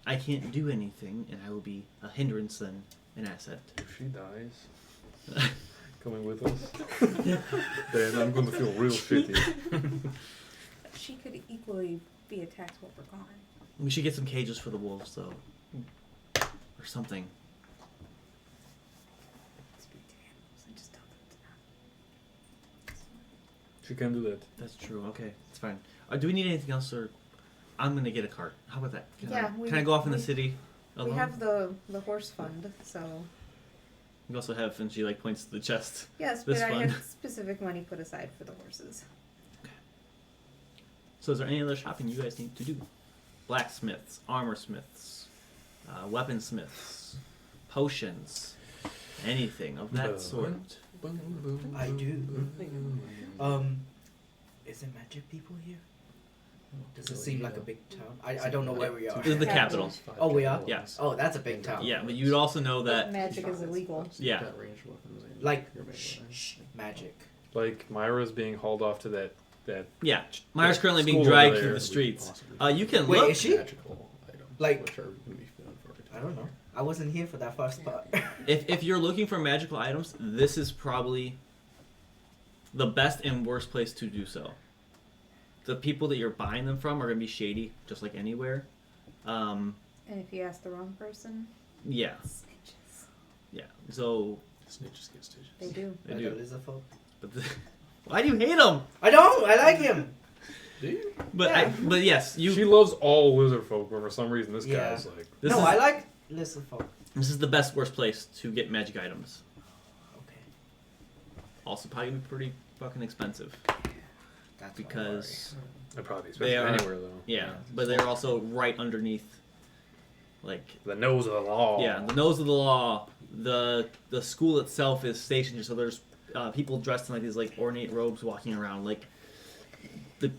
S2: I can't do anything, and I will be a hindrance than an asset.
S1: If she dies, coming with us, then I'm going to feel real shitty.
S3: She could equally be attacked while we're gone.
S2: We should get some cages for the wolves, though, or something.
S3: Speak to animals and just tell them to not.
S1: She can do that.
S2: That's true. Okay, it's fine. Do we need anything else, or I'm gonna get a cart? How about that?
S3: Yeah,
S2: Can I go off in the
S3: we-
S2: city alone?
S3: We have the horse fund, so
S2: We also have, and she like points to the chest.
S3: yes,
S2: This
S3: but I
S2: fund.
S3: had specific money put aside for the horses.
S2: So, is there any other shopping you guys need to do? Blacksmiths, armor smiths, weaponsmiths, potions, anything of that sort.
S7: I do. Is there magic people here? Does it seem like a big town? I don't know where we are.
S2: This is the capital.
S7: Oh, we are?
S2: Yes.
S7: Oh, that's a big town.
S2: Yeah, but you'd also know that.
S3: Magic is illegal.
S2: Yeah.
S5: Got ranged weapons and
S7: Like,
S5: your melee
S7: shh,
S5: weapons.
S7: shh, magic.
S1: Like Myra's being hauled off to that.
S2: Yeah, Myra's currently being
S1: School
S2: dragged
S1: over
S2: through
S1: there.
S2: the streets.
S5: Possibly
S2: You can
S7: Wait,
S2: look.
S7: is she?
S5: magical items,
S7: Like-
S5: which are going to be found for a
S7: I don't know. I wasn't here for that first part.
S2: If you're looking for magical items, this is probably the best and worst place to do so. The people that you're buying them from are going to be shady, just like anywhere.
S3: And if you ask the wrong person,
S2: Yeah,
S3: snitches.
S2: yeah. So
S5: Snitches get stitches.
S3: They do.
S2: they
S7: Like
S2: do.
S7: a lizard folk.
S2: But why do you hate them?
S7: I don't. I like him.
S1: Do you?
S2: But
S7: Yeah.
S2: but yes,
S1: She loves all lizard folk, but for some reason this
S7: Yeah.
S1: guy's like.
S2: This
S7: No,
S2: is,
S7: I like lizard folk.
S2: This is the best worst place to get magic items.
S7: Okay.
S2: Also, probably gonna be pretty fucking expensive
S7: That's
S2: because
S1: I'd probably be
S2: They
S1: expensive
S2: are-
S1: anywhere though.
S2: yeah, but they're also right underneath, like
S1: The nose of the law.
S2: yeah, the nose of the law. The school itself is stationed, so there's people dressed in like these like ornate robes walking around. Like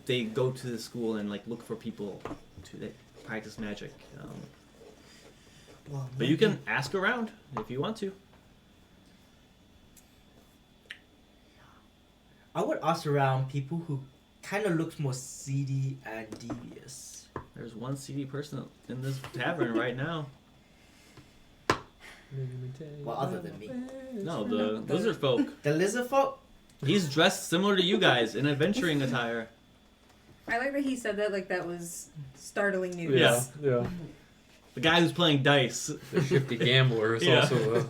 S2: they go to the school and like look for people to that practice magic.
S7: Well,
S2: But you can ask around if you want to.
S7: I would ask around people who kind of looks more seedy and devious.
S2: There's one seedy person in this tavern right now.
S7: Well, other than me.
S2: No, the lizard folk.
S7: The lizard folk?
S2: He's dressed similar to you guys in adventuring attire.
S3: I like that he said that like that was startling news.
S1: Yeah. Yeah.
S2: The guy who's playing dice.
S1: The shifty gambler is
S2: Yeah.
S1: also.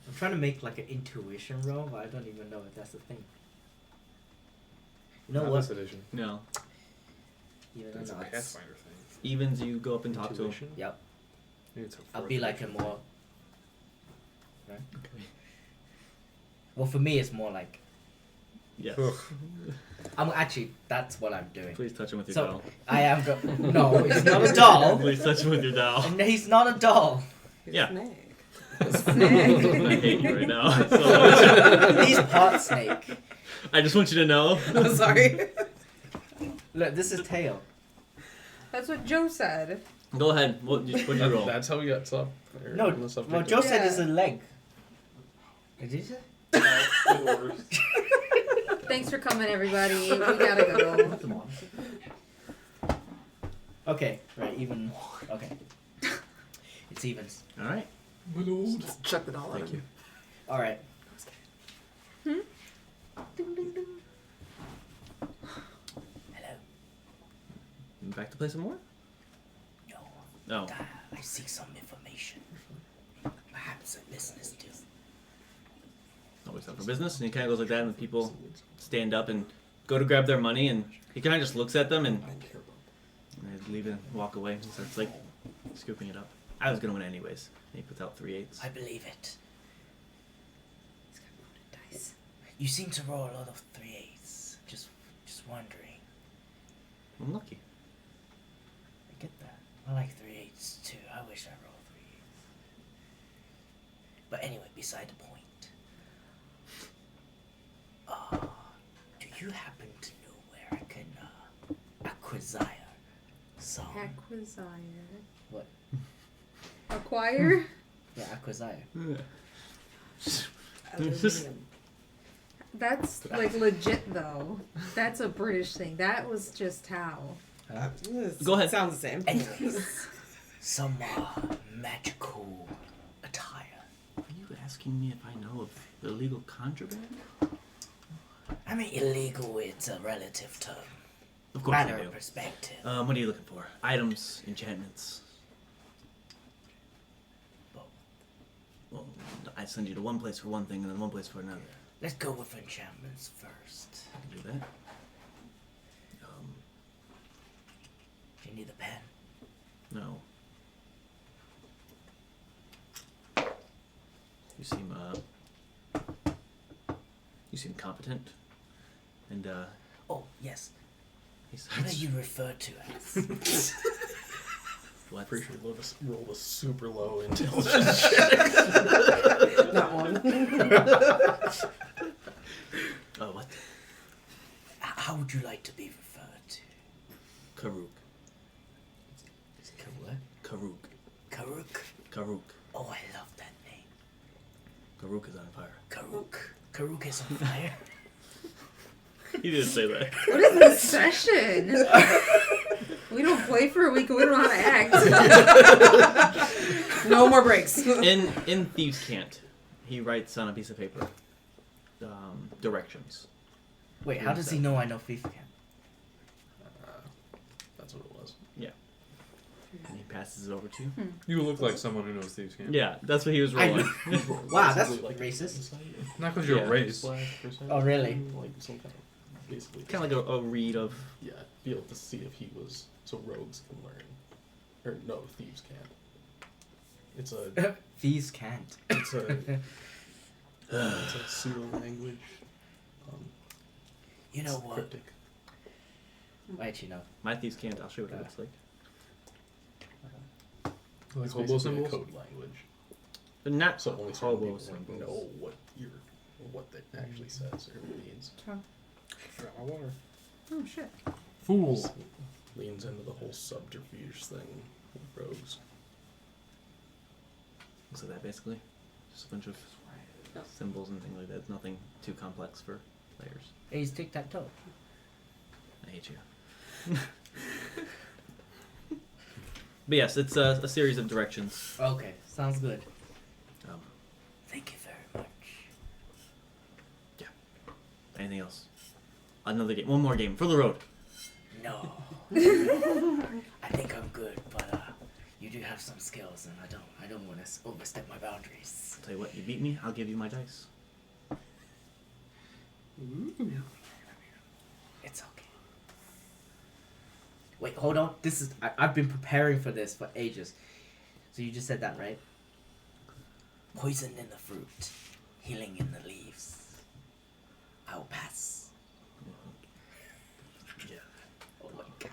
S7: I'm trying to make like an intuition roll, but I don't even know if that's the thing. You know
S1: Not
S7: what?
S1: this edition.
S2: No.
S7: Even
S1: That's a
S7: though it's-
S1: Pathfinder thing.
S2: Evens, you go up and talk to him.
S1: Intuition?
S7: Yep.
S1: Maybe it's a
S7: I'll
S1: fourth
S7: be like a
S1: edition.
S7: more. Right? Well, for me, it's more like.
S2: Yes.
S1: Ugh.
S7: I'm actually. That's what I'm doing.
S2: Please touch him with your
S7: So-
S2: doll.
S7: I am. No, he's not a doll.
S2: Please touch him with your doll.
S7: And he's not a doll.
S6: He's
S2: Yeah.
S6: a snake.
S2: I hate you right now. So
S7: He's pot snake.
S2: I just want you to know.
S6: I'm sorry.
S7: Look, this is tail.
S3: That's what Joe said.
S2: Go ahead. What'd you roll?
S5: That's how we got up.
S7: No, well, Joe said it's a
S3: Yeah.
S7: leg. Did you say?
S3: Thanks for coming, everybody. We gotta go.
S7: Okay, right, even. Okay. It's evens.
S2: All right.
S5: Just check it all
S2: Thank you.
S7: All right.
S4: Hello.
S2: Back to play some more?
S4: No.
S2: No.
S4: I seek some information. Perhaps a business deal.
S2: Always up for business, and he kind of goes like that, and the people stand up and go to grab their money, and he kind of just looks at them and they leave it and walk away. He starts like scooping it up. I was gonna win anyways. And he puts out 3 8s.
S4: I believe it.
S3: He's got loaded dice.
S4: You seem to roll a lot of 3/8s. Just wondering.
S2: I'm lucky.
S7: I get that.
S4: I like 3/8s too. I wish I rolled 3/8s. But anyway, beside the point. Do you happen to know where I can acquire some?
S3: Acquisire.
S7: What?
S3: Acquire?
S7: Yeah, acquisire.
S6: Aluminum.
S3: That's like legit though. That's a British thing. That was just how.
S2: Go ahead.
S6: Sounds the same.
S4: Anyways, some magical attire.
S2: Are you asking me if I know of illegal contraband?
S4: I mean, illegal, it's a relative term.
S2: Of course
S4: Matter
S2: I
S4: of
S2: do.
S4: perspective.
S2: What are you looking for? Items, enchantments.
S4: Both.
S2: Well, I send you to one place for one thing and then one place for another.
S4: Let's go with enchantments first.
S2: I can do that.
S4: Do you need a pen?
S2: No. You seem competent. And
S4: Oh, yes.
S2: he
S4: What are
S2: starts.
S4: you referred to as?
S2: What?
S5: Pretty sure rolled a super low intelligence.
S6: Not one.
S2: Oh, what?
S4: How would you like to be referred to?
S2: Karuk.
S4: What?
S2: Karuk.
S4: Karuk?
S2: Karuk.
S4: Oh, I love that name.
S2: Karuk is on fire.
S4: Karuk. Karuk is on fire.
S2: He didn't say that.
S3: What is this session? We don't play for a week and we don't know how to act.
S6: No more breaks.
S2: In Thieves' Cant, he writes on a piece of paper directions.
S7: Wait, how does he know I know Thief Camp?
S5: That's what it was.
S2: And he passes it over to you.
S1: You look like someone who knows thieves' camp.
S2: Yeah, that's what he was rolling.
S7: Wow, that's
S5: Basically,
S7: racist.
S1: Not because you're
S2: Yeah.
S1: a race.
S7: Oh, really?
S5: Like some kind of basically.
S2: Kind of like a read of.
S5: Yeah, be able to see if he was so rogues can learn, or no, thieves can't. It's a
S7: Thieves can't.
S5: it's a it's a pseudo language.
S4: You know
S5: It's
S4: what?
S5: cryptic.
S7: I actually know.
S2: My Thieves' Cant, I'll show you what it looks like.
S1: Like
S5: It's
S1: hobo
S5: basically a
S1: symbols.
S5: code language.
S2: But not
S5: So only certain
S2: hobo
S5: people like,
S2: symbols.
S5: know what it actually says or means.
S1: Forgot my water.
S3: Oh shit.
S1: Fool.
S5: Leans into the whole subterfuge thing with rogues.
S2: Looks like that basically. Just a bunch of symbols and things like that. Nothing too complex for players.
S7: Hey, he's tic-tac-toe.
S2: I hate you. But yes, it's a series of directions.
S7: Okay, sounds good.
S4: Thank you very much.
S2: Anything else? Another game. One more game for the road.
S4: No. I think I'm good, but you do have some skills, and I don't want to overstep my boundaries.
S2: I'll tell you what, you beat me, I'll give you my dice.
S4: It's okay.
S7: Wait, hold on. This is I've been preparing for this for ages. So you just said that, right?
S4: Poison in the fruit, healing in the leaves. I'll pass.
S2: Yeah.
S7: Oh my god.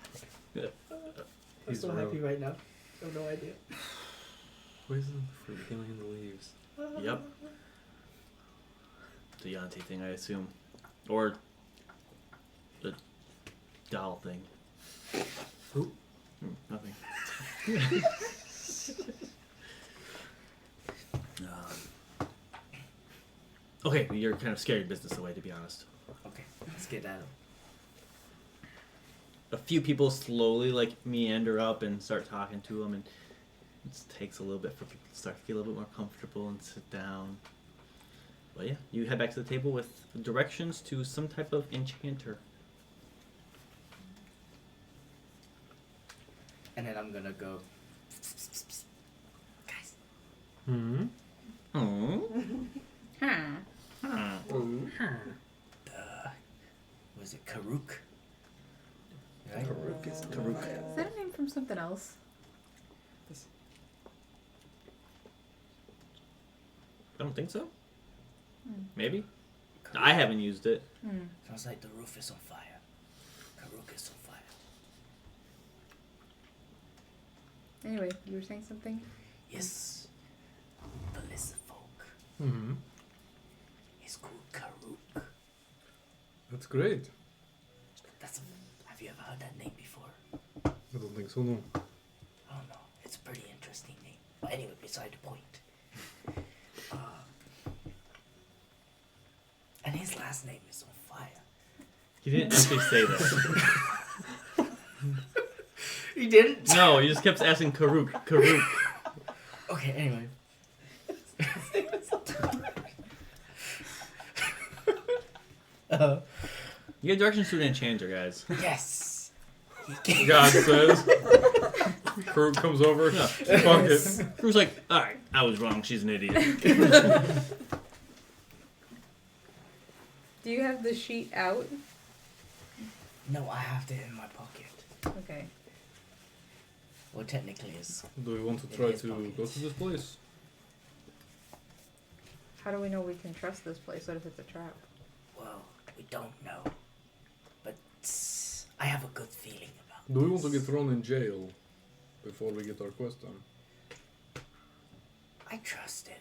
S2: Yeah.
S7: I'm
S1: He's
S7: so
S1: real.
S7: happy right now. I have no idea.
S1: Poison for the healing in the leaves.
S2: Yep. The Yante thing, I assume. Or the doll thing.
S7: Who?
S2: Nothing. Okay, you're kind of scaring business away, to be honest.
S7: Okay, let's get out of
S2: A few people slowly meander up and start talking to him, and it takes a little bit for people to start to feel a little bit more comfortable and sit down. But yeah, you head back to the table with directions to some type of enchanter.
S7: And then I'm gonna go. Guys,
S1: Hmm.
S2: Oh.
S7: was it Karuk? Right?
S6: Karuk is
S2: Karuk.
S6: fire.
S3: Is that a name from something else?
S2: I don't think so.
S3: Hmm.
S2: Maybe. I haven't used it.
S3: Hmm.
S7: Sounds like the roof is on fire. Karuk is on fire.
S3: Anyway, you were saying something?
S7: Yes. The lizard folk
S1: Hmm.
S7: is called Karuk.
S1: That's great.
S7: Have you ever heard that name before?
S1: I don't think so, no.
S7: I don't know. It's a pretty interesting name. But anyway, beside the point. And his last name is on fire.
S2: You didn't actually say that.
S7: He didn't?
S2: No, you just kept asking Karuk. Karuk.
S7: Okay, anyway.
S2: You get directions to an enchanter, guys.
S7: Yes. He gave
S1: God says. Karuk comes over.
S2: Yeah.
S1: Fuck it.
S2: Karuk's like, alright, I was wrong, she's an idiot.
S3: Do you have the sheet out?
S7: No, I have it in my pocket.
S3: Okay.
S7: Well, technically, it's
S1: Do we want to
S7: In
S1: try
S7: his
S1: to go
S7: pockets.
S1: to this place?
S3: How do we know we can trust this place? What if it's a trap?
S7: well, we don't know, but I have a good feeling about.
S1: Do we want to
S7: this.
S1: get thrown in jail before we get our quest done?
S7: I trust him.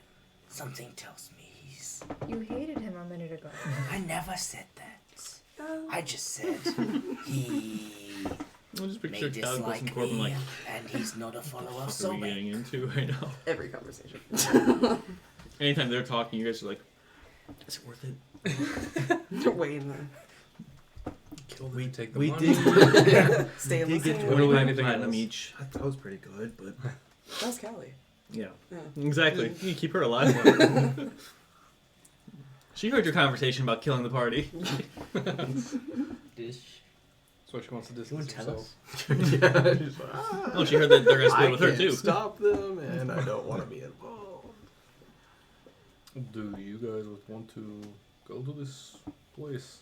S7: Something tells me he's.
S3: You hated him a minute ago.
S7: I never said that. I just said he
S2: I'll just
S7: may
S2: picture Calibus and
S7: dislike
S2: Corbin
S7: me,
S2: like,
S7: and he's not a follower
S2: what
S7: of
S2: the fuck are we getting
S7: Sobek.
S2: into right now?
S6: Every conversation.
S2: Anytime they're talking, you guys are like, is it worth it?
S6: Weighing the.
S1: Kill me, take the
S2: We
S1: money.
S2: did,
S6: Stay
S2: we did get
S6: listening.
S1: Literally
S2: 25
S1: anything
S2: platinum
S1: else.
S2: each. That was pretty good, but...
S6: That's Callie.
S2: Yeah.
S6: Yeah.
S2: Exactly. You can keep her alive. She heard your conversation about killing the party.
S7: Dish.
S1: That's why she wants to
S7: You want
S1: distance
S7: to tell
S1: herself.
S7: us?
S5: Yeah, she's like,
S2: Oh, she heard that they're gonna split
S5: I
S2: with her
S5: can't
S2: too.
S5: stop them, and I don't want to be involved.
S1: Do you guys want to go to this place?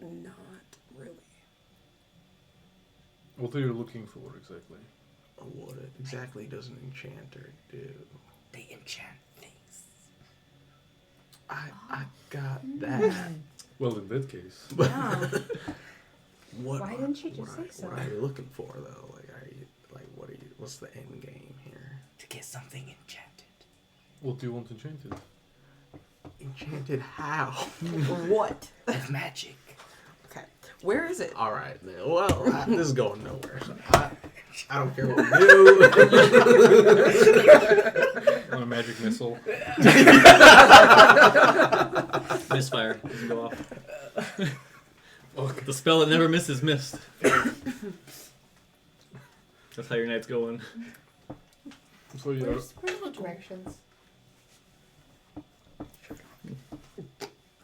S6: Not really.
S1: What are you looking for exactly?
S5: What exactly does an enchanter do?
S7: They enchant things.
S5: I got that.
S1: Well, in that case,
S3: Yeah.
S5: What?
S3: Why didn't you just
S5: what
S3: say
S5: are-
S3: so?
S5: What are you looking for, though? Like, are you like, what are you? What's the end game here?
S7: To get something enchanted.
S1: what do you want enchanted?
S5: Enchanted how?
S6: What?
S7: With magic.
S6: Okay. Where is it?
S5: All right, then. Well, this is going nowhere. So I don't care what we do.
S1: On a magic missile.
S2: Misfire doesn't go off. The spell that never misses missed. That's how your night's going.
S1: So you're
S3: Where's the directions?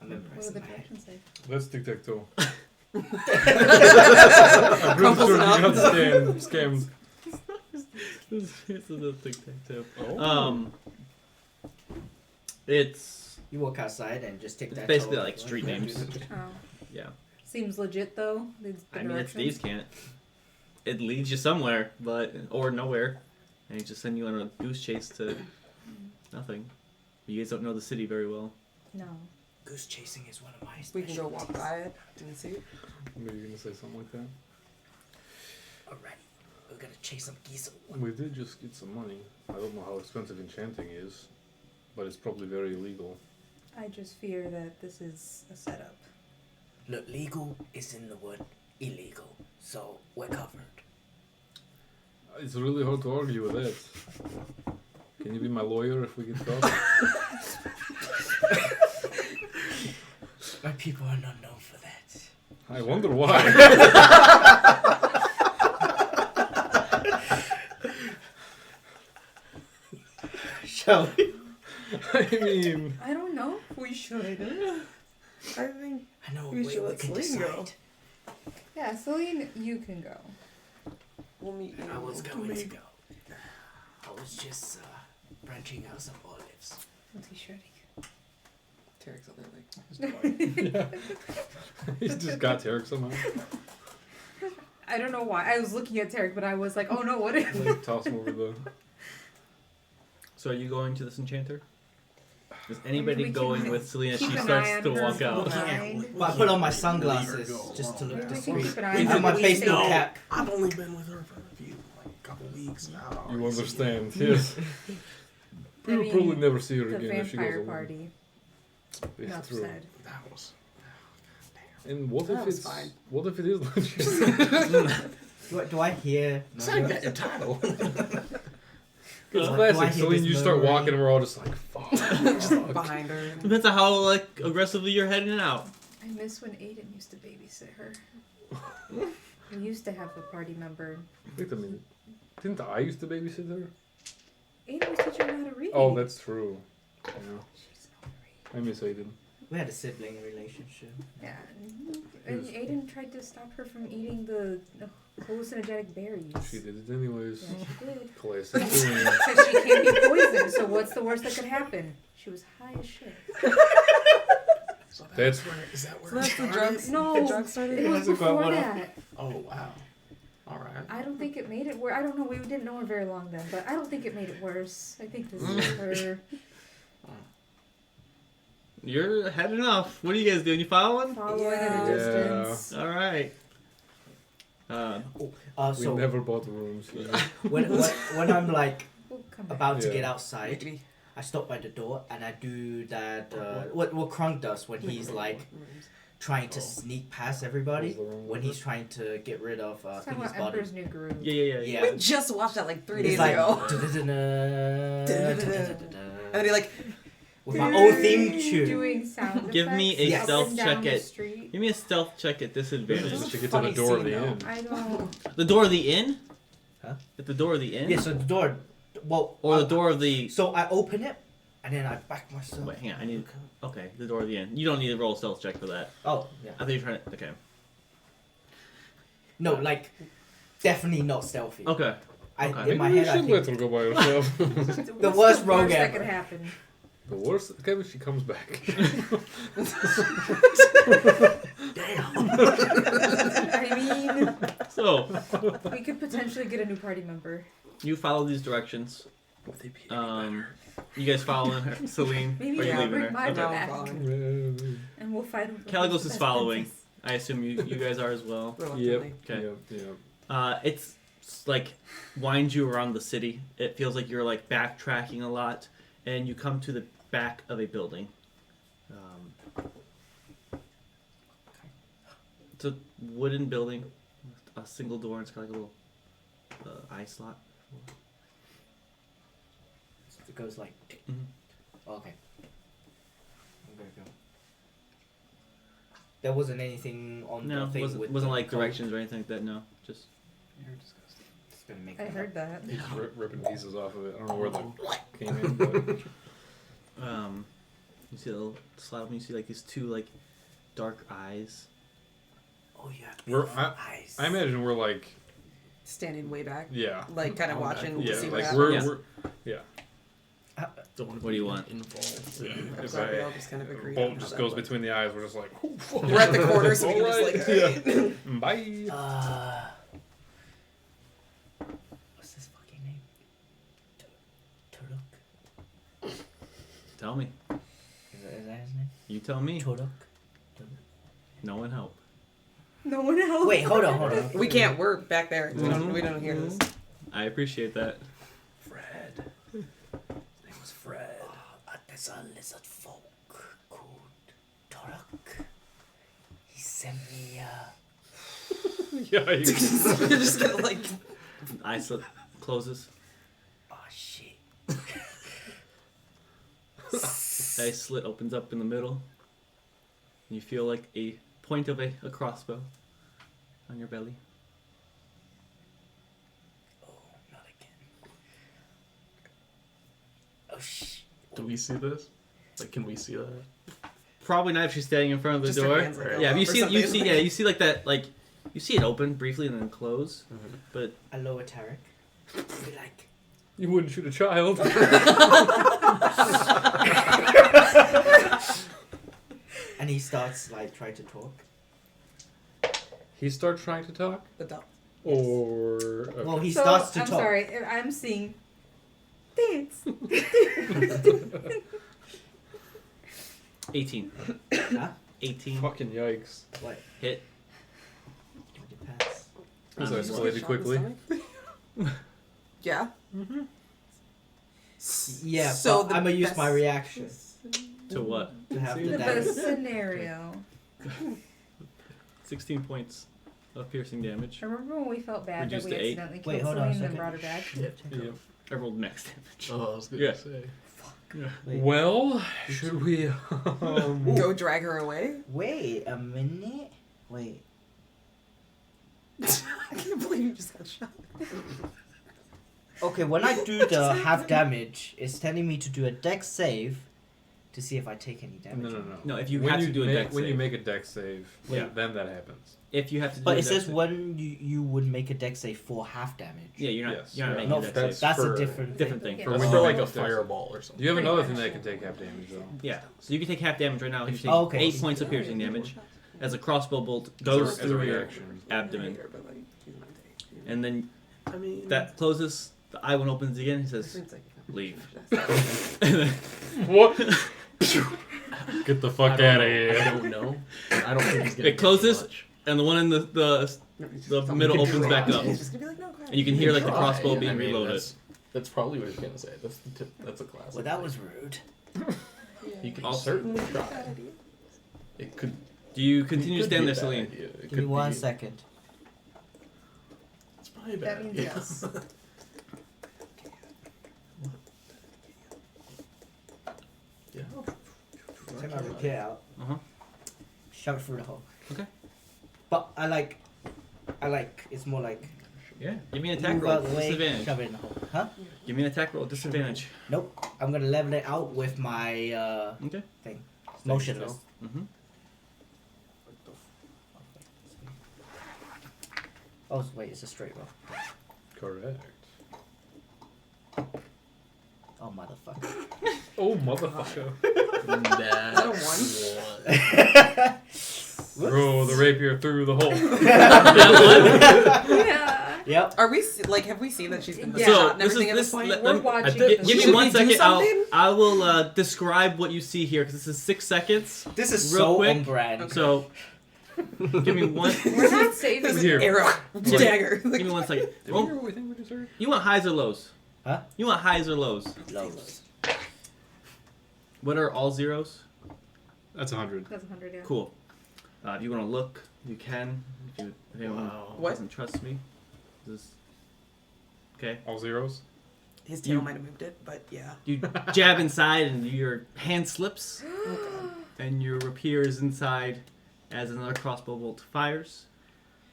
S7: I'm
S3: What do
S7: impressed.
S3: the directions say?
S1: Let's tic tac toe. I'm
S6: Crumples
S1: pretty
S6: it
S1: sure
S6: up.
S1: you got scammed.
S2: This is a tic-tac-toe.
S1: Oh.
S2: It's
S7: You walk outside and just take
S2: It's
S7: that.
S2: basically
S7: toe,
S2: like street
S7: right?
S2: names.
S3: Oh.
S2: yeah.
S3: Seems legit though. The
S2: I mean, it's
S3: directions.
S2: these can't. It leads you somewhere, but or nowhere, and he just send you on a goose chase to nothing. You guys don't know the city very well.
S3: No.
S7: Goose chasing is one of my
S6: We can go walk
S7: specialties.
S6: by it and see.
S1: Maybe you're gonna say something like that.
S7: Alright.
S4: We're gonna chase some geese.
S1: We did just get some money. I don't know how expensive enchanting is, but it's probably very illegal.
S3: I just fear that this is a setup.
S4: Look, legal is in the word illegal, so we're covered.
S1: It's really hard to argue with that. Can you be my lawyer if we get caught?
S4: My people are not known for that.
S1: I wonder why.
S7: Shall we?
S1: I mean,
S3: I don't know. We should.
S6: I think
S4: I know
S6: We
S4: we
S6: should let
S4: can
S6: Celine go.
S4: decide.
S3: Yeah, Celine, you can go.
S6: we'll meet you.
S4: I was going to
S6: maybe-
S4: go. I was just branching out some olives.
S3: What's he shredding?
S6: Tarek's on there like.
S1: he's just got Tarek somehow.
S3: I don't know why. I was looking at Tarek, but I was like, oh no, what if?
S1: Like, toss him over the.
S2: So are you going to this enchanter? Is anybody
S3: we
S2: going
S3: can
S2: with Selena? She
S3: keep an
S2: starts
S3: eye on
S2: to
S3: her
S2: walk out.
S3: behind.
S7: Well, I put on my
S5: Leave her
S7: sunglasses
S5: go
S7: just to
S5: alone.
S7: look
S3: We can
S7: discreet.
S3: keep an eye
S7: I
S3: on
S7: have my
S3: her.
S7: face no
S6: No.
S7: cap.
S5: I've only been with her for a few, like a couple weeks now.
S1: You understand, yes.
S3: I
S1: We'll
S3: mean,
S1: probably never see her
S3: The
S1: again if she goes
S3: vampire
S1: alone.
S3: party.
S1: It's
S3: Enough
S1: true.
S3: said.
S5: That was.
S1: And what
S6: That
S1: if
S6: was
S1: it's
S6: fine.
S1: what if it is legit?
S7: Do I hear?
S5: Sign that your title.
S1: Because
S7: Do I
S1: classic,
S7: hear
S1: Celine,
S7: this
S1: you start
S7: murmuring?
S1: walking and we're all just like, fuck.
S6: Just behind her.
S2: Depends on how like aggressively you're heading out.
S3: I miss when Aiden used to babysit her. We used to have a party member.
S1: Wait a minute. Didn't I used to babysit her?
S3: Aiden was teaching her how to read.
S1: Oh, that's true. Yeah.
S3: She doesn't know how to read.
S1: I miss Aiden.
S7: We had a sibling relationship.
S3: Yeah. And Aiden tried to stop her from eating the hallucinogenic berries.
S1: She did it anyways.
S3: Yeah, she did.
S1: Classic Celine.
S3: Because she can't be poisoned, so what's the worst that could happen? She was high as shit.
S5: So
S1: That's-
S5: where. Is that where?
S6: So that's
S5: it
S6: the
S5: started?
S6: drugs.
S3: No,
S6: The drugs started.
S3: It was
S7: How's it going,
S3: before
S7: what
S3: that.
S5: Oh wow. All right.
S3: I don't think it made it worse. I don't know. We didn't know her very long then, but I don't think it made it worse. I think this is her
S2: You're heading off. What are you guys doing? You following?
S3: following at
S1: Yeah.
S3: a distance.
S2: All right.
S1: We
S7: So
S1: never bought rooms. Yeah.
S7: when I'm like
S3: We'll come back.
S7: about to
S1: Yeah.
S7: get outside, I stop by the door and I do that. What Krunk does when he's like trying to sneak past everybody.
S1: That was the wrong
S7: When
S1: word.
S7: he's trying to get rid of
S3: Talking
S7: Thingy's
S3: about
S7: body.
S3: Emperor's New Groove.
S2: Yeah.
S7: Yeah.
S6: We just watched that like 3
S7: It's
S6: days
S7: like,
S6: ago.
S7: and
S6: And then he like,
S7: with my own theme tune.
S3: Doing sound
S2: Give me
S3: effects
S7: a
S3: up
S2: stealth
S3: and down
S2: check
S3: the
S2: at-
S3: street.
S2: Give me a stealth check at disadvantage.
S6: This is
S1: She
S6: a
S1: gets to the
S6: funny
S1: door of
S6: scene,
S1: the
S6: though.
S1: inn.
S3: I don't.
S2: The door of the inn?
S7: Huh?
S2: At the door of the inn?
S7: Yeah, so the door. Well,
S2: Or the door of the.
S7: So I open it and then I back myself.
S2: Wait, hang on. I need. Okay, the door of the inn. You don't need to roll a stealth check for that.
S7: Oh yeah.
S2: I think you're trying to. Okay.
S7: No, like definitely not stealthy.
S2: Okay.
S7: I,
S2: Okay.
S7: in my
S1: Maybe we
S7: head, I
S1: should let
S7: think
S1: her go by herself.
S7: the worst rogue
S3: that
S7: ever.
S3: could happen.
S1: The worst. Okay, but she comes back.
S3: I mean,
S2: So,
S3: we could potentially get a new party member.
S2: you follow these directions. You guys following her? Celine?
S3: Maybe
S2: Or are you
S3: I'll
S2: leaving
S3: bring
S2: her?
S3: my
S2: Okay.
S6: no,
S3: back.
S6: I'm following.
S3: And we'll fight him.
S2: Caligos is following. I assume you guys are as well.
S6: Reluctantly.
S2: Okay.
S1: Yep.
S2: It's like winds you around the city. It feels like you're like backtracking a lot, and you come to the back of a building. It's a wooden building, a single door. And it's got like a little eye slot.
S7: It goes like.
S2: Mhm.
S7: Okay. I'm gonna go. There wasn't anything on
S2: No,
S7: the thing
S2: wasn't
S7: with
S2: like
S7: the code.
S2: directions or anything like that. No, just
S7: Just gonna make
S3: I
S7: that
S3: heard
S7: up.
S3: that.
S1: Just ripping pieces off of it. I don't know where that came in, but
S2: you see the little slot open. You see like these two like dark eyes.
S4: Oh, you have
S1: We're-
S4: beautiful eyes.
S1: I imagine we're like,
S6: Standing way back,
S1: yeah,
S6: like kind of
S5: Oh,
S6: watching
S1: yeah,
S6: to see what
S1: like
S6: happens.
S1: we're yeah.
S5: Don't want
S2: What do you want?
S5: Involved.
S1: If
S6: That's why we all just kind of agree. on
S1: bolt
S6: how
S1: just
S6: that
S1: goes
S6: works.
S1: between the eyes, we're just like,
S6: We're at the corner, so we can just
S1: Alright,
S6: like.
S1: yeah. Bye.
S7: What's his fucking name? Turok.
S2: Tell me.
S7: Is that his name?
S2: You tell me.
S7: Turok.
S2: No one help.
S3: No one else.
S7: Wait, hold on.
S6: We can't. We're back there. We don't hear this.
S2: I appreciate that.
S4: Fred. His name was Fred.
S7: There's a lizard folk called Torok. He sent me
S1: Yikes.
S6: You're just gonna like.
S2: Eye slit closes.
S7: oh shit.
S2: Eye slit opens up in the middle. And you feel like a point of a crossbow on your belly.
S7: Oh, not again. Oh shit.
S5: Do we see this? Like, can we see that?
S2: Probably not if she's standing in front of the
S6: Just her
S2: door.
S6: hands, like, go
S2: Yeah,
S6: up
S2: you
S6: or
S2: see,
S6: something.
S2: you see like that, like you see it open briefly and then close. But
S7: I lower Tarek. Be like,
S1: You wouldn't shoot a child.
S7: and he starts like trying to talk.
S1: He starts trying to talk?
S6: The dog.
S1: Or. Okay.
S7: Well, he
S3: So,
S7: starts to
S3: I'm
S7: talk.
S3: sorry. I'm seeing dance.
S2: 18.
S7: Huh?
S2: 18
S1: Fucking yikes.
S7: What?
S2: hit.
S7: It depends.
S1: This
S2: Um,
S1: escalated quickly.
S6: Yeah.
S7: Yeah,
S6: So
S7: but
S6: the
S7: I'm gonna use my
S6: best-
S7: reaction
S2: To what?
S7: to have
S1: See?
S7: the
S3: The best
S7: damage.
S3: scenario.
S2: 16 points of piercing damage.
S3: I remember when we felt bad
S2: Reduced
S3: that we
S2: to 8.
S3: accidentally
S7: Wait,
S3: killed
S7: hold on a
S3: Celine and then
S7: second.
S3: brought her back.
S7: Shit.
S1: Yeah.
S2: I rolled max damage.
S5: Oh, I was gonna
S2: Yeah.
S5: say.
S7: Wait.
S1: Well, should we.
S6: Go drag her away.
S7: Wait a minute. Wait.
S6: I can't believe you just got shot.
S7: Okay, when I do the half damage, it's telling me to do a dex save to see if I take any damage.
S1: No.
S2: No, if you
S1: when
S2: have
S1: you
S2: to do a
S1: make,
S2: dex
S1: when
S2: save.
S1: you make a dex save,
S2: Yeah.
S1: then that happens.
S2: If you have to do
S7: But
S2: a
S7: it
S2: dex
S7: says
S2: save.
S7: when you would make a dex save for half damage.
S2: Yeah, you're not,
S1: Yes,
S2: you're not
S1: yeah.
S2: making
S7: No,
S2: a dex
S1: that's-
S2: save.
S7: That's
S1: for-
S7: a different
S2: Different thing.
S3: Yeah.
S1: For
S5: That's
S1: when
S5: for
S1: you
S5: like
S1: make
S5: a
S1: dex save.
S5: fireball or something.
S1: You have another
S3: Pretty
S1: thing
S3: much.
S1: that can take half damage, though.
S2: Yeah, so you can take half damage right now. You take
S7: Oh, okay.
S2: 8 points of piercing damage as a crossbow bolt goes
S1: As a
S2: through your
S1: reaction.
S2: abdomen. And then
S5: I mean,
S2: that closes, the eye one opens again, he says, leave. And then
S1: What? Get the
S5: I
S1: fuck
S5: don't
S1: out of
S5: know.
S1: here.
S5: I don't know. I don't think he's gonna.
S2: It closes.
S5: Get much.
S2: and the one in the middle opens back up.
S6: He's just gonna be like, no, go ahead.
S2: And you can hear like the
S5: Try.
S2: crossbow
S5: I
S2: being
S5: mean,
S2: reloaded.
S5: That's probably what he's gonna say. That's the tip. That's a classic.
S7: Well, that was rude.
S5: You can
S2: Also-
S5: certainly try. It could.
S2: Do you continue to
S5: could
S2: stand
S5: be
S2: there,
S5: a bad
S2: Celine?
S5: idea. It
S7: Give me
S5: could
S7: 1
S5: be-
S7: second.
S5: It's probably a
S3: That
S5: bad
S3: means
S5: idea.
S3: yes.
S5: Yeah.
S7: Take my repair out.
S2: Uh-huh.
S7: Shove it through the hole.
S2: Okay.
S7: But I like. It's more like.
S2: Yeah. Give me an attack
S7: Move
S2: roll
S7: out
S2: with
S7: the way,
S2: disadvantage.
S7: shove it in the hole. Huh?
S2: Give me an attack roll with disadvantage.
S7: Nope. I'm gonna level it out with my
S2: Okay.
S7: thing. Motionless.
S2: Mm-hmm.
S7: Oh wait, it's a straight roll.
S1: Correct.
S7: Oh motherfucker.
S1: Oh, motherfucker.
S6: Is that a one?
S1: Throw the rapier through the hole.
S3: Yeah.
S7: Yep.
S6: Are we like? Have we seen that she's been
S3: Yeah.
S6: shot and
S2: this is
S6: everything at
S2: this.
S6: this point?
S2: let-
S3: We're
S2: let-
S3: watching.
S5: think-
S3: this.
S2: Give me
S6: Should
S2: 1
S6: we do
S2: second.
S6: something?
S2: I will describe what you see here because this is 6 seconds.
S7: This is
S2: Real
S7: so
S2: quick.
S7: on brand.
S2: So, give me one.
S3: We're not saving.
S6: This is
S1: Here.
S6: an arrow,
S2: Yeah.
S6: dagger.
S2: Give me 1 second.
S1: Did we
S2: Well,
S1: hear what we think we just heard?
S2: you want highs or lows?
S7: Huh?
S2: You want highs or lows?
S7: Lows.
S2: What are all zeros?
S1: That's 100.
S3: That's 100. Yeah.
S2: Cool. If you want to look, you can. If anyone
S5: Wow.
S6: What?
S2: doesn't trust me, this. Okay.
S1: All zeros?
S6: His tail might have moved it, but yeah.
S2: You jab inside, and your hand slips,
S6: Oh god.
S2: and your rapier is inside as another crossbow bolt fires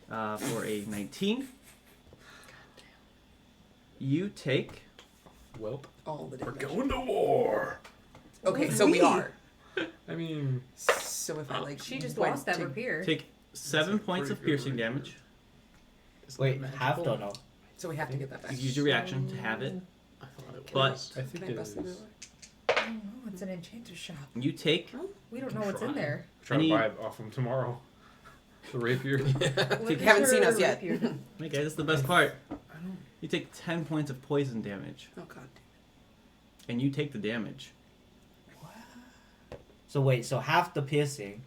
S2: for a 19. You take.
S1: Welp.
S6: All the
S5: We're
S6: damage.
S5: going to war.
S6: Okay, so we are.
S1: I mean,
S6: So if I like,
S3: She just
S6: went
S3: lost that
S6: to-
S3: rapier.
S2: Take 7 points of
S5: pretty good
S2: piercing
S5: rapier.
S2: damage.
S5: Is
S7: Wait,
S5: that
S7: half
S5: magical?
S7: or no?
S6: So we have to get that back.
S2: You use your reaction to have it.
S5: I thought it
S2: But-
S5: was.
S1: I think
S6: Can I
S1: it
S6: bust
S1: is.
S6: it?
S3: I don't know. It's an enchanter shop.
S2: You take.
S3: We don't know what's in there.
S1: Try to
S2: Any-
S1: buy it off him tomorrow. The rapier.
S3: What
S6: You
S3: is
S6: haven't seen
S3: her
S6: us yet.
S3: rapier?
S2: Okay, this is the best part.
S1: I don't.
S2: You take 10 points of poison damage,
S6: Oh god.
S2: and you take the damage.
S7: So wait, so half the piercing,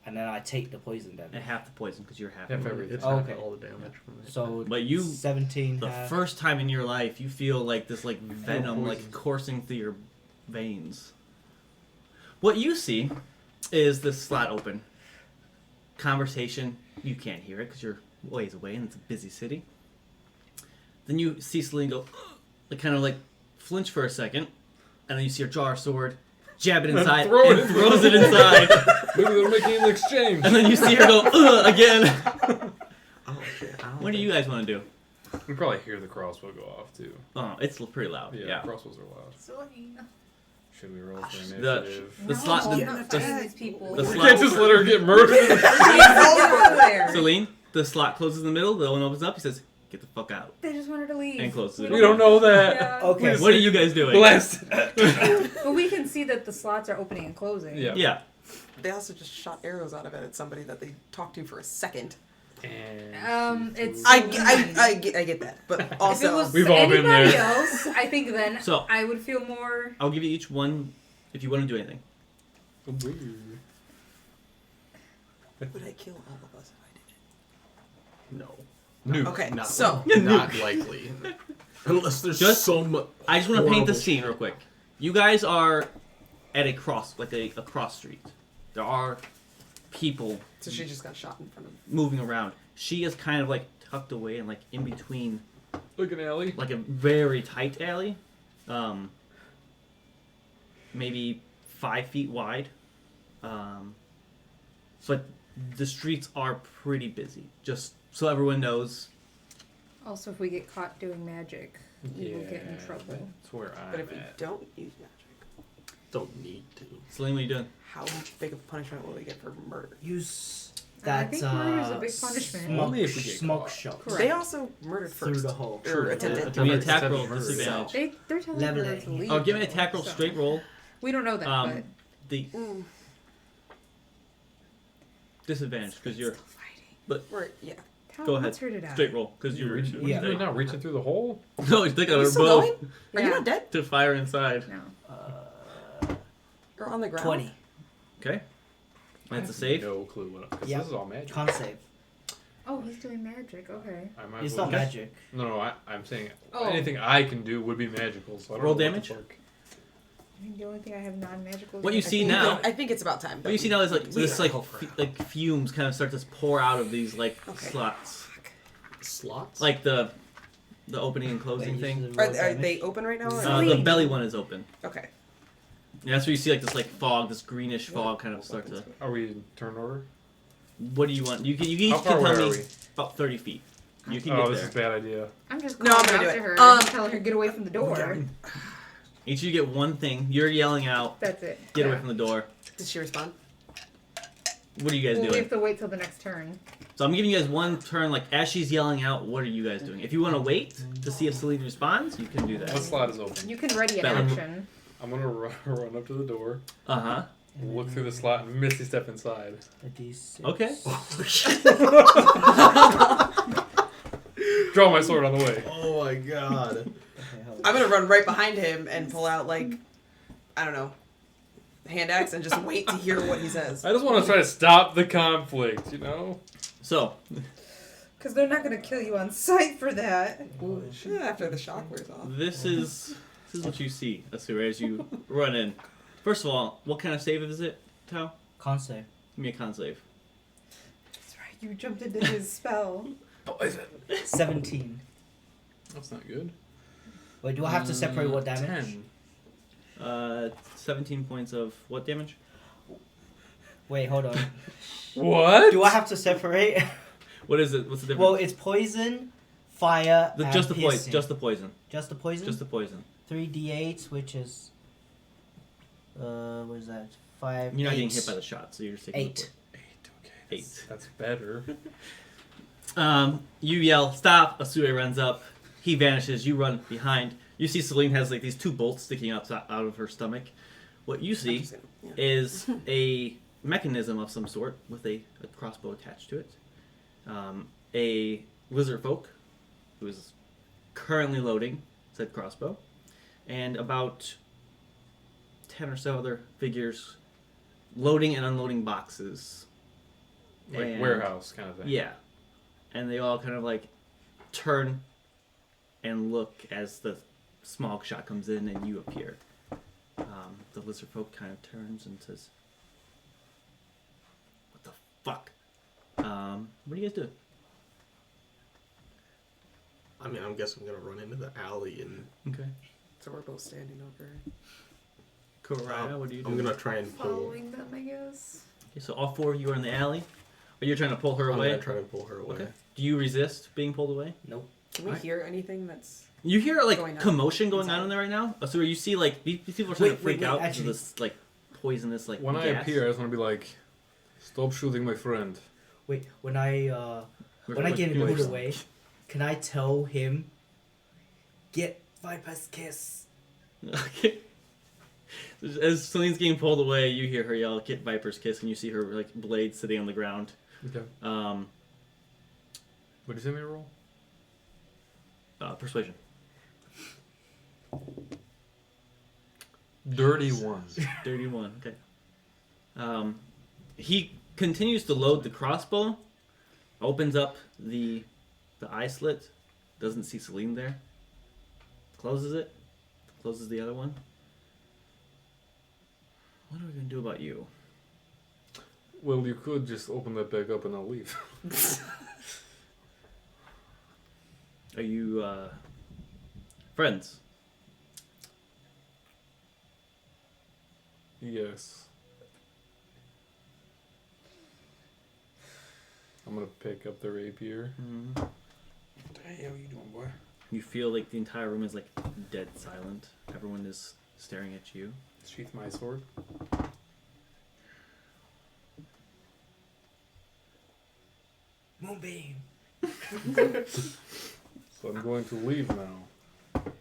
S7: and then I take the poison
S2: And
S7: damage.
S2: half the poison because you're half.
S1: Half
S2: immune.
S1: everything.
S5: It's
S7: Okay.
S5: not all the damage from it.
S7: So
S2: But you,
S7: 17.
S2: the
S7: half.
S2: first time in your life, you feel like this like venom
S1: poison.
S2: like coursing through your veins. What you see is this slot open. Conversation, you can't hear it because you're ways away and it's a busy city. Then you see Celine go, like kind of like flinch for a second, and then you see her draw her sword, jab it
S1: And
S2: inside,
S1: throw it
S2: and throws it inside.
S1: Maybe they're making an exchange.
S2: And then you see her go, again.
S5: Oh shit! I don't
S2: What do you guys want to do?
S1: You probably hear the crossbow go off too.
S2: Oh, it's pretty loud. Yeah.
S1: Crossbows are loud.
S3: Celine.
S1: Should we roll for
S2: The-
S1: initiative?
S2: The slot,
S3: I'm
S2: the,
S3: not
S2: the,
S3: fighting these people.
S2: the
S1: We
S2: slot-
S1: can't just let her get murdered.
S3: Everywhere.
S2: Celine, the slot closes in the middle. The one opens up. He says, "Get the fuck out,"
S3: They just wanted to leave.
S2: and closes it.
S1: We don't know that.
S3: Yeah.
S7: Okay.
S2: What are you guys doing?
S1: Blast.
S3: But we can see that the slots are opening and closing.
S1: Yeah.
S2: Yeah.
S6: They also just shot arrows out of it at somebody that they talked to for a second.
S1: And
S3: It's-
S6: I get that, but
S3: If it
S6: also
S3: was
S1: We've all been
S3: anybody
S1: there.
S3: else, I think then
S2: So-
S3: I would feel more.
S2: I'll give you each one if you want to do anything.
S6: would I kill all of us if I did
S5: No.
S1: No.
S6: it? Okay,
S5: Not,
S6: so
S5: not likely. Unless there's
S2: Just-
S5: so much.
S2: I just want to paint the
S5: horrible
S2: scene real quick. You guys are at a cross, like a cross street. There are people
S6: so she just got shot in front of.
S2: moving around. She is kind of like tucked away and like in between,
S1: Look at Allie.
S2: like a very tight alley, maybe 5 feet wide. But the streets are pretty busy. Just so everyone knows.
S3: Also, if we get caught doing magic, we will get in trouble.
S1: That's where I'm
S6: But if we
S1: at.
S6: don't use magic,
S5: Don't need to.
S2: Celine, what are you doing?
S6: how big of a punishment will we get for murder?
S7: Use
S3: I
S7: that.
S3: think murder is a big punishment.
S7: Smoke,
S1: Only if we get
S7: smoke
S1: caught.
S7: shot
S3: Correct.
S6: They also murdered
S7: through
S6: first.
S7: the hole.
S6: Or attempted
S2: Give me an
S6: to
S2: attack
S6: murder.
S2: roll disadvantage.
S3: They're telling
S7: Level
S3: her
S7: A.
S3: to leave.
S2: Oh, give me an
S3: though,
S2: attack roll,
S3: so-
S2: straight roll.
S3: We don't know that,
S2: Um, the
S6: Mm,
S2: disadvantage because you're
S6: we're, yeah.
S3: but Tal
S2: go ahead.
S3: wants her to die.
S2: straight roll because
S1: You
S2: you're
S1: reach,
S7: Yeah.
S1: You're not reaching through the hole.
S2: no, you think
S6: Are
S2: on
S6: you
S2: her
S6: still
S2: bow
S6: going? Are you
S3: Yeah.
S6: not dead?
S2: to fire inside.
S3: No.
S6: Or on the ground?
S7: 20.
S2: Okay,
S1: I
S2: that's a
S1: have
S2: save.
S1: No clue what. Because
S7: Yep.
S1: this is all magic.
S7: Can't save.
S3: Oh, he's doing magic. Okay.
S1: I might
S7: It's
S1: as well
S7: not
S1: guess-
S7: magic.
S1: No, I'm saying
S3: Oh.
S1: anything I can do would be magical. So I don't
S2: Roll
S1: know what
S2: damage?
S1: the fuck.
S3: I mean, the only thing I have non-magical.
S2: What you
S3: is
S2: see
S6: I think
S2: now-
S6: that- I think it's about time.
S2: What you see now is like
S6: We
S2: this
S6: gotta
S2: like
S6: go for it.
S2: like fumes kind of start to pour out of these like
S6: Okay.
S2: slots,
S5: Slots?
S2: like the opening and closing
S7: Wait,
S2: thing.
S7: use the
S6: Are,
S7: roll
S6: are
S7: damage.
S6: they open right now? Or?
S2: The
S3: Celine.
S2: belly one is open.
S6: Okay.
S2: And that's where you see like this like fog, this greenish fog kind of start to.
S1: Are we in turn order?
S2: What do you want? You can each
S1: How far
S2: can
S1: away
S2: tell
S1: are
S2: me
S1: we?
S2: about 30 feet. You can
S1: Oh,
S2: get
S1: this
S2: there.
S1: is a bad idea.
S3: I'm just
S6: No, I'm
S3: calling
S6: gonna
S3: out
S6: do
S3: to
S6: it.
S3: her and telling her get away from the door.
S2: Each of you get one thing. You're yelling out,
S3: That's it.
S2: "Get
S3: Yeah.
S2: away from the door."
S6: Did she respond?
S2: What are you guys
S3: Well, we
S2: doing?
S3: have to wait till the next turn.
S2: So I'm giving you guys one turn. Like as she's yelling out, what are you guys doing? If you want to wait to see if Celine responds, you can do
S1: What
S2: that.
S1: slot is open?
S3: You can ready an
S2: Belly.
S3: action.
S1: I'm gonna run up to the door,
S2: Uh huh.
S1: look through the slot, and misty step inside.
S7: A D6.
S2: Okay.
S1: Draw my sword on the way.
S5: Oh my god.
S7: Okay, hold on.
S6: I'm gonna run right behind him and pull out like, I don't know, hand axe and just wait to hear what he says.
S1: I just want to try to stop the conflict, you know?
S2: So
S3: Because they're not going to kill you on sight for that.
S6: After the shock wears off.
S2: this is what you see, Asura, as you run in. First of all, what kind of save is it, Tao?
S7: Can't save.
S2: Give me a con save.
S3: That's right. You jumped into his spell.
S1: Poison.
S7: 17.
S1: That's not good.
S7: Wait, do I have to separate what damage?
S1: 10.
S2: 17 points of what damage?
S7: Wait, hold on.
S1: What?
S7: Do I have to separate?
S2: What is it? What's the difference?
S7: Well, it's poison, fire, and
S2: just the poison.
S7: piercing.
S2: Just the poison.
S7: Just the poison?
S2: Just the poison.
S7: 3d8, which is... what is that? 5,
S2: You're not
S7: 8.
S2: getting hit by the shot, so you're just taking
S7: 8.
S1: 8. Okay.
S2: Eight.
S1: That's better.
S2: You yell, "Stop!" Asura runs up. He vanishes. You run behind. You see Celine has like these 2 bolts sticking out of her stomach. What you see
S6: Yeah.
S2: is a mechanism of some sort with a crossbow attached to it. A lizard folk who is currently loading said crossbow, and about 10 or so other figures loading and unloading boxes
S1: Like
S2: And-
S1: warehouse kind of thing.
S2: Yeah. And they all kind of like turn and look as the small shot comes in and you appear. The lizard folk kind of turns and says, "What the fuck? What do you guys do?"
S5: I mean, I'm guessing I'm gonna run into the alley and
S2: Okay.
S6: So we're both standing over.
S2: Karaya, what do you do?
S5: I'm gonna try and pull.
S3: Following them, I guess.
S2: Okay, so all four of you are in the alley. Or you're trying to pull her
S5: I'm
S2: away?
S5: gonna try to pull her away.
S2: Okay. Do you resist being pulled away?
S7: Nope.
S6: Can we
S2: Alright.
S6: hear anything that's?
S2: You hear like
S6: Going on
S2: commotion going on
S6: inside.
S2: in there right now. So you see like these people are starting to freak
S7: wait,
S2: out
S7: actually-
S2: because of this like poisonous like
S1: When I
S2: gas.
S1: appear, I just want to be like, stop shooting my friend.
S7: Wait, when I get
S2: Give me
S7: pulled
S2: some-
S7: away, can I tell him, get Viper's kiss?
S2: Okay. As Celine's getting pulled away, you hear her yell, "Get Viper's kiss," and you see her like blade sitting on the ground.
S1: Okay. What do you say me to roll?
S2: Persuasion.
S1: Dirty one.
S2: 31. Okay. He continues to load the crossbow. Opens up the eye slit. Doesn't see Celine there. Closes it. Closes the other one. What are we gonna do about you?
S1: Well, you could just open that back up and I'll leave.
S2: Are you friends?
S1: Yes. I'm gonna pick up the rapier.
S2: Mm-hmm.
S6: What the hell you doing, boy?
S2: You feel like the entire room is like dead silent. Everyone is staring at you.
S1: Sheath my sword.
S7: Moonbeam.
S1: So I'm going to leave now.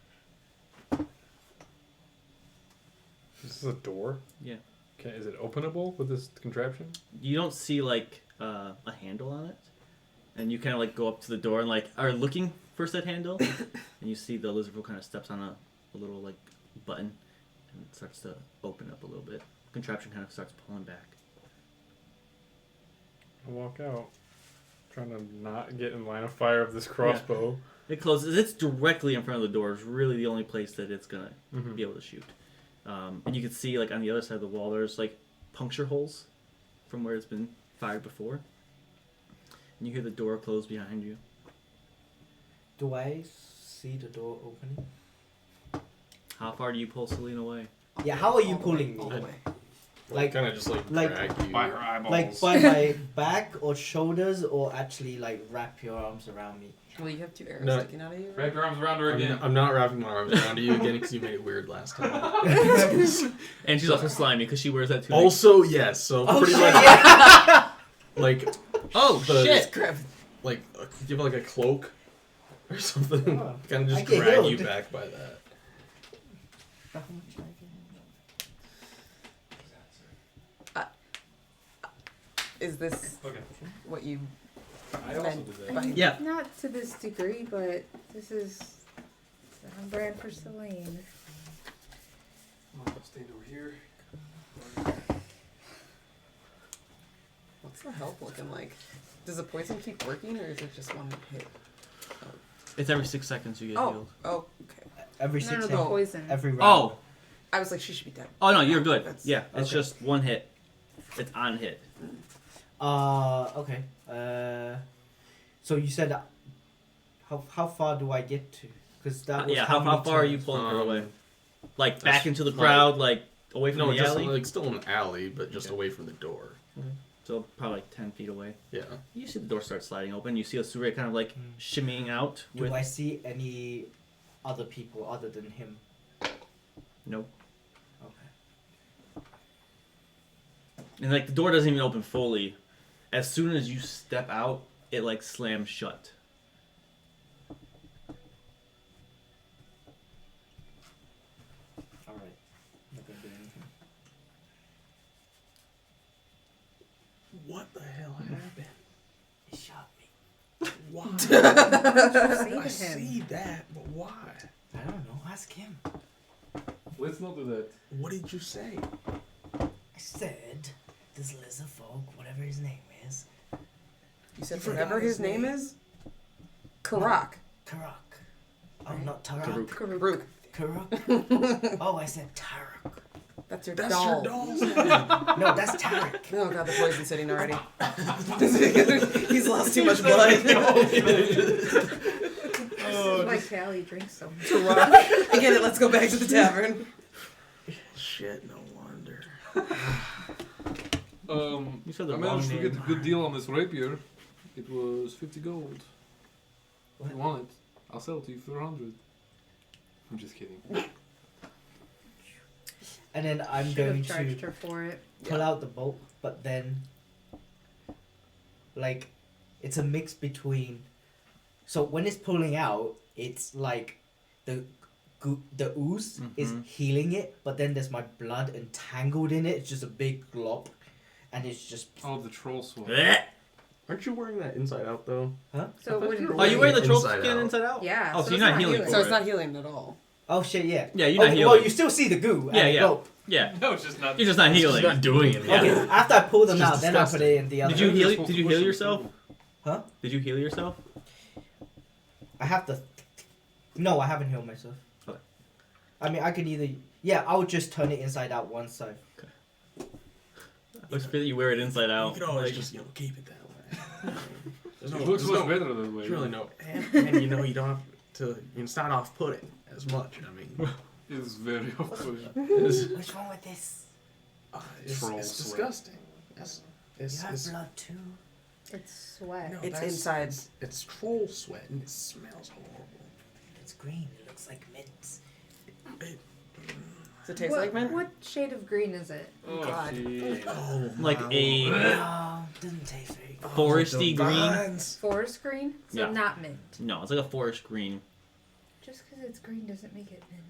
S1: Is this a door?
S2: Yeah.
S1: Okay, is it openable with this contraption?
S2: You don't see like a handle on it, and you kind of like go up to the door and like are looking for said handle, and you see the lizard folk kind of steps on a little like button, and it starts to open up a little bit. Contraption kind of starts pulling back.
S1: I walk out, trying to not get in line of fire of this crossbow.
S2: It closes. It's directly in front of the door. It's really the only place that it's gonna
S1: Mhm.
S2: be able to shoot. And you can see like on the other side of the wall, there's like puncture holes from where it's been fired before. And you hear the door close behind you.
S7: Do I see the door opening?
S2: How far do you pull Celine away?
S7: Yeah, how are you pulling
S6: All
S7: me?
S6: the way.
S7: Like-
S5: kind of just like drag you.
S1: By her eyeballs.
S7: Like by my back or shoulders, or actually like wrap your arms around me?
S6: Well, you have two arrows
S5: No.
S6: sticking out of you. Right?
S1: Wrap your arms around her again.
S5: I'm not wrapping my arms around you again because you made it weird last time.
S2: And she's also slimy because she wears that tunic.
S5: Also, yes. So
S7: Oh
S5: pretty
S7: shit!
S5: much
S7: Yeah.
S5: like
S2: Oh
S5: the-
S2: shit!
S6: Grab.
S5: like give like a cloak or something.
S7: Oh,
S5: kind of
S7: I
S5: just
S7: get
S5: drag you
S7: healed.
S5: back by that.
S6: Is this
S1: Okay.
S6: what you
S1: I also
S6: meant
S1: did
S3: I
S1: that.
S3: mean,
S2: Yeah.
S3: Not to this degree, but this is on brand for Celine.
S1: I'll stand over here.
S6: What's the health looking like? Does the poison keep working, or is it just one hit?
S2: It's every 6 seconds you get healed.
S6: Oh, okay.
S7: Every
S3: No,
S7: 6
S3: no, the
S7: seconds.
S3: poison.
S7: Every round.
S2: Oh!
S6: I was like, she should be dead.
S2: Oh no, you're good.
S6: That's-
S2: Yeah, it's
S7: okay.
S2: just one hit. It's on hit.
S7: Okay. So you said how far do I get to? Because that was
S2: Yeah, how
S7: many
S2: far are you
S7: turns?
S2: pulling her away? Like back
S5: that's
S2: into the
S5: like-
S2: crowd, like away from
S5: No,
S2: the
S5: just
S2: alley?
S5: like still in the alley, but just
S2: Okay.
S5: away from the door.
S2: So probably like 10 feet away.
S5: Yeah.
S2: You see the door start sliding open. You see Asura kind of like shimmying out
S7: Do
S2: with...
S7: I see any other people other than him?
S2: Nope.
S7: Okay.
S2: And like the door doesn't even open fully. As soon as you step out, it like slams shut.
S7: All right. Not gonna do anything.
S5: What the hell happened?
S7: He shot me.
S5: Why?
S3: Say
S5: I
S3: to him.
S5: see that, but why?
S7: I don't know. Ask him.
S1: Let's not do that.
S5: What did you say?
S7: I said this lizard folk, whatever his name is,
S6: You said
S7: forgot
S6: whatever his
S7: his
S6: name
S7: name.
S6: is? Karak.
S7: Karak. Oh, not Tarak.
S6: Karuk.
S7: Karak. Oh, I said Tarak.
S6: That's your
S5: That's
S6: doll.
S5: your doll.
S7: No, that's Tarak.
S6: Oh god, the poison's sitting already. He's lost too much blood.
S3: This is why Callie drinks so much.
S6: I get it, let's go back to the tavern.
S5: Shit, no wonder.
S2: You said the
S1: I
S2: wrong
S1: managed to
S2: name.
S1: get a good deal on this rapier. It was 50 gold. If you want it, I'll sell it to you for 100. I'm just kidding.
S7: And then I'm
S3: Should
S7: going
S3: have charged
S7: to
S3: her for it.
S7: pull out the bolt, but then, like, it's a mix between. So when it's pulling out, it's like the ooze is
S2: Mhm.
S7: healing it, but then there's my blood entangled in it. It's just a big glop, and it's just.
S1: Oh, the troll sword.
S2: Blech.
S5: Aren't you wearing that inside out though?
S3: So it wouldn't.
S2: Are you wearing the troll
S5: Inside
S2: skin
S5: out.
S2: inside out?
S3: Yeah.
S2: Oh, so
S3: so
S2: you're
S3: it's
S2: not healing
S3: healing.
S2: for
S6: So it's
S2: it.
S6: not healing at all.
S7: Oh shit! Yeah.
S2: Yeah, you're not
S7: Okay,
S2: healing.
S7: well, you still see the goo.
S2: Yeah,
S7: and
S2: yeah.
S7: glop.
S2: Yeah.
S1: No, it's just not.
S2: You're just not healing.
S5: Not doing it.
S2: Yeah.
S7: Okay. After I pull them
S5: It's
S7: out,
S5: just
S7: then I put it in the other.
S2: Did you
S1: You're
S2: heal?
S1: supposed
S2: Did
S1: to
S2: you
S1: push
S2: heal
S1: it
S2: yourself?
S1: through.
S7: Huh?
S2: Did you heal yourself?
S7: I have to. No, I haven't healed myself.
S2: Okay.
S7: I mean, I can either. Yeah, I would just turn it inside out one side.
S2: I always feel that you wear it inside
S5: You
S2: out.
S5: could always
S2: Like,
S5: just keep it that way. There's
S1: It looks
S5: there's
S1: much better that way.
S5: There's really no, and you know you don't have to. It's not off-putting as much. I mean,
S1: It's very off-putting.
S5: it's,
S7: What's wrong with this?
S1: Troll
S5: it's
S1: sweat.
S5: disgusting. It's,
S7: You have
S5: it's,
S7: blood too.
S3: It's sweat.
S5: no,
S6: It's
S5: that's-
S6: inside.
S5: It's troll sweat and it smells horrible.
S7: It's green. It looks like mint.
S6: Does it taste
S3: what,
S6: like mint?
S3: what shade of green is it?
S1: Oh,
S6: God.
S1: gee.
S5: Oh,
S2: like a
S7: No, doesn't taste very good.
S2: foresty green.
S5: vines.
S3: Forest green? So
S2: Yeah.
S3: not mint.
S2: No, it's like a forest green.
S3: Just because it's green doesn't make it mint.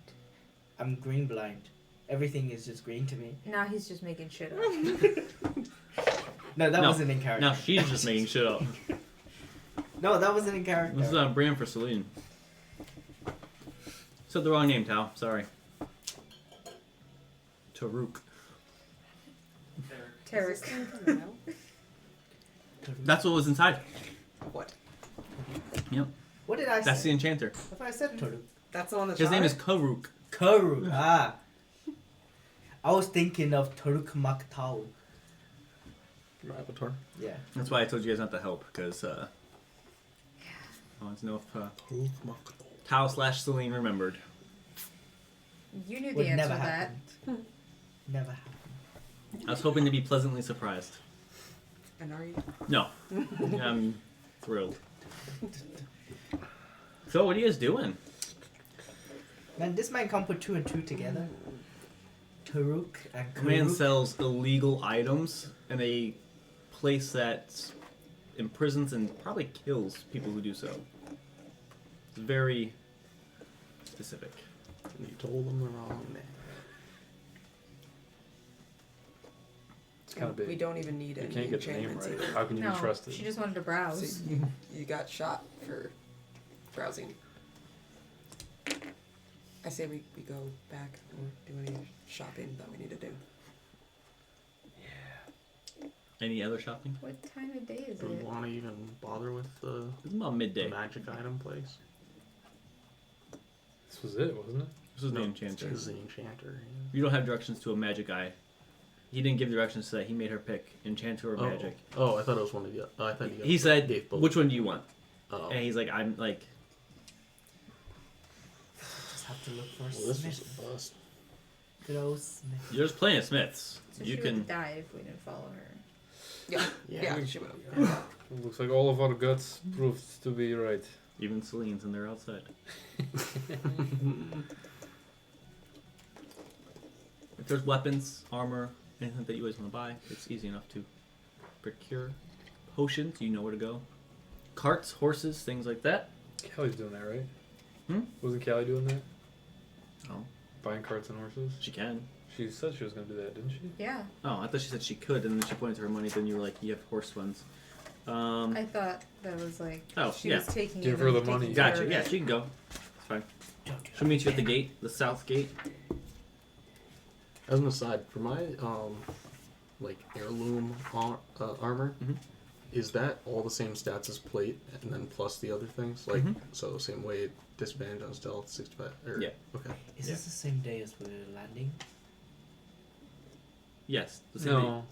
S7: I'm green blind. Everything is just green to me.
S3: Now he's just making shit up.
S7: No, that
S2: No.
S7: wasn't in character.
S2: Now she's just making shit up.
S7: No, that wasn't in character.
S2: This is on brand for Celine. Said the wrong name, Tao. Sorry. Taruk.
S3: Tarek.
S2: That's what was inside.
S6: What?
S2: Yep.
S7: What did I
S2: That's the
S7: say?
S2: enchanter.
S7: If I said Toruk.
S6: That's the one that's
S2: His name is Karuk.
S7: Karuk. Ah. I was thinking of Toruk Maktau.
S5: Avatar.
S7: Yeah.
S2: That's why I told you guys not to help, because I wanted to know if Tao / Celine remembered.
S3: You knew the
S7: Would
S3: answer
S7: never
S3: to that.
S7: happen. Never happened.
S2: I was hoping to be pleasantly surprised.
S6: And are you?
S2: No. I'm thrilled. So, what are you guys doing?
S7: Man, this man can't put 2 and 2 together. Taruk and
S2: The man
S7: Karuk.
S2: sells illegal items in a place that imprisons and probably kills people who do so. It's very specific.
S5: You told them the wrong name.
S1: It's kind of big.
S6: We don't even need
S1: You
S6: any
S1: can't get the name
S6: enchantments
S1: right.
S6: either.
S1: How can you
S3: No,
S1: be trusted?
S3: she just wanted to browse.
S6: So you got shot for browsing. I say we go back or do any shopping that we need to do.
S2: Any other shopping?
S3: What time of day is
S5: Do we
S3: it?
S5: want to even bother with the
S2: It's about midday.
S5: magic item place?
S1: This was it, wasn't it?
S2: This was the
S5: No,
S2: enchanter.
S5: This is the enchanter.
S2: You don't have directions to a magic eye. He didn't give directions to that. He made her pick enchanter or
S5: Oh.
S2: magic.
S5: Oh, I thought it was one of the. I thought you guys
S2: He said,
S5: gave both.
S2: "Which one do you want?"
S5: Oh,
S2: And he's like, "I'm like,
S7: Just have to look for a
S5: well, this was
S7: smith.
S5: a bust.
S7: Good old smith.
S2: there's plenty of smiths.
S3: So
S2: You
S3: she
S2: can."
S3: would die if we didn't follow her.
S6: Yeah,
S5: Yeah,
S6: yeah,
S5: we-
S6: she would.
S1: It looks like all of our guts proved to be right.
S2: Even Celine's, and they're outside. If there's weapons, armor, anything that you guys want to buy, it's easy enough to procure. Potions, you know where to go. Carts, horses, things like that.
S1: Callie's doing that, right?
S2: Hmm?
S1: Wasn't Callie doing that?
S2: Oh,
S1: Buying carts and horses?
S2: she can.
S1: She said she was going to do that, didn't she?
S3: Yeah,
S2: Oh, I thought she said she could, and then she pointed to her money. Then you were like, "You have horse ones."
S3: I thought that was like
S2: Oh,
S3: she
S2: yeah.
S3: was taking
S1: Give
S3: it
S1: her
S3: and
S1: the
S3: taking
S1: money.
S3: care
S2: Gotcha.
S3: of
S2: Yeah,
S3: it.
S2: she can go. It's fine.
S7: Don't do
S2: She'll meet you at the gate, the south gate.
S5: As an aside, for my like heirloom armor,
S2: Mhm.
S5: Is that all the same stats as plate, and then plus the other things? Like,
S2: Mhm.
S5: so same way, disadvantage on stealth, 65. Or,
S2: Yeah.
S5: Okay.
S7: Is
S2: Yeah.
S7: this the same day as we're landing?
S2: Yes. The same day.
S1: No,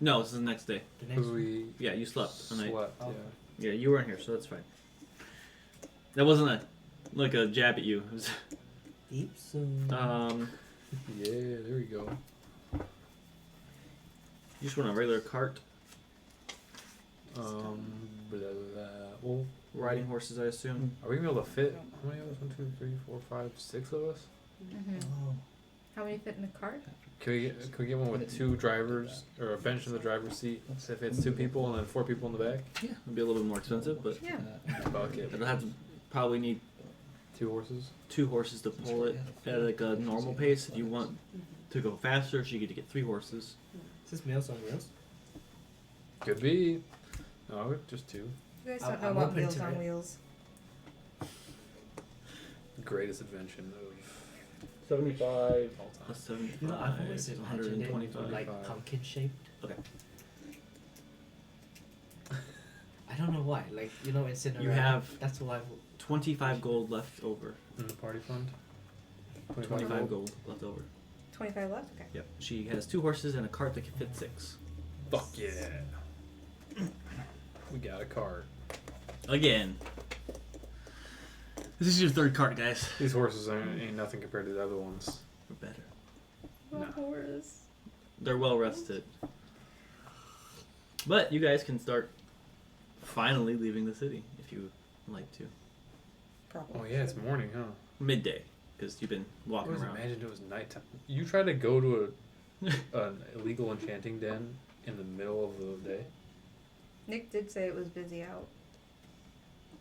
S2: No, this is the next day.
S7: The next
S1: because
S7: one?
S1: we
S2: Yeah, you slept the night.
S1: slept.
S7: Oh.
S1: Yeah.
S2: Yeah, you weren't here, so that's fine. That wasn't like a jab at you. It was,
S7: Deep soon.
S1: Yeah, there we go.
S2: you just want a regular cart,
S1: Blah, blah, blah. Well,
S2: riding horses, I assume.
S1: are we gonna be able to fit? How many of us? 1, 2, 3, 4, 5, 6 of us?
S3: Mm-hmm.
S7: Oh.
S3: How many fit in the cart?
S1: Can we get one with 2 drivers or a bench in the driver's seat? So if it's 2 people and then 4 people in the back.
S2: Yeah, it'll be a little bit more expensive, but
S3: Yeah.
S1: Bucket.
S2: it'll have to probably need
S1: 2 horses.
S2: 2 horses to pull it at like a normal pace. If you want to go faster, so you get to get 3 horses.
S7: Is this Meals on Wheels?
S1: Could be. No, just 2.
S3: You guys
S7: I'm-
S3: don't know
S7: I'm
S3: about
S7: open
S3: Wheels
S7: to
S3: on
S7: it.
S3: Wheels.
S1: Greatest invention of
S2: 75
S1: all time.
S2: plus 75.
S7: You know, I've always imagined it
S2: 125.
S7: like pumpkin shaped.
S2: Okay.
S7: I don't know why. Like, you know, in Cinderella.
S2: You have
S7: That's why.
S2: 25 gold left over.
S1: In the party fund.
S2: 25 gold left over.
S3: 25 left? Okay.
S2: Yep. She has 2 horses and a cart that can fit 6.
S1: Fuck yeah. We got a cart.
S2: Again. This is your 3rd cart, guys.
S1: These horses ain't nothing compared to the other ones.
S2: We're better.
S1: No.
S3: Horse.
S2: They're well rested. But you guys can start finally leaving the city if you would like to.
S6: Probably.
S1: Oh yeah, it's morning, huh?
S2: Midday, because you've been
S1: I
S2: walking
S1: always
S2: around.
S1: imagined it was nighttime. You tried to go to an illegal enchanting den in the middle of the day?
S3: Nick did say it was busy out.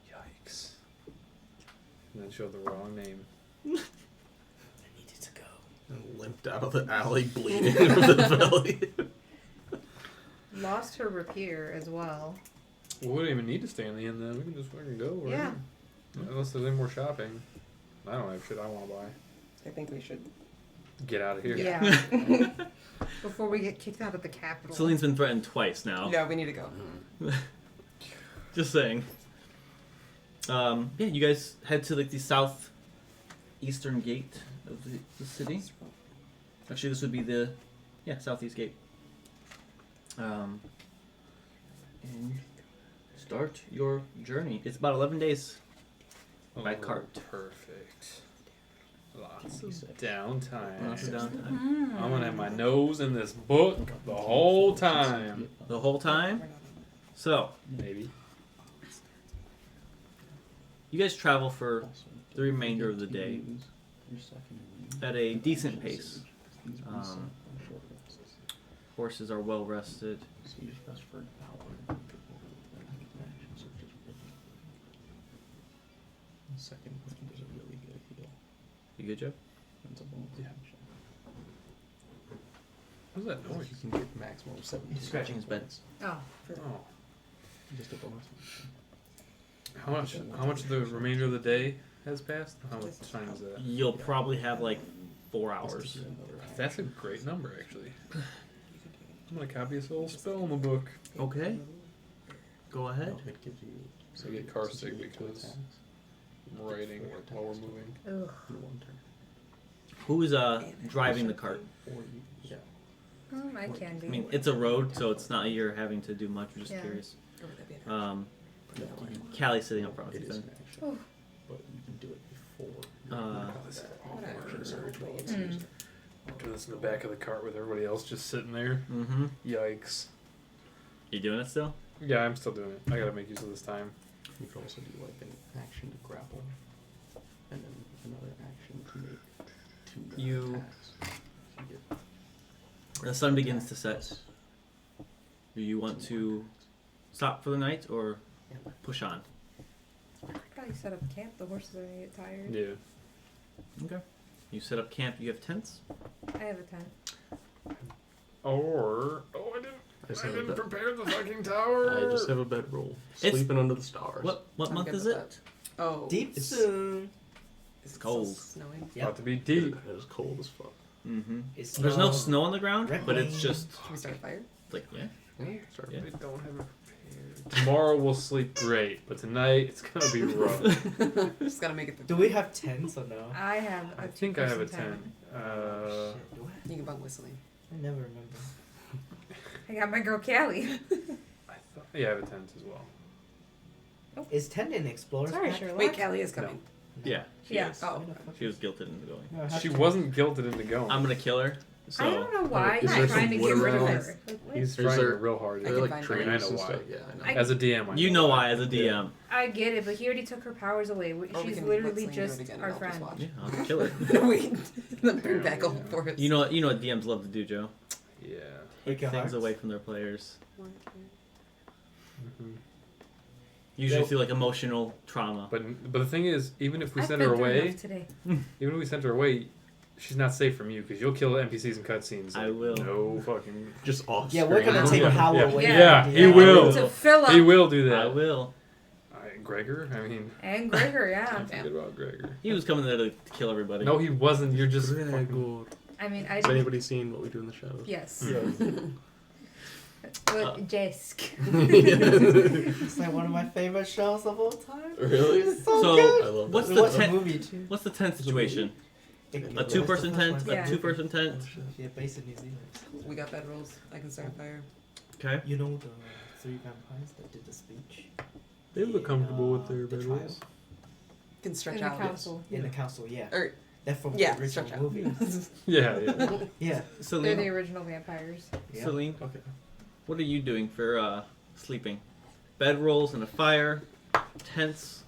S1: Yikes. And then showed the wrong name.
S7: I needed to go.
S5: And limped out of the alley, bleeding from the belly.
S3: Lost her rapier as well.
S1: Well, we don't even need to stay in the inn then. We can just fucking go, right?
S3: Yeah.
S1: Unless there's any more shopping. I don't have shit I want to buy.
S6: I think we should.
S1: Get out of here.
S3: Yeah. Before we get kicked out of the capital.
S2: Celine's been threatened twice now.
S6: Yeah, we need to go.
S2: Just saying. Yeah, you guys head to like the southeastern gate of the city. Actually, this would be the southeast gate. And start your journey. It's about 11 days. By cart.
S1: Perfect. Lots of downtime.
S2: Lots of downtime.
S3: Mm.
S1: I'm gonna have my nose in this book the whole time.
S2: The whole time. So
S1: Maybe.
S2: you guys travel for the remainder of the day at a decent pace. Horses are well rested.
S5: Second wind is a really good heal.
S2: You good, Joe?
S5: It's a bonus
S1: Yeah.
S5: action.
S1: What's that noise?
S5: You can get maximum of 7.
S2: He's scratching his bed.
S3: Oh.
S1: Oh.
S5: Just a bonus action.
S1: How much of the remainder of the day has passed? How much time is that?
S2: You'll probably have like 4 hours.
S1: That's a great number, actually. I'm gonna copy this little spell in the book.
S2: Okay. Go ahead.
S5: It gives you.
S1: So I get Carstic because I'm writing while we're moving.
S3: Ugh.
S5: in 1 turn.
S2: Who's driving the cart?
S5: Or you, yeah.
S3: I can be.
S2: I mean, it's a road, so it's not you're having to do much. We're just
S3: Yeah.
S2: curious.
S6: Or would that be an
S2: Callie's sitting up front
S5: It
S2: with
S5: is
S2: you.
S5: an action,
S3: Oh.
S5: but you can do it before.
S6: Action surge, but let's
S3: Hmm.
S1: I'm doing this in the back of the cart with everybody else just sitting there.
S2: Mm-hmm.
S1: Yikes.
S2: You doing it still?
S1: Yeah, I'm still doing it. I gotta make use of this time.
S5: You could also do like an action to grapple, and then another action to make 2
S2: You-
S5: attacks. So you get
S2: The sun begins to set. Do you want to stop for the night or push on?
S3: Probably set up camp. The horses are gonna get tired.
S1: Yeah.
S2: Okay. You set up camp. You have tents.
S3: I have a tent.
S1: Or
S5: I just
S1: I
S5: have a
S1: didn't
S5: bed.
S1: prepare the fucking tower.
S5: I just have a bedroll.
S2: It's-
S5: Sleeping under the stars.
S2: What
S6: I'm
S2: month
S6: good
S2: is
S6: with
S2: it?
S6: Oh.
S7: Deep
S5: It's-
S7: soon.
S6: Is it
S2: cold.
S6: still snowing?
S7: Yep.
S1: About to be deep.
S5: It is cold as fuck.
S2: Mm-hmm.
S7: It's
S2: There's no snow on the ground, but it's
S7: Rippling.
S2: just
S6: Should we start a fire?
S2: like yeah.
S5: Yeah, sorry.
S2: Yeah.
S1: They don't have it Tomorrow we'll sleep great, but tonight it's gonna be rough.
S6: Just gotta make it through.
S7: Do we have tents or no?
S3: I have.
S1: I think I have a 10.
S7: Shit, do I?
S6: You can bunk whistling.
S7: I never remember.
S3: I got my girl Callie.
S1: Yeah, I have a 10 as well.
S7: Is 10 in Explorer's
S3: Sorry,
S7: Pack?
S3: Sherlock.
S6: Wait, Callie is coming.
S2: Yeah, she
S3: Yeah.
S2: is.
S6: Oh.
S7: Where the fuck
S2: She was guilted into going.
S7: No, I have
S1: She
S7: 10.
S1: wasn't guilted into going.
S2: I'm gonna kill her. So
S3: I don't know why
S5: Is
S3: he's
S5: there
S3: trying to
S5: some
S3: get
S5: wood
S3: rid of
S5: around?
S3: her. Like, what?
S1: He's
S5: Is
S1: trying
S5: there-
S1: real hard.
S6: I
S5: They're
S6: can
S5: like
S6: find
S5: trees
S1: I know
S5: and
S1: why.
S5: stuff. Yeah, I know.
S3: I-
S1: As a DM, I
S2: you know why as a DM.
S3: I get it, but he already took her powers away.
S6: Or we
S3: She's
S6: can
S3: literally
S6: whistling do it
S3: just
S6: again and
S3: our
S6: I'll just
S3: friend.
S6: watch.
S2: Yeah, I'll kill her.
S6: Wait, then bring back all
S1: Yeah.
S6: for us.
S2: You know what DMs love to do, Joe.
S1: Yeah.
S7: Break your
S2: Things
S7: hearts?
S2: away from their players.
S1: Mhm.
S2: Usually
S7: Yo.
S2: through like emotional trauma.
S1: But the thing is, even if we
S3: I've
S1: send
S3: been
S1: her
S3: through
S1: away,
S3: enough today.
S1: even if we send her away, she's not safe from you because you'll kill NPCs and cutscenes.
S2: I will.
S1: No fucking.
S5: Just off.
S7: Yeah, we're gonna
S5: screen.
S7: take power
S1: Yeah.
S7: away.
S1: Yeah,
S7: from
S1: he
S7: the
S1: will.
S3: To fill up.
S1: He will do that.
S2: I will.
S1: Gregor? I mean,
S3: And Gregor, yeah.
S1: can't forget about Gregor.
S2: He was coming there to kill everybody.
S1: No, he wasn't. You're just. fucking-
S5: Gregor.
S3: I mean, I
S5: Has
S3: didn't.
S5: anybody seen What We Do in the Shadows?
S3: Yes.
S2: Uh,
S3: But Jesk.
S7: It's like one of my favorite shows of all time.
S5: Really?
S7: It's so,
S2: So,
S7: good.
S5: I love
S2: what's
S5: that.
S2: the
S7: What's the
S2: tent?
S7: movie too?
S2: What's the tent situation? A
S7: It-
S2: two-person
S7: that's the
S2: tent.
S7: first
S3: Yeah.
S2: A two-person tent.
S5: Oh, shit.
S7: Yeah, based in New Zealand.
S6: We got bed rolls. I can start a fire.
S2: Okay.
S7: You know the three vampires that did the speech?
S5: They look comfortable with their
S7: the
S5: bed
S7: trial?
S5: rolls.
S6: Can stretch
S3: In the
S6: out.
S3: council.
S7: In the council, yeah.
S6: Or
S7: They're from
S6: yeah,
S7: the original
S6: stretch out.
S7: movie.
S1: Yeah, yeah.
S7: Yeah.
S3: They're the
S2: Celine,
S3: original vampires.
S7: Yeah.
S2: Celine,
S5: Okay.
S2: what are you doing for sleeping? Bedrolls and a fire, tents.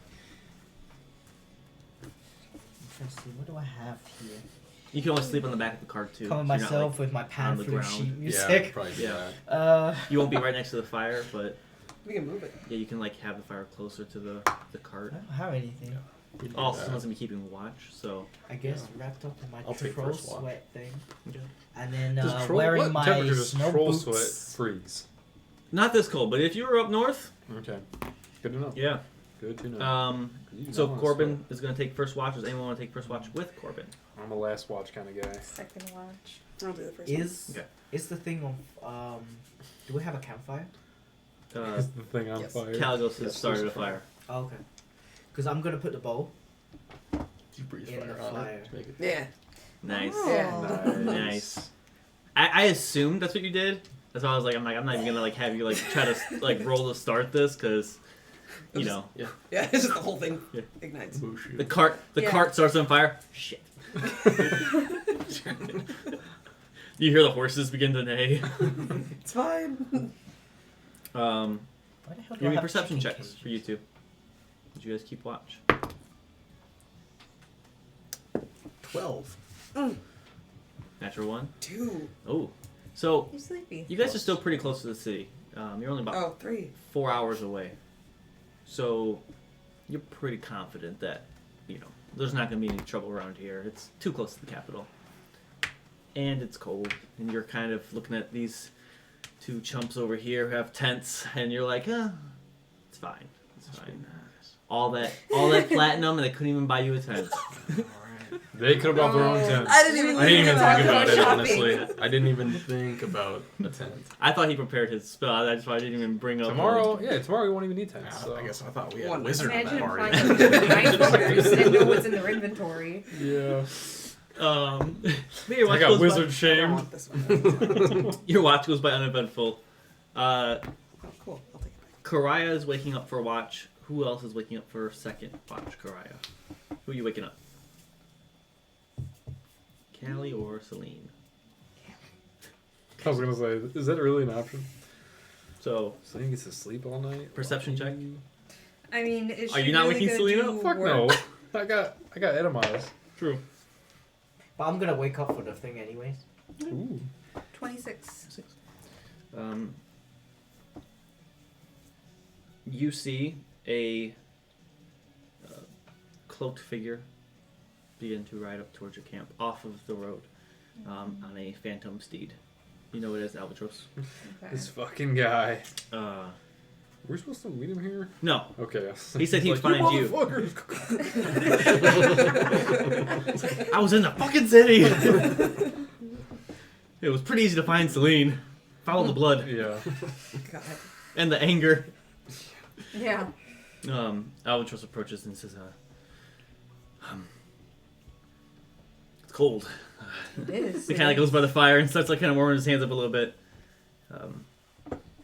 S7: Interesting. What do I have here?
S2: You can always sleep on the back of the cart too.
S7: Cover
S2: so you're not,
S7: myself
S2: like-
S7: with my pan
S2: the
S7: flute
S2: ground.
S7: sheet
S5: Yeah,
S7: music.
S5: probably do
S2: Yeah.
S5: that.
S2: you won't be right next to the fire, but
S6: we can move it.
S2: yeah, you can like have the fire closer to the
S7: I
S2: cart.
S7: don't have anything.
S5: We do
S2: Also,
S5: that.
S2: someone's gonna be keeping watch, so
S7: I guess wrapped up in my
S5: I'll take
S7: troll
S5: first watch.
S7: sweat thing.
S2: Okay.
S7: And then
S1: Does troll,
S7: wearing
S1: what
S7: my
S1: temperature does
S7: snow
S1: troll
S7: boots.
S1: sweat freeze?
S2: not this cold. But if you were up north,
S1: Okay. Good to know.
S2: yeah.
S1: Good to know.
S2: So
S1: You don't wanna
S2: Corbin is gonna take first watch. Does anyone want to take first watch with Corbin?
S1: sweat. I'm a last watch kind of guy.
S3: Second watch.
S6: I'll do the first one.
S7: Is
S2: Okay.
S7: is the thing of do we have a campfire?
S1: Is the thing on
S6: yes.
S1: fire?
S2: Caligos has
S5: Yes,
S2: started a
S5: there's a
S2: fire.
S7: Oh, okay. Because I'm gonna put the bow.
S5: You breathe
S7: In
S5: fire
S7: the
S5: on
S7: fire.
S5: it to make it.
S6: Yeah.
S2: Nice.
S3: Oh.
S2: Nice. I assumed that's what you did. That's why I was like, I'm not even gonna like have you like try to like roll to start this because, you know,
S6: Yeah, it's just the whole thing
S2: Yeah.
S6: ignites.
S5: Mushu.
S2: the cart
S3: Yeah.
S2: starts on fire. Shit. You hear the horses begin to neigh.
S6: It's fine.
S2: Um,
S7: Why the hell do
S2: give
S7: I
S2: me
S7: have
S2: perception
S7: chicken
S2: checks
S7: cages?
S2: for you two. Did you guys keep watch?
S5: 12.
S2: Natural one.
S6: 2.
S2: Oh, so
S3: You're sleepy.
S2: you guys are still pretty close to the city. You're only about
S6: Oh, 3.
S2: 4 hours away. So you're pretty confident that, you know, there's not going to be any trouble around here. It's too close to the capital. And it's cold. And you're kind of looking at these two chumps over here who have tents. And you're like, it's fine. It's fine. All that platinum, and they couldn't even buy you a tent.
S1: They could have bought their own tent.
S6: I didn't even.
S5: I didn't even
S6: think
S5: think about it,
S3: shopping.
S5: honestly. I didn't even think about a tent.
S2: I thought he prepared his spell. That's why I didn't even bring up
S1: Tomorrow, tomorrow we won't even need tents.
S5: Yeah,
S1: So.
S5: I guess I thought we had a
S6: One.
S5: wizard in that
S3: Imagine
S5: party.
S3: finding blindfolders and know what's in their inventory.
S1: Yeah.
S2: But your
S1: I
S2: watch
S1: got
S2: goes
S1: wizard
S6: I don't
S1: shamed.
S6: want this one.
S2: Your watch goes by uneventful.
S6: Oh, cool. I'll take it back.
S2: Karaya is waking up for watch. Who else is waking up for second watch? Karaya. Who are you waking up? Callie or Celine?
S1: I was gonna say, is that really an option?
S2: So,
S1: Selena gets to sleep all night.
S2: Perception check.
S3: I mean, is
S2: Are
S3: she
S2: you not
S3: really
S2: waking
S3: gonna
S2: Selena
S3: do
S2: up?
S1: Fuck
S3: work?
S1: no. I got Edemise.
S2: True.
S7: But I'm gonna wake up for the thing anyways.
S1: Ooh.
S3: 26.
S2: You see a cloaked figure begin to ride up towards your camp off of the road on a phantom steed. You know it as Albatross.
S3: Okay.
S1: This fucking guy.
S2: Uh,
S1: We're supposed to meet him here?
S2: no,
S1: Okay.
S2: he said he'd
S1: Like,
S2: find you.
S1: motherfuckers.
S2: I was in the fucking city. It was pretty easy to find Celine. Follow the blood.
S1: Yeah.
S6: God.
S2: and the anger.
S3: Yeah.
S2: Albatross approaches and says, it's cold.
S3: It is.
S2: He kind of goes by the fire and starts like kind of warming his hands up a little bit.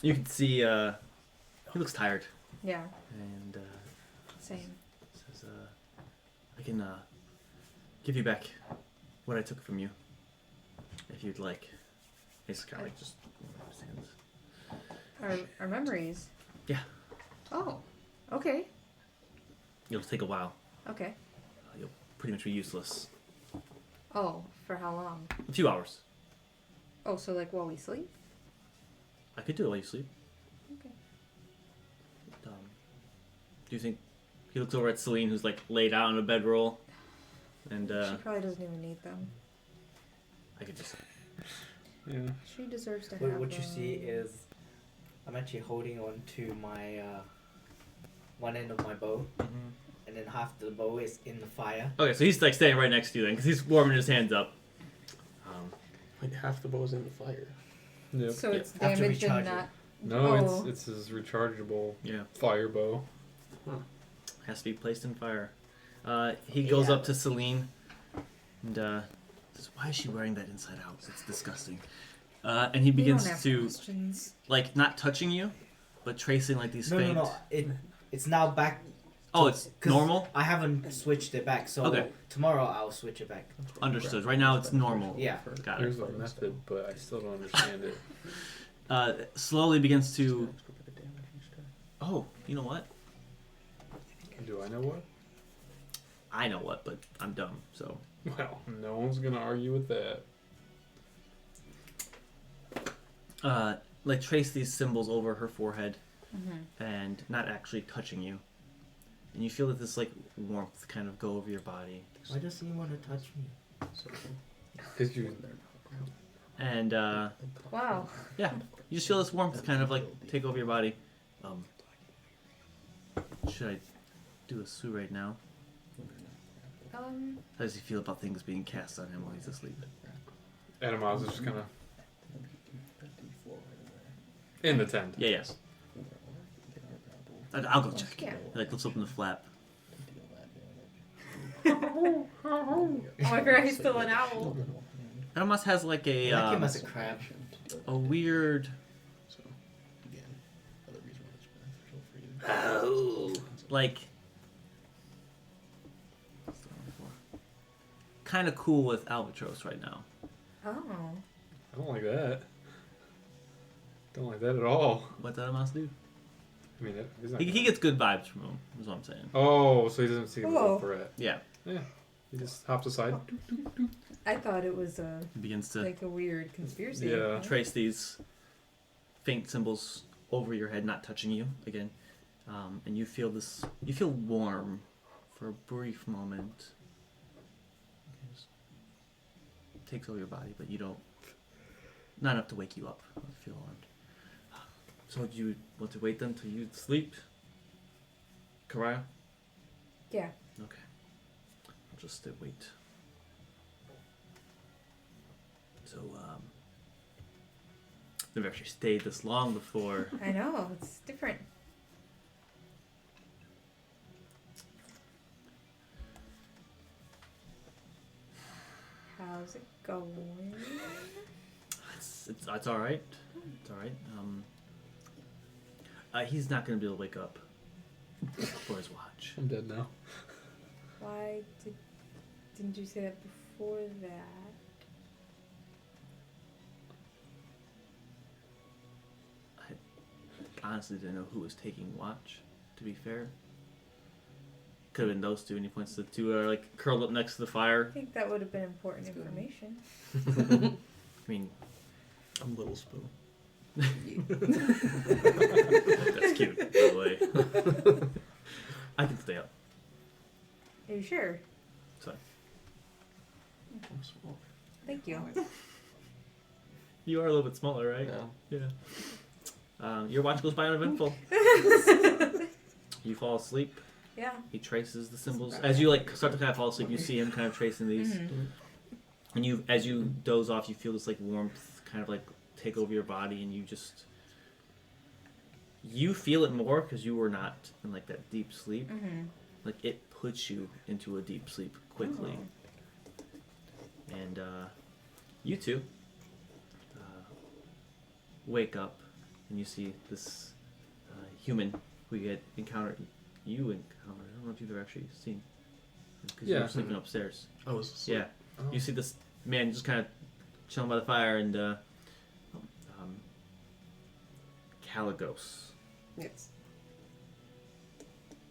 S2: You can see he looks tired
S3: Yeah.
S2: and
S3: Same.
S2: says, I can give you back what I took from you if you'd like. He's kind of like just warming his hands.
S3: Our memories.
S2: Yeah.
S3: Oh. Okay.
S2: It'll take a while.
S3: Okay.
S2: You'll pretty much be useless.
S3: Oh, for how long?
S2: A few hours.
S3: Oh, so like while we sleep?
S2: I could do it while you sleep.
S3: Okay.
S2: Do you think he looks over at Celine, who's like laid out on a bedroll, and
S3: She probably doesn't even need them.
S2: I could just.
S1: Yeah.
S3: She deserves to
S7: What,
S3: have
S7: what you
S3: them.
S7: see is I'm actually holding on to my one end of my bow, and then half the bow is in the fire.
S2: Okay, so he's like standing right next to you then, because he's warming his hands up.
S5: Like half the bow's in the fire.
S1: Yep.
S3: So it's
S7: Have to
S3: damaged and
S7: recharge it.
S3: not.
S1: No,
S3: Oh.
S1: it's his rechargeable
S2: Yeah,
S1: fire bow.
S2: has to be placed in fire. He goes
S7: Yeah.
S2: up to Celine and says, "Why is she wearing that inside out? It's disgusting." And he
S3: We don't
S2: begins
S3: ask
S2: to
S3: questions.
S2: like not touching you, but tracing like these
S7: No,
S2: faint.
S7: no, no. It's now back.
S2: Oh, it's
S7: 'cause
S2: normal.
S7: I haven't switched it back, so
S2: Okay.
S7: tomorrow I'll switch it back.
S2: Understood. Right now it's normal.
S7: Yeah.
S2: Got it.
S1: There's a method, but I still don't understand it.
S2: Slowly begins to. Oh, you know what?
S1: Do I know what?
S2: I know what, but I'm dumb. So
S1: Well, no one's gonna argue with that.
S2: like trace these symbols over her forehead
S3: Mm-hmm.
S2: and not actually touching you, and you feel that this like warmth kind of go over your body,
S7: Why does he want to touch me?
S1: Cause you,
S2: and
S3: Wow.
S2: yeah, you just feel this warmth kind of like take over your body. Should I do a Sue right now? How does he feel about things being cast on him while he's asleep?
S1: Adamaz is just kind of in the tent.
S2: Yeah, yes. I'll go check.
S3: Yeah.
S2: He, like lifts open the flap.
S3: Oh, I forgot he's still an owl.
S2: It almost has like a
S7: I like him as a crab.
S2: weird.
S5: So, again, other reason why it's beneficial for you.
S2: Like kind of cool with Albatross right now.
S3: Oh.
S1: I don't like that. Don't like that at all.
S2: What did Adamas do?
S1: I mean, he's not.
S2: He gets good vibes from him. Is what I'm saying.
S1: Oh, so he doesn't see him as
S3: Oh.
S1: a threat.
S2: Yeah,
S1: Yeah, he just hops aside.
S3: I thought it was a
S2: he begins to
S3: like a weird conspiracy.
S1: Yeah.
S2: trace these faint symbols over your head, not touching you again, and you feel this. You feel warm for a brief moment. It just takes over your body, but you don't. Not enough to wake you up. You feel alarmed. So do you want to wait then till you sleep? Karaya?
S3: Yeah.
S2: Okay. I'll just wait. So, I've actually stayed this long before.
S3: I know, it's different. How's it going?
S2: It's all right. It's all right. He's not gonna be able to wake up for his watch.
S1: I'm dead now.
S3: Why didn't you say that before that?
S2: I honestly didn't know who was taking watch. To be fair, could have been those two. And he points to the two that are like curled up next to the
S3: I
S2: fire.
S3: think that would have been important information.
S2: I mean,
S5: I'm Little Spoon.
S2: that's cute. By the way, I can stay up.
S3: Are you sure?
S2: Sorry.
S5: I'm small.
S3: Thank you.
S2: You are a little bit smaller, right?
S5: Yeah.
S2: Yeah. Your watch goes by uneventful. You fall asleep.
S3: Yeah.
S2: He traces the symbols as you like start to kind of fall asleep. You see him kind of tracing these,
S3: Mhm.
S2: and you, as you doze off, you feel this like warmth kind of like take over your body, and you just You feel it more because you were not in like that deep sleep.
S3: Mm-hmm.
S2: Like it puts you into a deep sleep quickly. And you two wake up and you see this human who you had encountered. I don't know if you've ever actually seen. Because you
S1: Yeah.
S2: were sleeping upstairs.
S5: I was asleep.
S2: Yeah.
S1: Oh.
S2: You see this man just kind of chilling by the fire and Caligos.
S6: Yes.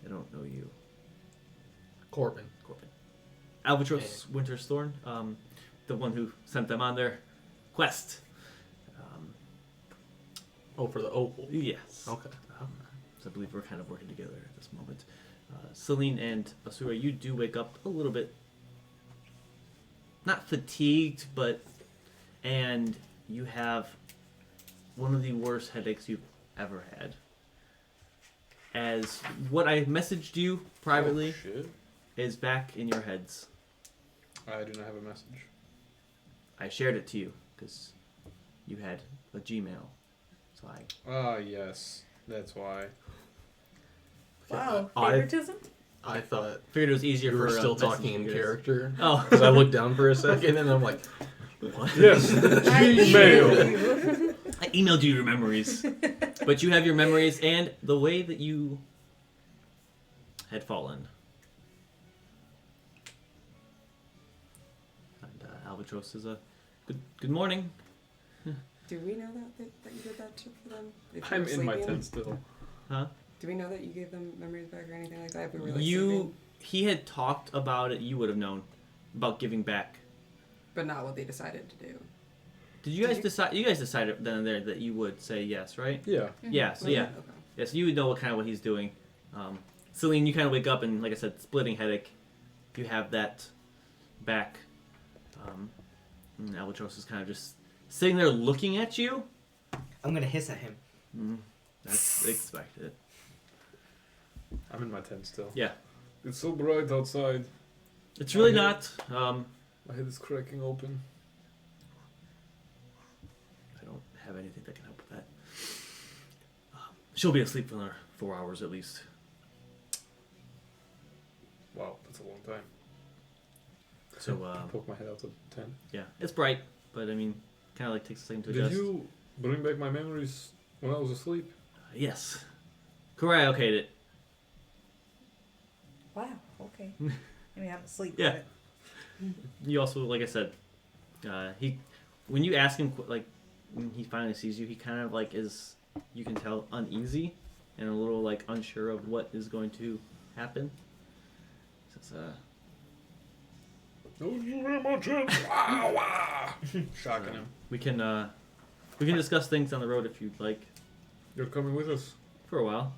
S2: I don't know you.
S5: Corbin.
S2: Corbin. Albatross Wintersthorn, the one who sent them on their quest.
S5: Oh, for the opal.
S2: Yes.
S5: Okay.
S2: So I believe we're kind of working together at this moment. Celine and Asura, you do wake up a little bit, not fatigued, and you have one of the worst headaches you've ever had. As what I messaged you privately
S1: Oh, shit.
S2: is back in your heads.
S1: I do not have a message.
S2: I shared it to you because you had a Gmail. So I
S1: Ah, yes. That's why.
S3: Wow,
S5: I-
S3: favoritism?
S5: I thought
S2: figured it was easier
S5: you
S2: for
S5: were still
S2: messaging
S5: talking in
S2: you guys.
S5: character.
S2: Oh.
S5: Because I looked down for a second and I'm like, what?
S1: Yes.
S3: Gmail.
S2: I emailed you your memories. But you have your memories and the way that you had fallen. And Albatross is a good morning.
S6: Do we know that you did that to for them? If you
S1: I'm
S6: were
S1: in my
S6: sleeping?
S1: tent still.
S2: Huh?
S6: Do we know that you gave them memories back or anything like that? If we were like
S2: You
S6: sleeping?
S2: he had talked about it, you would have known about giving back.
S6: But not what they decided to do.
S2: Did you
S6: Did
S2: guys
S6: you-
S2: decide you guys decided then and there that you would say yes, right?
S1: Yeah.
S2: Yeah, so yeah.
S6: Okay.
S2: Yes, you would know what he's doing. Celine, you kind of wake up and, like I said, splitting headache. You have that back. And Albatross is kind of just sitting there looking at you.
S7: I'm gonna hiss at him.
S2: That's expected.
S1: I'm in my tent still.
S2: Yeah.
S1: It's so bright outside.
S2: It's really
S1: Okay.
S2: not.
S1: My head is cracking open.
S2: I don't have anything that can help with that. She'll be asleep for another 4 hours at least.
S1: Wow, that's a long time.
S2: So,
S1: Poke my head out of the tent.
S2: yeah, it's bright, but I mean, kind of like takes a second to
S1: Did
S2: adjust.
S1: you bring back my memories when I was asleep?
S2: Yes. Kurai okayed it.
S3: Wow, okay. I mean, I'm asleep.
S2: Yeah. You also, like I said, when you ask him, like, when he finally sees you, he kind of, like, is, you can tell, uneasy and a little, like, unsure of what is going to happen. So it's,
S1: No, you in my tent. Wow, wow. Shocking him.
S2: we can discuss things on the road if you'd like
S1: You're coming with us.
S2: for a while.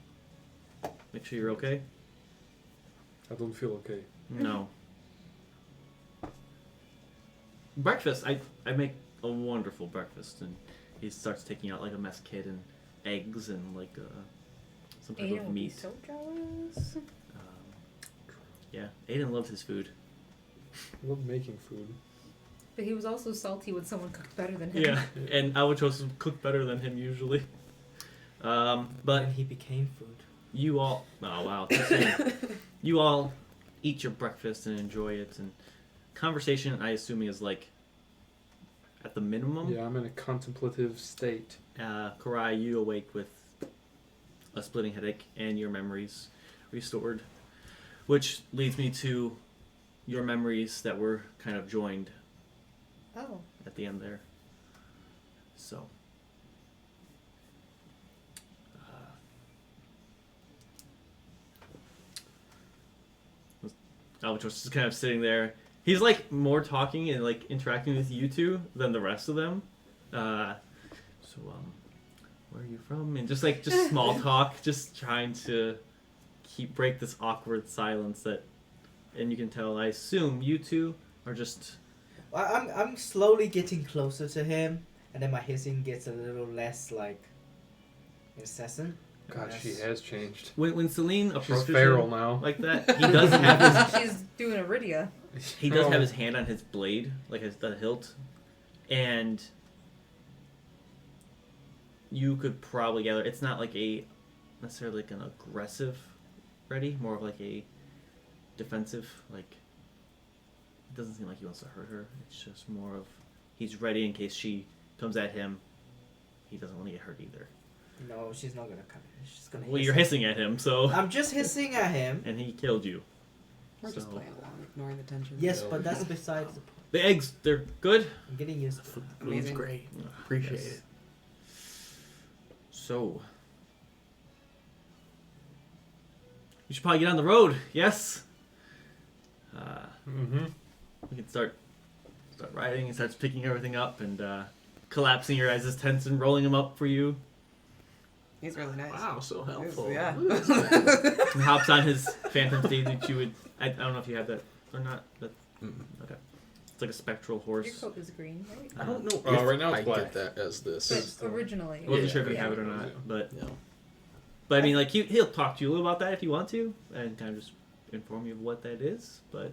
S2: Make sure you're okay.
S1: I don't feel okay.
S2: No. Breakfast. I make a wonderful breakfast, and he starts taking out like a mess kit and eggs and like some type
S3: Aiden
S2: of
S3: would be
S2: meat.
S3: so jealous.
S2: Yeah, Aiden loved his food.
S1: I love making food.
S3: But he was also salty when someone cooked better than him.
S2: Yeah, and Albatross cooked better than him usually. But
S7: Then he became food.
S2: you all, oh wow, too soon. You all eat your breakfast and enjoy it, and conversation I assuming is like at the minimum.
S1: Yeah, I'm in a contemplative state.
S2: Kurai, you awake with a splitting headache and your memories restored, which leads me to your memories that were kind of joined
S3: Oh.
S2: at the end there. So, Albatross is kind of sitting there. He's like more talking and like interacting with you two than the rest of them. Where are you from? And just small talk, just trying to break this awkward silence that, and you can tell. I assume you two are just.
S7: I'm slowly getting closer to him, and then my hissing gets a little less like incessant.
S1: God, she has changed.
S2: When Celine
S1: She's
S2: approaches
S1: feral
S2: him
S1: now.
S2: like that, he does have his
S3: She's doing Iridia.
S2: He does have his hand on his blade, like the hilt, and you could probably gather it's not like a necessarily like an aggressive ready, more of like a defensive. Like it doesn't seem like he wants to hurt her. It's just more of he's ready in case she comes at him. He doesn't want to get hurt either.
S7: No, she's not gonna come in. She's gonna.
S2: Well,
S7: hiss
S2: you're
S7: at-
S2: hissing at him, so
S7: I'm just hissing at him.
S2: and he killed you.
S6: We're just
S2: So-
S6: playing along, ignoring the tension.
S7: Yes,
S5: No.
S7: but that's besides the point.
S2: The eggs, they're good.
S7: I'm getting used to it.
S5: Food's
S6: Amazing.
S5: great. Appreciate
S2: Yes.
S5: it.
S2: So you should probably get on the road. Yes.
S1: Mm-hmm.
S2: We can start riding. He starts picking everything up and collapsing your guys' tents and rolling them up for you.
S6: He's really nice.
S5: Wow, so helpful.
S6: Yeah.
S5: Look at this guy.
S2: And hops on his phantom steed that you would. I don't know if you have that or not. That,
S5: Mm.
S2: okay. It's like a spectral
S3: Your
S2: horse.
S3: coat is green, right?
S5: I don't know
S1: Oh,
S5: if
S1: right now
S5: I
S1: it's black.
S5: get that as this.
S3: But originally.
S2: I wasn't
S5: Yeah.
S2: sure if you
S3: Yeah.
S2: have it or not, but
S5: Yeah.
S2: I mean, like he'll talk to you a little about that if you want to, and kind of just inform you of what that is. But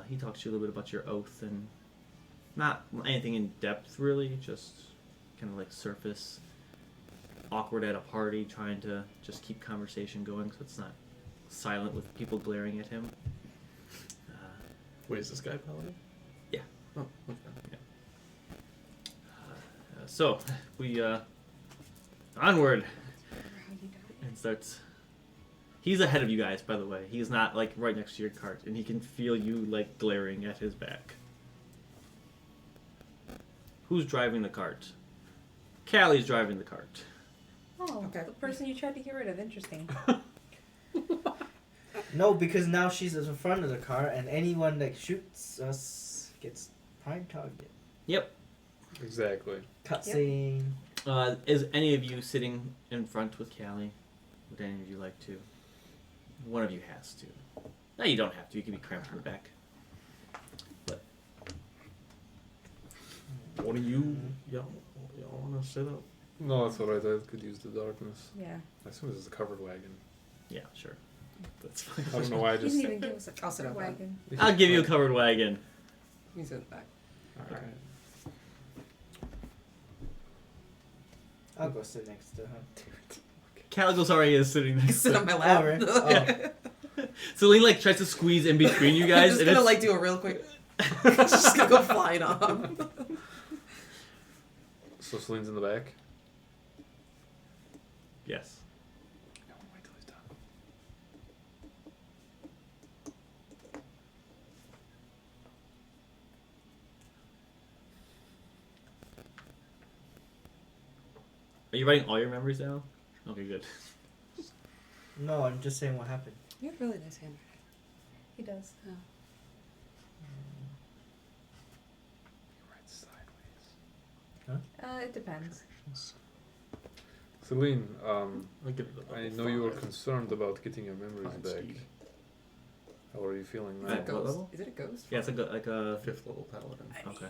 S2: he talks to you a little bit about your oath and not anything in depth really, just kind of like surface, awkward at a party, trying to just keep conversation going so it's not silent with people glaring at him.
S5: Wait, is this guy paladin?
S2: Yeah.
S5: Oh, okay.
S2: So we onward.
S3: How you died.
S2: And starts. He's ahead of you guys, by the way. He's not like right next to your cart, and he can feel you like glaring at his back. Who's driving the cart? Callie's driving the cart.
S3: Oh,
S6: Okay.
S3: the person you tried to get rid of. Interesting.
S7: No, because now she's at the front of the car, and anyone that shoots us gets prime target.
S2: Yep.
S1: Exactly.
S7: Cutscene.
S2: Is any of you sitting in front with Callie? Would any of you like to? One of you has to. No, you don't have to. You can be cramped in the back.
S5: What do you y'all want to set up?
S1: No, that's alright. I could use the darkness.
S3: Yeah.
S1: I assume this is a covered wagon.
S2: Yeah, sure. That's fine.
S1: I don't know why I
S3: He
S1: just.
S3: didn't even give us a
S6: I'll sit
S3: covered
S6: up front.
S3: wagon.
S2: I'll give you a covered wagon.
S6: You can sit in the back.
S1: Alright.
S7: I'll go sit next to her.
S2: Caligos already is sitting
S6: You
S2: next
S6: sit
S2: to
S6: on my lap.
S7: Alright.
S2: Celine like tries to squeeze in between you guys.
S6: I'm just
S2: and
S6: gonna
S2: it's-
S6: like do a real quick. It's just gonna go flying off.
S1: So Celine's in the back.
S2: Yes.
S1: No, wait till he's done.
S2: Are you writing all your memories down? Okay, good.
S7: No, I'm just saying what happened.
S6: You have really nice handwriting.
S3: He does.
S1: He writes sideways.
S3: It depends.
S1: Celine,
S5: I'll give it a
S1: I
S5: level
S1: know you were
S5: 5.
S1: concerned about getting your memories
S5: Fine,
S1: back.
S5: Steve.
S1: How are you feeling
S6: Is
S1: now?
S6: it a
S2: What
S6: ghost?
S2: level?
S6: Is it a ghost?
S2: Yeah, it's like a
S5: 5th level paladin.
S2: okay.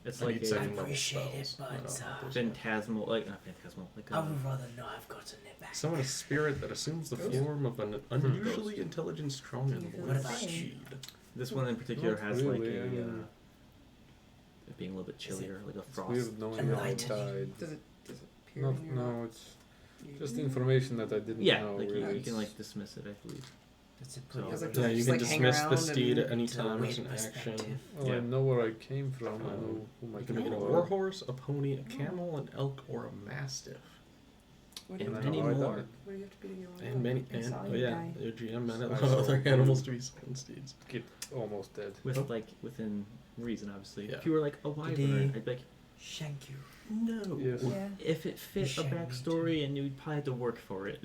S2: It's
S5: I
S2: like
S5: need
S2: a
S5: second level
S7: appreciate it,
S5: spells.
S7: but,
S5: I don't know
S7: uh,
S5: if there's
S2: phantasmal, like not phantasmal, like
S7: I would rather know I've gotten it back.
S5: Summon a spirit that assumes the
S6: Ghost?
S5: form of an unusually intelligent, strong,
S3: You
S5: and
S3: feel
S5: loyal
S3: the same.
S5: steed.
S2: this one in particular
S1: Not
S2: has
S1: really,
S2: like
S1: I
S2: a
S1: mean-
S2: it being a little bit chillier, like a
S1: It's
S2: frost.
S1: weird knowing how it
S7: Enlightening.
S1: died.
S6: Does it appear
S1: No,
S6: in your
S1: no, it's just information that I didn't
S2: Yeah,
S1: know.
S2: like
S1: really.
S2: you can
S1: It's-
S2: like dismiss it, I believe.
S7: Does it
S2: So-
S7: put
S6: Does
S7: you
S6: it
S7: in
S5: Yeah,
S7: a
S5: you
S6: just,
S5: can
S6: like, hang
S5: dismiss
S6: around
S5: the steed
S6: and-
S5: at any
S7: to
S5: time as
S7: win
S5: an action.
S7: perspective?
S1: Well,
S2: Yeah.
S1: I know where I came from. I know who my
S5: You can make it a
S1: people
S5: war
S1: are.
S5: horse, a pony, a camel, an elk, or a mastiff.
S6: What do you
S2: And
S6: have
S1: And
S6: to
S1: I
S2: many
S1: know how I
S2: more.
S1: died.
S6: What do you have to be to get one?
S5: And many,
S3: I
S5: and
S3: saw
S5: oh
S3: you
S5: yeah,
S3: die.
S5: your GM and
S1: I
S5: allow
S1: saw
S5: other
S1: one.
S5: animals to be summon steeds.
S1: Get almost dead.
S2: With
S5: Oh.
S2: like within reason, obviously.
S5: Yeah.
S2: If you were like a wyvern,
S7: he-
S2: I'd be like,
S7: Shank you.
S5: No.
S1: Yes.
S3: Yeah.
S2: if it fit a
S7: Shame.
S2: backstory, and you'd probably have to work for it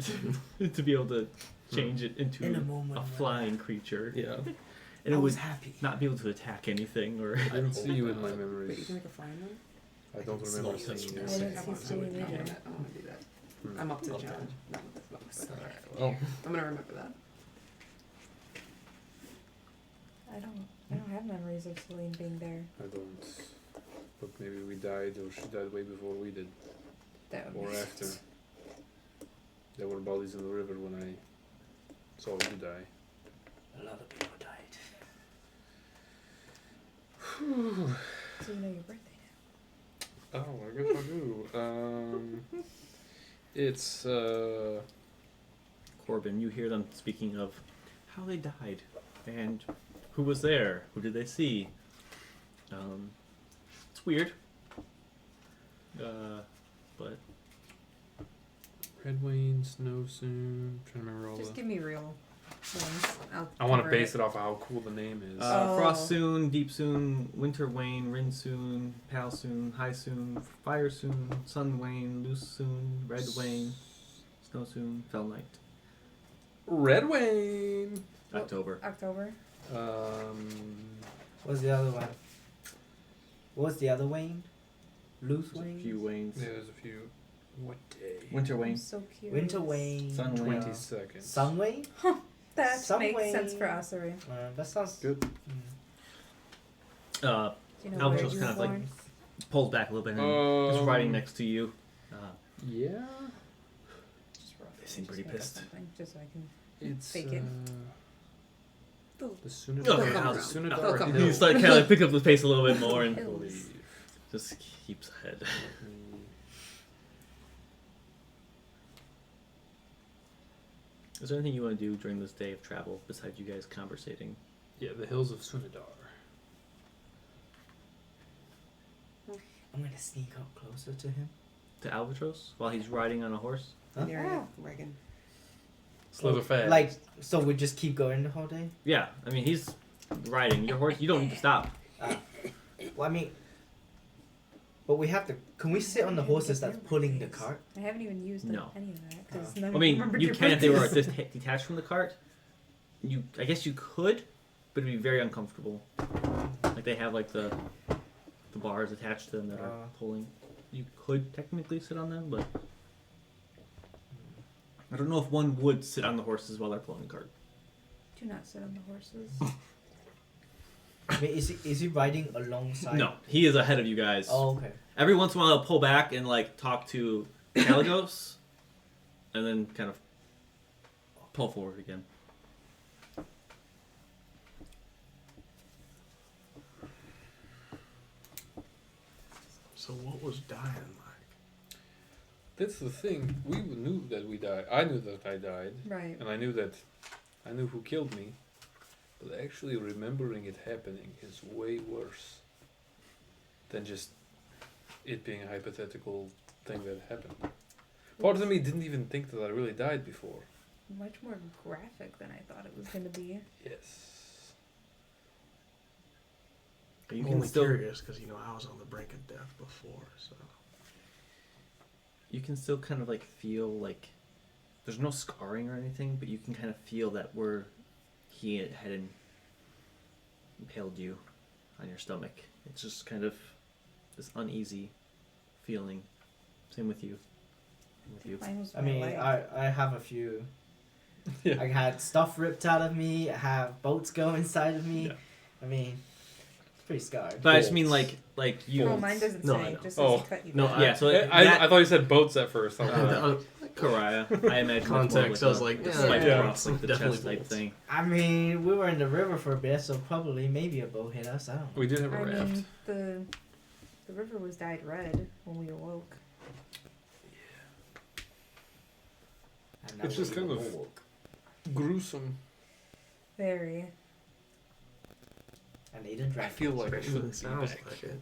S2: to be able to change it into
S7: In a moment
S2: a
S7: when
S2: flying creature,
S5: Yeah.
S2: and
S7: I
S2: it would
S7: was happy.
S2: not be able to attack anything or.
S1: I didn't see you in my
S6: Wait, you
S1: memories.
S6: can make a flying one?
S1: I don't
S5: can
S1: remember
S5: see
S1: seeing
S5: it.
S1: you.
S3: I didn't
S6: I
S3: see
S6: want to
S3: Celine
S6: do
S3: either.
S6: that. I want to do that.
S1: Hmm.
S6: I'm up to the
S5: Okay.
S6: challenge. Not with this book, but
S5: Alright. Well,
S6: I'm gonna remember that.
S3: I don't have memories of Celine being there.
S1: I don't. But maybe we died, or she died way before we did,
S3: That would
S1: or
S3: make
S1: after.
S3: sense.
S1: There were bodies in the river when I saw you die.
S7: A lot of people died.
S3: So you know your birthday
S1: Oh, I guess I do. It's
S2: Corbin, you hear them speaking of how they died and who was there, who did they see. It's weird, but
S1: Red Wayne, Snow Soon. Trying to remember all
S3: Just
S1: the.
S3: give me real ones.
S1: I want to base it off of how cool the name is.
S3: Oh.
S2: Frost Soon, Deep Soon, Winter Wayne, Rin Soon, Pal Soon, High Soon, Fire Soon, Sun Wayne, Loose Soon, Red Wayne, Snow Soon, Fell Night.
S1: Red Wayne.
S2: October.
S3: October.
S7: What's the other one? What's the other Wayne? Loose
S2: There's a
S7: Wayne?
S2: few Waynes.
S1: Yeah, there's a few. What day?
S2: Winter
S3: I'm
S2: Wayne.
S3: so curious.
S7: Winter Wayne.
S2: Sun Wayne.
S1: 22nd.
S7: Sun Wayne?
S3: That
S7: Some
S3: makes sense
S7: Wayne.
S3: for Osiri.
S7: That sounds
S1: Good.
S3: Do you know
S2: Albatross
S3: where you
S2: kind of
S3: were
S2: like
S3: born?
S2: pulls back a little bit and is riding next to you.
S1: Yeah.
S3: Just rough.
S2: They seem
S3: Just
S2: pretty
S3: make up
S2: pissed.
S3: something, just so I can.
S1: It's
S3: Fake it.
S1: the
S2: Okay,
S1: Sunadar.
S2: I'll-
S1: Sunadar
S2: You
S1: Hill.
S2: start kind of like pick up the pace a little bit more and
S3: Hills.
S2: just keeps ahead. Is there anything you want to do during this day of travel besides you guys conversating?
S1: Yeah, the hills of Sunadar.
S7: I'm gonna sneak up closer to him.
S2: To Albatross while he's riding on a horse?
S7: Huh?
S6: Near Reagan.
S1: Slither fast.
S7: Like, so we just keep going the whole day?
S2: Yeah, I mean he's riding your horse. You don't need to stop.
S7: Well, I mean, but we have to. Can we sit on the horses that's pulling the cart?
S3: I haven't even used
S2: No.
S3: any of that because
S2: I mean, you can if they were detached from the cart. I guess you could, but it'd be very uncomfortable. Like they have like the bars attached to them that are pulling. You could technically sit on them, but I don't know if one would sit on the horses while they're pulling the cart.
S3: Do not sit on the horses.
S7: I mean, is he riding alongside?
S2: No, he is ahead of you guys.
S7: Oh, okay.
S2: Every once in a while, he'll pull back and like talk to Caligos, and then kind of pull forward again.
S5: So what was dying like?
S1: That's the thing. We knew that we died. I knew that I died,
S3: Right.
S1: and I knew who killed me. But actually remembering it happening is way worse than just it being a hypothetical thing that happened. Part of me didn't even think that I really died before.
S3: Much more graphic than I thought it was going to be.
S1: Yes.
S2: But you
S5: I'm
S2: can
S5: only
S2: still
S5: curious because I was on the brink of death before, so.
S2: you can still kind of like feel like there's no scarring or anything, but you can kind of feel that where he had impaled you on your stomach. It's just kind of this uneasy feeling. Same with you.
S3: Mine was
S7: I
S3: my
S7: mean,
S3: leg.
S7: I have a few.
S1: Yeah.
S7: I had stuff ripped out of me. I have bolts go inside of me.
S1: Yeah.
S7: I mean, it's pretty scarred.
S2: But I just mean like you.
S3: Oh, mine doesn't
S5: No,
S3: say.
S5: I
S3: It
S5: know.
S3: just says
S1: Oh.
S3: he cut you.
S2: No,
S3: down.
S2: yeah. So
S1: I thought you said boats at first. I was like,
S2: Karaya. I imagine
S5: Context, I was like,
S2: the
S5: yeah,
S2: swipe
S1: yeah.
S2: across, like the
S5: Definitely
S2: chest type
S5: bolts.
S2: thing.
S7: I mean, we were in the river for a bit, so probably maybe a boat hit us. I don't know.
S1: we did have a
S3: I
S1: raft.
S3: mean, the river was dyed red when we awoke.
S7: And
S1: It's
S7: that
S1: just
S7: we
S1: kind of-
S7: awoke.
S1: Gruesome.
S3: Very.
S7: I need a dragon.
S1: I feel like I shouldn't be
S5: sounds
S1: back.
S5: like it.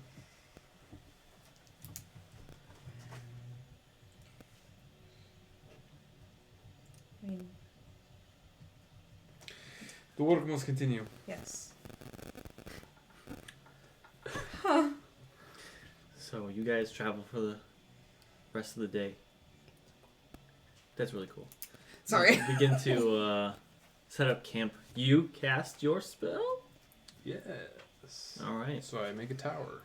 S3: I mean,
S1: The work must continue.
S3: yes.
S2: So you guys travel for the rest of the day. That's really cool.
S6: Sorry.
S2: You begin to set up camp. You cast your spell?
S1: Yes.
S2: All right.
S1: So I make a tower.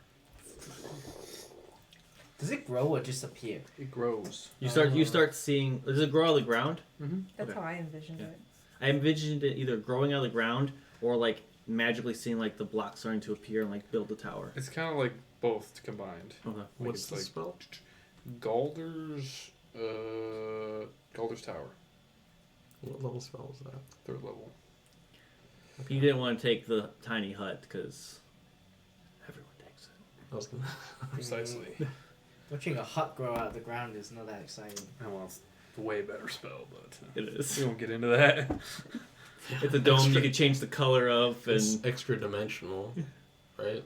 S7: Does it grow or just appear?
S1: It grows.
S2: You start seeing. Does it grow out of the ground?
S1: Mm-hmm.
S3: That's
S2: Okay.
S3: how I envisioned
S2: Yeah.
S3: it.
S2: I envisioned it either growing out of the ground or like magically seeing like the blocks starting to appear and like build a tower.
S1: It's kind of like both combined.
S2: Okay.
S1: Like
S5: What's
S1: it's
S5: the
S1: like
S5: spell?
S1: Galder's Tower,
S5: What level spell is that?
S1: 3rd level.
S2: You didn't want to take the tiny hut because everyone takes it.
S5: I was gonna.
S1: Precisely.
S7: Watching a hut grow out of the ground is not that exciting.
S1: Well, it's a way better spell, but
S2: It is.
S1: we won't get into that.
S2: It's a dome you can change the color of,
S5: It's
S2: and
S5: extra dimensional, right?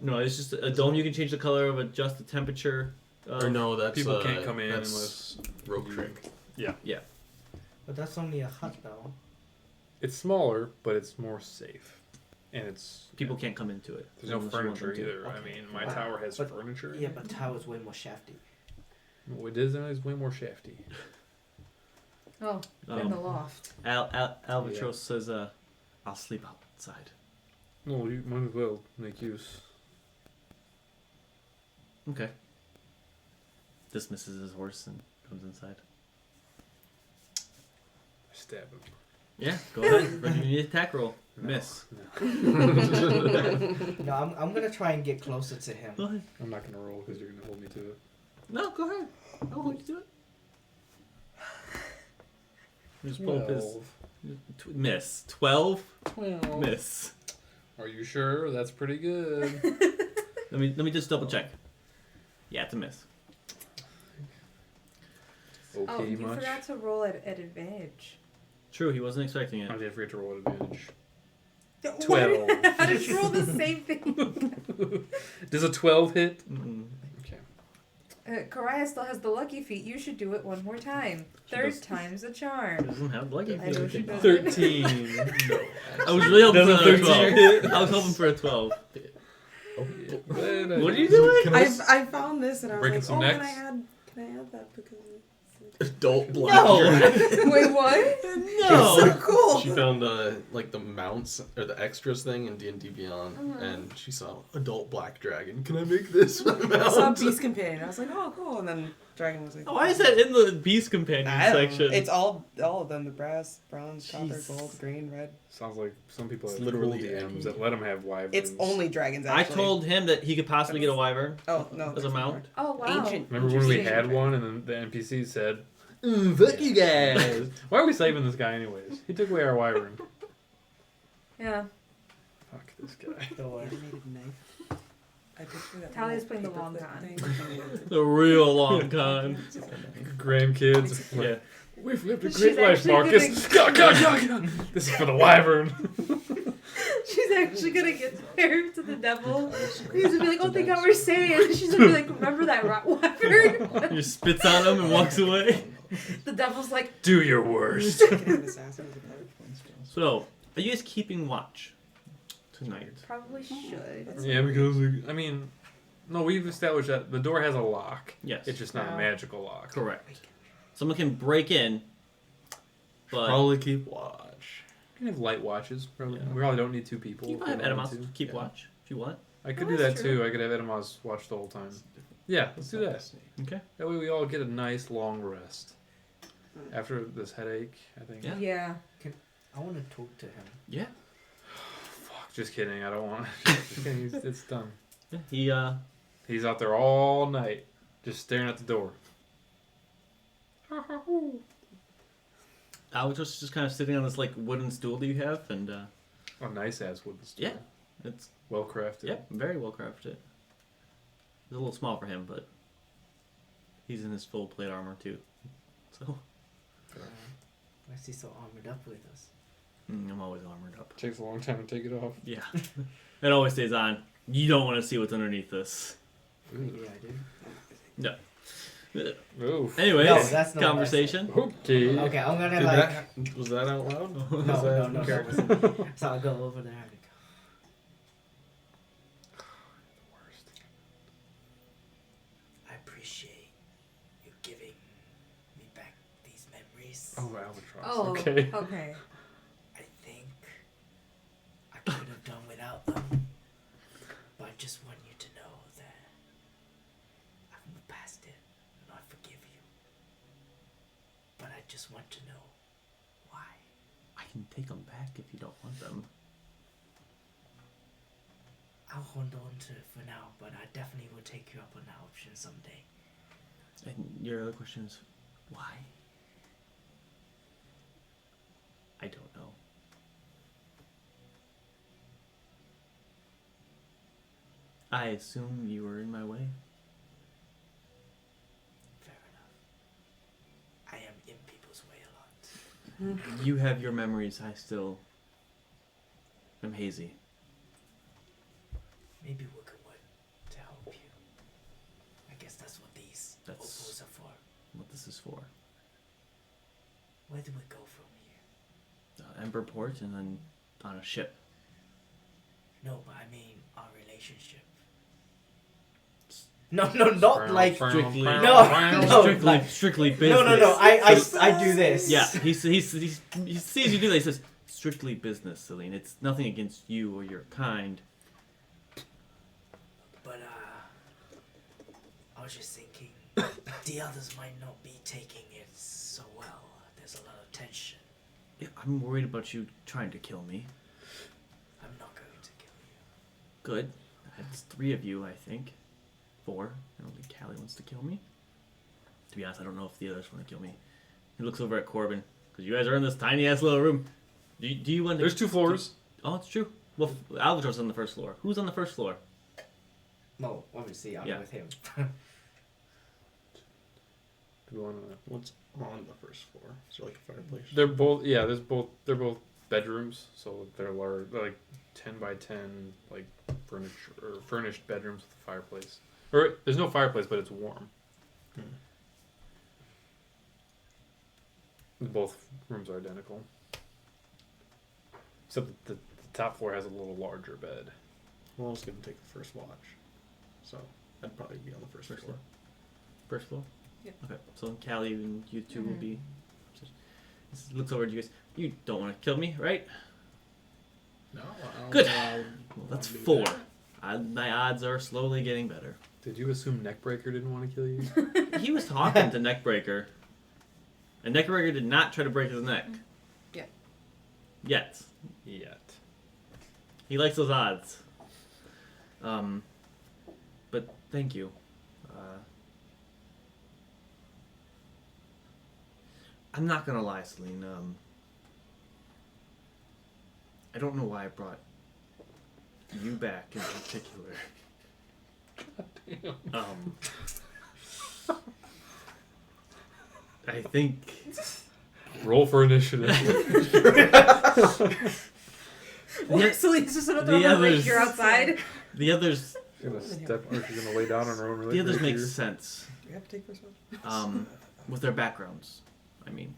S2: no, it's just a dome you can change the color of, adjust the temperature.
S5: Or no, that's
S1: People can't come in
S5: that's
S1: unless
S5: rogue
S1: you-
S5: trick.
S7: But that's only a hut, though.
S1: It's smaller, but it's more safe, and it's
S2: People can't come into it.
S1: There's no
S2: unless you want
S1: furniture
S2: them to.
S1: either. I
S7: Okay.
S1: mean, my
S7: Wow.
S1: tower has
S7: But-
S1: furniture.
S7: Yeah, but tower's way more shafty.
S1: What it is way more shafty.
S3: Oh, in the
S2: Um,
S3: loft.
S2: Albatross says, "I'll sleep outside."
S1: No, you might as well make use.
S2: Okay. Dismisses his horse and comes inside.
S1: Stab him.
S2: Yeah, go ahead. Roll me an attack roll.
S1: No,
S2: Miss.
S1: No.
S7: No, I'm gonna try and get closer to him.
S2: Go ahead.
S1: I'm not gonna roll because you're gonna hold me to it.
S2: No, go ahead. I'll hold you to it. Just pull up his miss. 12.
S1: 12.
S2: Miss.
S1: Are you sure? That's pretty good.
S2: Let me just double check. Yeah, it's a miss.
S1: Okay,
S3: Oh, you
S1: much.
S3: forgot to roll at advantage.
S2: True, he wasn't expecting
S1: I
S2: it.
S1: did forget to roll at advantage.
S3: What?
S1: 12.
S3: How did you roll the same thing?
S1: Does a 12 hit?
S2: Mm-mm.
S1: Okay.
S3: Karaya still has the lucky feat. You should do it one more time.
S2: She
S3: Third
S2: does.
S3: time's a
S2: He
S3: charm.
S2: doesn't have lucky.
S3: I know she doesn't.
S1: 13.
S5: No.
S2: I was really hoping
S1: Doesn't
S2: for a
S1: 13
S2: 12. I was hoping for a 12.
S1: What
S2: What are you doing?
S6: I found this and I was
S1: Breaking
S6: like,
S1: some
S6: oh,
S1: necks?
S6: can I add that because
S5: Adult black
S2: No.
S5: dragon.
S3: Wait, what?
S6: it's
S2: No.
S6: so cool.
S5: She found like the mounts or the extras thing in D&D Beyond,
S3: Uh-huh.
S5: and she saw adult black dragon. Can I make this my
S6: I saw
S5: mount?
S6: Beast Companion. I was like, oh, cool. And then Dragon was like,
S2: Why is that in the Beast Companion
S6: I don't know.
S2: section?
S6: It's all of them: the brass, bronze, copper,
S2: Jeez.
S6: gold, green, red.
S1: Sounds like some people
S5: It's
S1: have
S5: literally
S1: literally DMs
S5: any-
S1: that let them have wyverns.
S6: It's only dragons.
S2: I
S6: Actually.
S2: told him that he could possibly get a wyvern
S6: Oh no.
S2: as a
S6: there's
S2: mount.
S6: more.
S3: Oh, wow.
S6: Ancient.
S1: Remember when we
S6: ancient
S1: had
S6: dragon.
S1: one and then the NPC said,
S2: Fuck you guys.
S1: why are we saving this guy anyways? He took away our wyvern.
S3: Yeah.
S1: Fuck this guy.
S7: So,
S6: Animated knife. I picture that.
S3: Talia's
S6: little
S3: playing the long
S6: paperclip
S3: con.
S6: thing.
S2: The real long con.
S1: Grandkids.
S6: Yeah.
S1: Like, we've lived a
S3: She's
S1: great life,
S3: actually
S1: Marcus. God. This is for the wyvern.
S3: She's actually gonna get married to the devil. He's gonna be like, oh, thank God we're saved. She's gonna be like, remember that wyvern?
S2: He spits on him and walks away.
S3: The devil's like,
S1: Do your worst.
S6: An assassin with a power.
S2: So, are you guys keeping watch tonight?
S3: probably should.
S1: Yeah, because, I mean, no, we've established that the door has a lock.
S2: Yes.
S1: It's just not a
S3: No.
S1: magical lock.
S2: Correct. Someone can break in, but
S5: Probably keep watch.
S1: You can have light watches. Probably.
S2: Yeah.
S1: We probably don't need two people.
S2: you can
S1: if
S2: have
S1: we don't
S2: Edamos
S1: need to.
S2: keep
S5: Yeah.
S2: watch if you want.
S1: I could
S3: Oh,
S1: do that
S3: that's true.
S1: too. I could have Edamos watch the whole time. Yeah, let's do that.
S2: Okay.
S1: That way we all get a nice long rest. After this headache, I think.
S2: Yeah.
S3: Yeah.
S7: I want to talk to him.
S2: Yeah.
S1: Fuck, just kidding. I don't want to. Just kidding. It's done.
S2: Yeah.
S1: He's out there all night, just staring at the door.
S2: Albatross is just kind of sitting on this like wooden stool that you have, and
S1: A nice ass wooden stool.
S2: yeah, it's
S1: Well crafted.
S2: very well crafted. It's a little small for him, but he's in his full plate armor too. So
S7: Why is he so armored up with us?
S2: I'm always armored up.
S1: Takes a long time to take it off.
S2: Yeah, it always stays on. You don't want to see what's underneath this.
S7: Maybe I do.
S2: No.
S1: Oof.
S2: Anyways,
S7: No, that's not
S2: conversation.
S1: Okay.
S7: Okay, I'm gonna
S5: Did
S7: like.
S5: that, was that out loud?
S7: No,
S5: Was
S7: no,
S5: that
S7: no,
S5: character?
S7: no. So I'll go over there and go. I appreciate you giving me back these memories.
S1: Oh, albatross.
S3: Oh,
S1: Okay.
S3: okay.
S7: I think I could have done without them, but I just want you to know that I've moved past it and I forgive you. But I just want to know why.
S2: I can take them back if you don't want them.
S7: I'll hold on to it for now, but I definitely will take you up on that option someday.
S2: And your other question is, why? I don't know. I assume you were in my way. You have your memories. I still am hazy.
S7: Maybe we could work to help you. I guess that's what these
S2: That's-
S7: opals are for.
S2: What this is for.
S7: Where do we go from here?
S2: Emberport and then on a ship.
S7: No, but I mean our relationship. No, not like
S2: Strictly,
S7: no,
S2: strictly business.
S7: no. I do this.
S2: Yeah, he sees you do that. He says, strictly business, Celine. It's nothing against you or your kind.
S7: But I was just thinking, the others might not be taking it so well. There's a lot of tension.
S2: Yeah, I'm worried about you trying to kill me.
S7: I'm not going to kill you.
S2: Good. That's 3 of you, I think. 4. I don't think Callie wants to kill me. To be honest, I don't know if the others want to kill me. He looks over at Corbin. Because you guys are in this tiny ass little room. Do you want to...
S1: There's 2 floors.
S2: Oh, it's true. Well, Albatross is on the first floor. Who's on the first floor?
S7: No, obviously I'm
S2: Yeah.
S7: with him.
S1: Do we wanna-
S5: What's on the first floor? Is there like a fireplace?
S1: They're both. Yeah, they're both bedrooms. So they're large. They're like 10 by 10, like furniture or furnished bedrooms with a fireplace. Or there's no fireplace, but it's warm. Both rooms are identical. Except that the top floor has a little larger bed.
S5: Well, I was gonna take the first watch, so I'd probably be on the first floor.
S2: First floor?
S6: Yep.
S2: Okay, so Callie and you 2 will be... He looks over at you guys. You don't want to kill me, right?
S5: No, I don't
S2: Good.
S5: know how I would
S2: Well, that's
S5: wanna do
S2: 4.
S5: that.
S2: My odds are slowly getting better.
S1: Did you assume Neckbreaker didn't want to kill you?
S2: He was talking to Neckbreaker. And Neckbreaker did not try to break his neck.
S6: Yeah.
S2: Yet.
S1: Yet.
S2: He likes those odds. But thank you. I'm not gonna lie, Celine. I don't know why I brought you back in particular. I think
S1: Roll for initiative.
S3: Celine's just another
S2: the
S3: one
S2: others-
S3: you're outside.
S2: the others
S1: She's gonna step, or she's gonna lay down on her own.
S2: the others make
S1: rapier.
S2: sense.
S6: Do we have to take first one?
S2: With their backgrounds. I mean,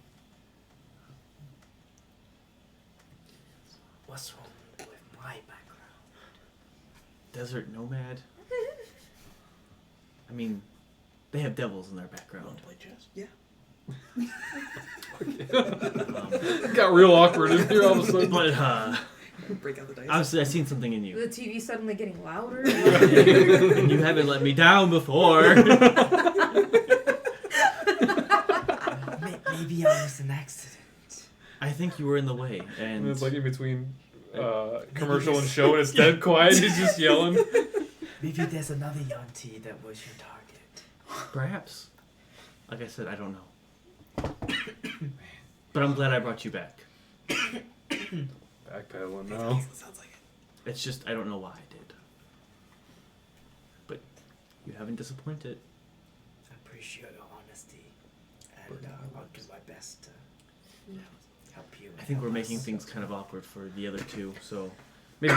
S7: What's wrong with my background?
S2: desert nomad. I mean, they have devils in their background.
S5: Play chess.
S6: Yeah.
S1: It got real awkward in here all of a sudden.
S2: But
S6: Break out the dice.
S2: obviously, I've seen something in
S3: The
S2: you,
S3: TV suddenly getting louder.
S2: and you haven't let me down before.
S7: Maybe I was an accident.
S2: I think you were in the way,
S1: And
S2: and
S1: it's like in between commercial and show, and it's dead quiet. He's just yelling.
S7: Maybe there's another Yanti that was your target.
S2: perhaps, like I said, I don't know. But I'm glad I brought you back.
S1: Backpedaling now.
S6: Sounds like it.
S2: It's just I don't know why I did. But you haven't disappointed.
S7: I appreciate your honesty, and I'll do my best to help you.
S2: I think
S7: help
S2: we're making
S7: us.
S2: things kind of awkward for the other 2, so maybe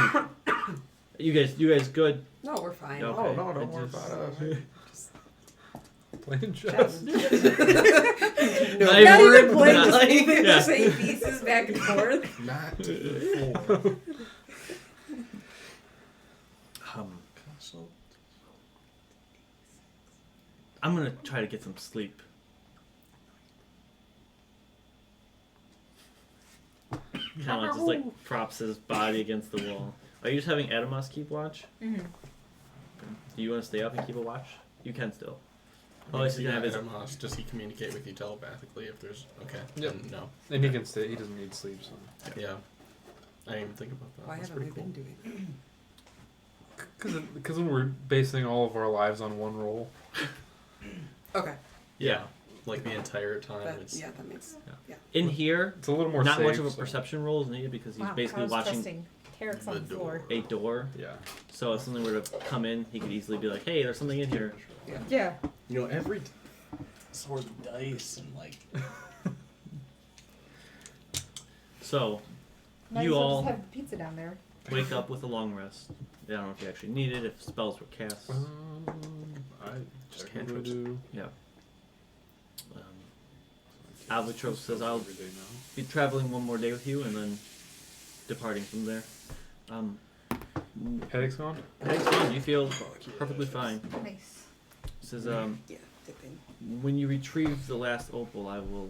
S2: you guys good?
S6: No, we're fine.
S2: Okay.
S5: Oh no,
S2: I
S5: don't worry
S2: just-
S5: about us.
S1: Playing chess.
S6: No,
S3: Not even playing,
S2: not-
S3: just moving
S2: yeah.
S3: the same pieces back and forth.
S5: Not four. Castle.
S2: I'm gonna try to get some sleep. Kind of just like props his body against the wall. Are you just having Adamas keep watch?
S3: Mm-hmm.
S2: Do you want to stay up and keep a watch? You can still. Oh, he's gonna have his.
S5: Does he communicate with you telepathically if there's okay?
S1: Yep.
S5: then no.
S1: And he can stay. He doesn't need sleep. So.
S5: Yeah. I didn't even think about that.
S6: Why
S5: That's
S6: haven't we
S5: pretty cool.
S6: been doing
S1: Because we're basing all of our lives on one role.
S6: that? Okay.
S2: Yeah.
S5: Like the entire time. It's
S6: Yeah, that makes.
S2: In here,
S1: It's a little more
S2: not
S1: safe,
S2: much of a
S1: so-
S2: perception roll is needed because he's
S3: Wow,
S2: basically
S3: I was
S2: watching
S3: trusting Tarek's on the
S5: The
S3: floor.
S2: a door.
S1: Yeah.
S2: So if something were to come in, he could easily be like, "Hey, there's something in here."
S3: Yeah.
S5: you know every sword dice and like
S2: So,
S3: Might
S2: you
S3: as well
S2: all
S3: just have pizza down there.
S2: wake up with a long rest. I don't know if you actually need it, if spells were cast.
S1: I
S5: Just
S1: technically
S5: cantrips.
S1: do.
S2: Yeah. Albatross says, I'll
S1: Every day now.
S2: be traveling one more day with you and then departing from there.
S1: Headache's gone?
S2: Headache's fine. You feel perfectly fine.
S3: Nice.
S2: Says,
S6: Yeah, good thing.
S2: when you retrieve the last opal, I will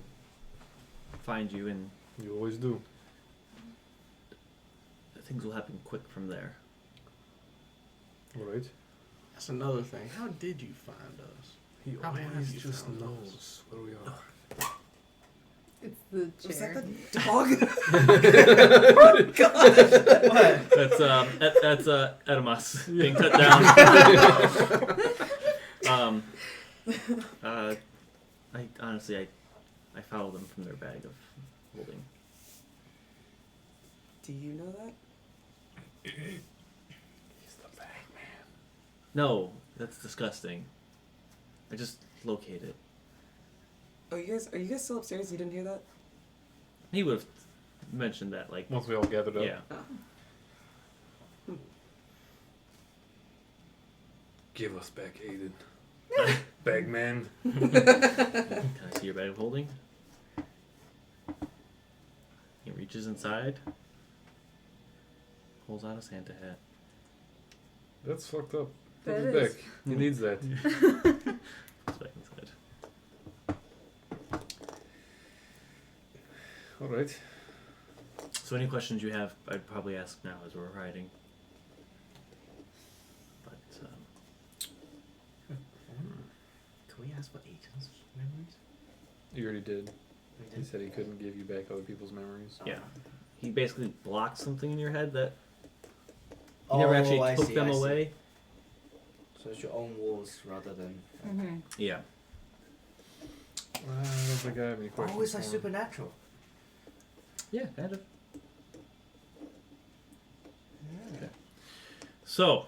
S2: find you and
S1: You always do.
S2: things will happen quick from there.
S1: Alright.
S5: That's another thing. How did you find us?
S1: He
S5: How have
S1: always
S5: you
S1: just
S5: found
S1: knows where we are.
S3: It's the
S6: Was
S3: chair.
S6: that the dog?
S2: That's Edemas being cut down. I honestly I followed them from their bag of holding.
S6: Do you know that?
S1: He's the bag man.
S2: No, that's disgusting. I just located it.
S6: Oh, are you guys still upstairs? You didn't hear that?
S2: He would have mentioned that, like,
S1: Once we all gathered up.
S2: yeah.
S1: Give us back Aiden. Bag man.
S2: Can I see your bag of holding? He reaches inside, pulls out a Santa hat.
S1: That's fucked up.
S3: That
S1: Put it
S3: is.
S1: back. He needs that.
S2: Puts back inside.
S1: Alright.
S2: So any questions you have, I'd probably ask now as we're riding. But
S4: Can we ask what Aiden's memories?
S1: You already did.
S4: We
S1: He said he couldn't give you back other people's memories.
S2: yeah, he basically blocked something in your head that he never actually
S4: I
S2: took
S4: see,
S2: them
S4: I see.
S2: away.
S4: So it's your own walls rather than.
S3: Mm-hmm.
S2: Yeah.
S1: I don't think I have any questions.
S4: Oh, it's like
S1: for him.
S4: supernatural.
S2: Yeah, kind of. Okay. So,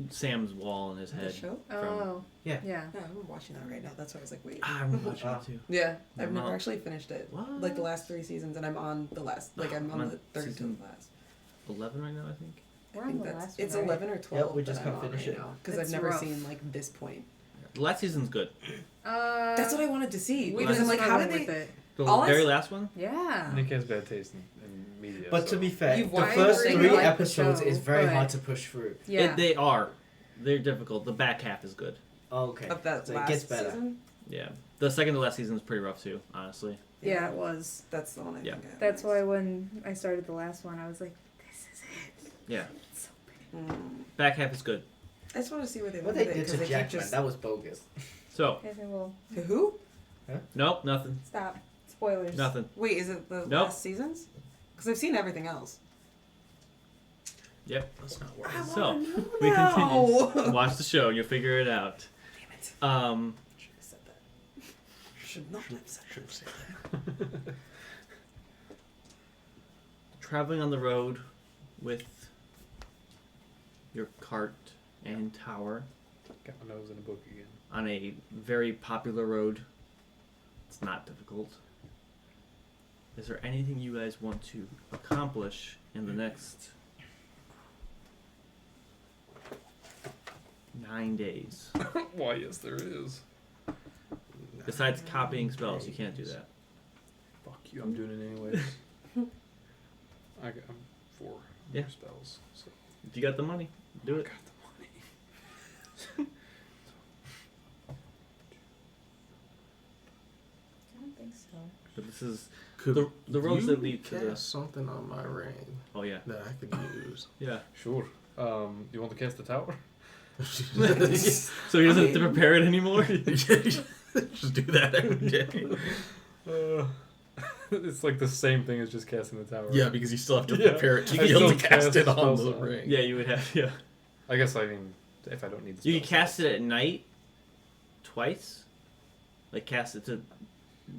S2: Sam's wall in his
S6: The
S2: head.
S6: show?
S3: Oh.
S4: Yeah.
S3: Yeah.
S6: Yeah, I'm watching that right now. That's why I was like, wait.
S2: Ah, I'm watching it too.
S6: Yeah, I've
S2: I'm
S6: never
S2: not-
S6: actually finished it.
S2: What?
S6: Like the last 3 seasons, and I'm on the last. Like I'm
S2: I'm
S6: on
S2: on
S6: the third to
S2: season-
S6: the last.
S2: 11 right now, I think.
S3: We're
S6: I
S3: on
S6: think
S3: the
S6: that's
S3: last
S6: it's
S3: one, right?
S6: 11 or 12.
S4: we just
S6: that
S4: can't
S6: I'm on
S4: finish
S6: right
S4: it.
S6: now because I've
S3: It's
S6: never
S3: rough.
S6: seen like this point.
S2: The last season's good.
S6: That's what I wanted to see.
S3: We
S6: Because
S3: just
S6: I'm like, how did
S3: with
S6: they?
S3: it.
S2: The
S6: All I
S2: very
S6: s-
S2: last one?
S3: Yeah.
S1: Nick has bad taste in media.
S4: But
S1: so.
S4: to be fair,
S6: You've
S4: the
S6: watched
S4: first
S6: it,
S4: 3
S6: you like
S3: the
S4: episodes
S3: show,
S4: is very
S3: but-
S4: hard to push through.
S3: Yeah.
S2: They are. They're difficult. The back half is good.
S4: Oh, okay.
S6: Of that
S4: So
S6: last
S4: it gets better.
S6: season.
S2: Yeah. The second to last season is pretty rough too, honestly.
S3: Yeah, it was.
S6: That's the one I
S2: Yeah.
S6: think.
S3: That's why when I started the last one, I was like, this is it.
S2: Yeah.
S3: It's so
S2: Back half is good.
S6: I just want to see where they
S4: What
S6: went
S4: they
S6: with it
S4: did
S6: because
S4: to
S6: they keep
S4: Jackman,
S6: just.
S4: that was bogus.
S2: So,
S3: Okay, well,
S6: To who?
S2: nope, nothing.
S3: stop. Spoilers.
S2: Nothing.
S6: Wait, is it the
S2: Nope.
S6: last seasons? Because I've seen everything else.
S2: Yep.
S5: That's not worth
S6: I
S5: it.
S2: So,
S6: wanna know
S2: we
S6: now.
S2: continue. Watch the show and you'll figure it out.
S6: Damn it! Should have said that. Should not have said
S5: Should have said that.
S2: Traveling on the road with your cart and tower
S1: Got my nose in a book again.
S2: on a very popular road. It's not difficult. Is there anything you guys want to accomplish in the next 9 days?
S1: Why, yes, there is.
S2: Besides copying spells, you can't do that.
S1: Fuck you, I'm doing it anyways. I'm 4
S2: Yeah.
S1: spells, so
S2: If you got the money, do it.
S1: got the money.
S3: I don't think so.
S2: But this is
S5: Could
S2: the roads
S5: you
S2: that lead to the.
S5: cast something on my ring
S2: Oh yeah,
S5: that I could use?
S2: yeah.
S1: Sure. You want to cast the tower?
S2: So he doesn't have to prepare it anymore.
S5: Just do that every day.
S1: It's like the same thing as just casting the tower.
S5: Yeah, because you still have to
S1: Yeah.
S5: prepare it to
S1: I
S5: be able to
S1: still
S5: cast
S1: cast
S5: it on
S1: spells
S5: the
S1: on it.
S5: ring.
S2: Yeah, you would have. Yeah.
S1: I guess I mean, if I don't need the
S2: You can
S1: spells,
S2: cast it at night twice. Like cast it to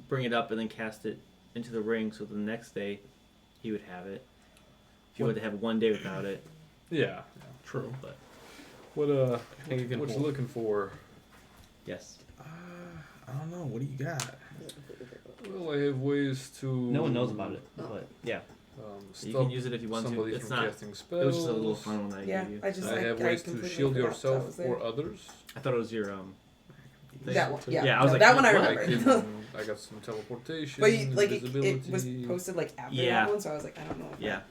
S2: bring it up and then cast it into the ring so the next day he would have it. If you were to have one day without it.
S1: Yeah.
S5: True.
S2: But
S1: What
S5: think you can
S1: what you
S5: hold.
S1: looking for?
S2: yes.
S5: I don't know. What do you got?
S1: Well, I have ways to.
S2: No one knows about it,
S6: Oh.
S2: but yeah,
S1: Stop
S2: you can use it if you want to.
S1: somebody
S2: It's
S1: from
S2: not.
S1: casting
S2: It
S1: spells.
S2: was just a little fun one that I
S6: Yeah,
S2: gave you.
S6: I just
S1: I
S6: like
S1: have
S6: I
S1: ways to
S6: completely
S1: shield
S6: forgot that
S1: yourself
S6: was there.
S1: or others.
S2: I thought it was your thing.
S6: That one, yeah.
S2: Yeah, I was
S6: no,
S2: like,
S6: that one I
S2: what?
S6: remember.
S1: I got some teleportation.
S6: But like it
S1: invisibility.
S6: was posted like after
S2: Yeah.
S6: that one, so I was like, I don't know. If
S2: Yeah.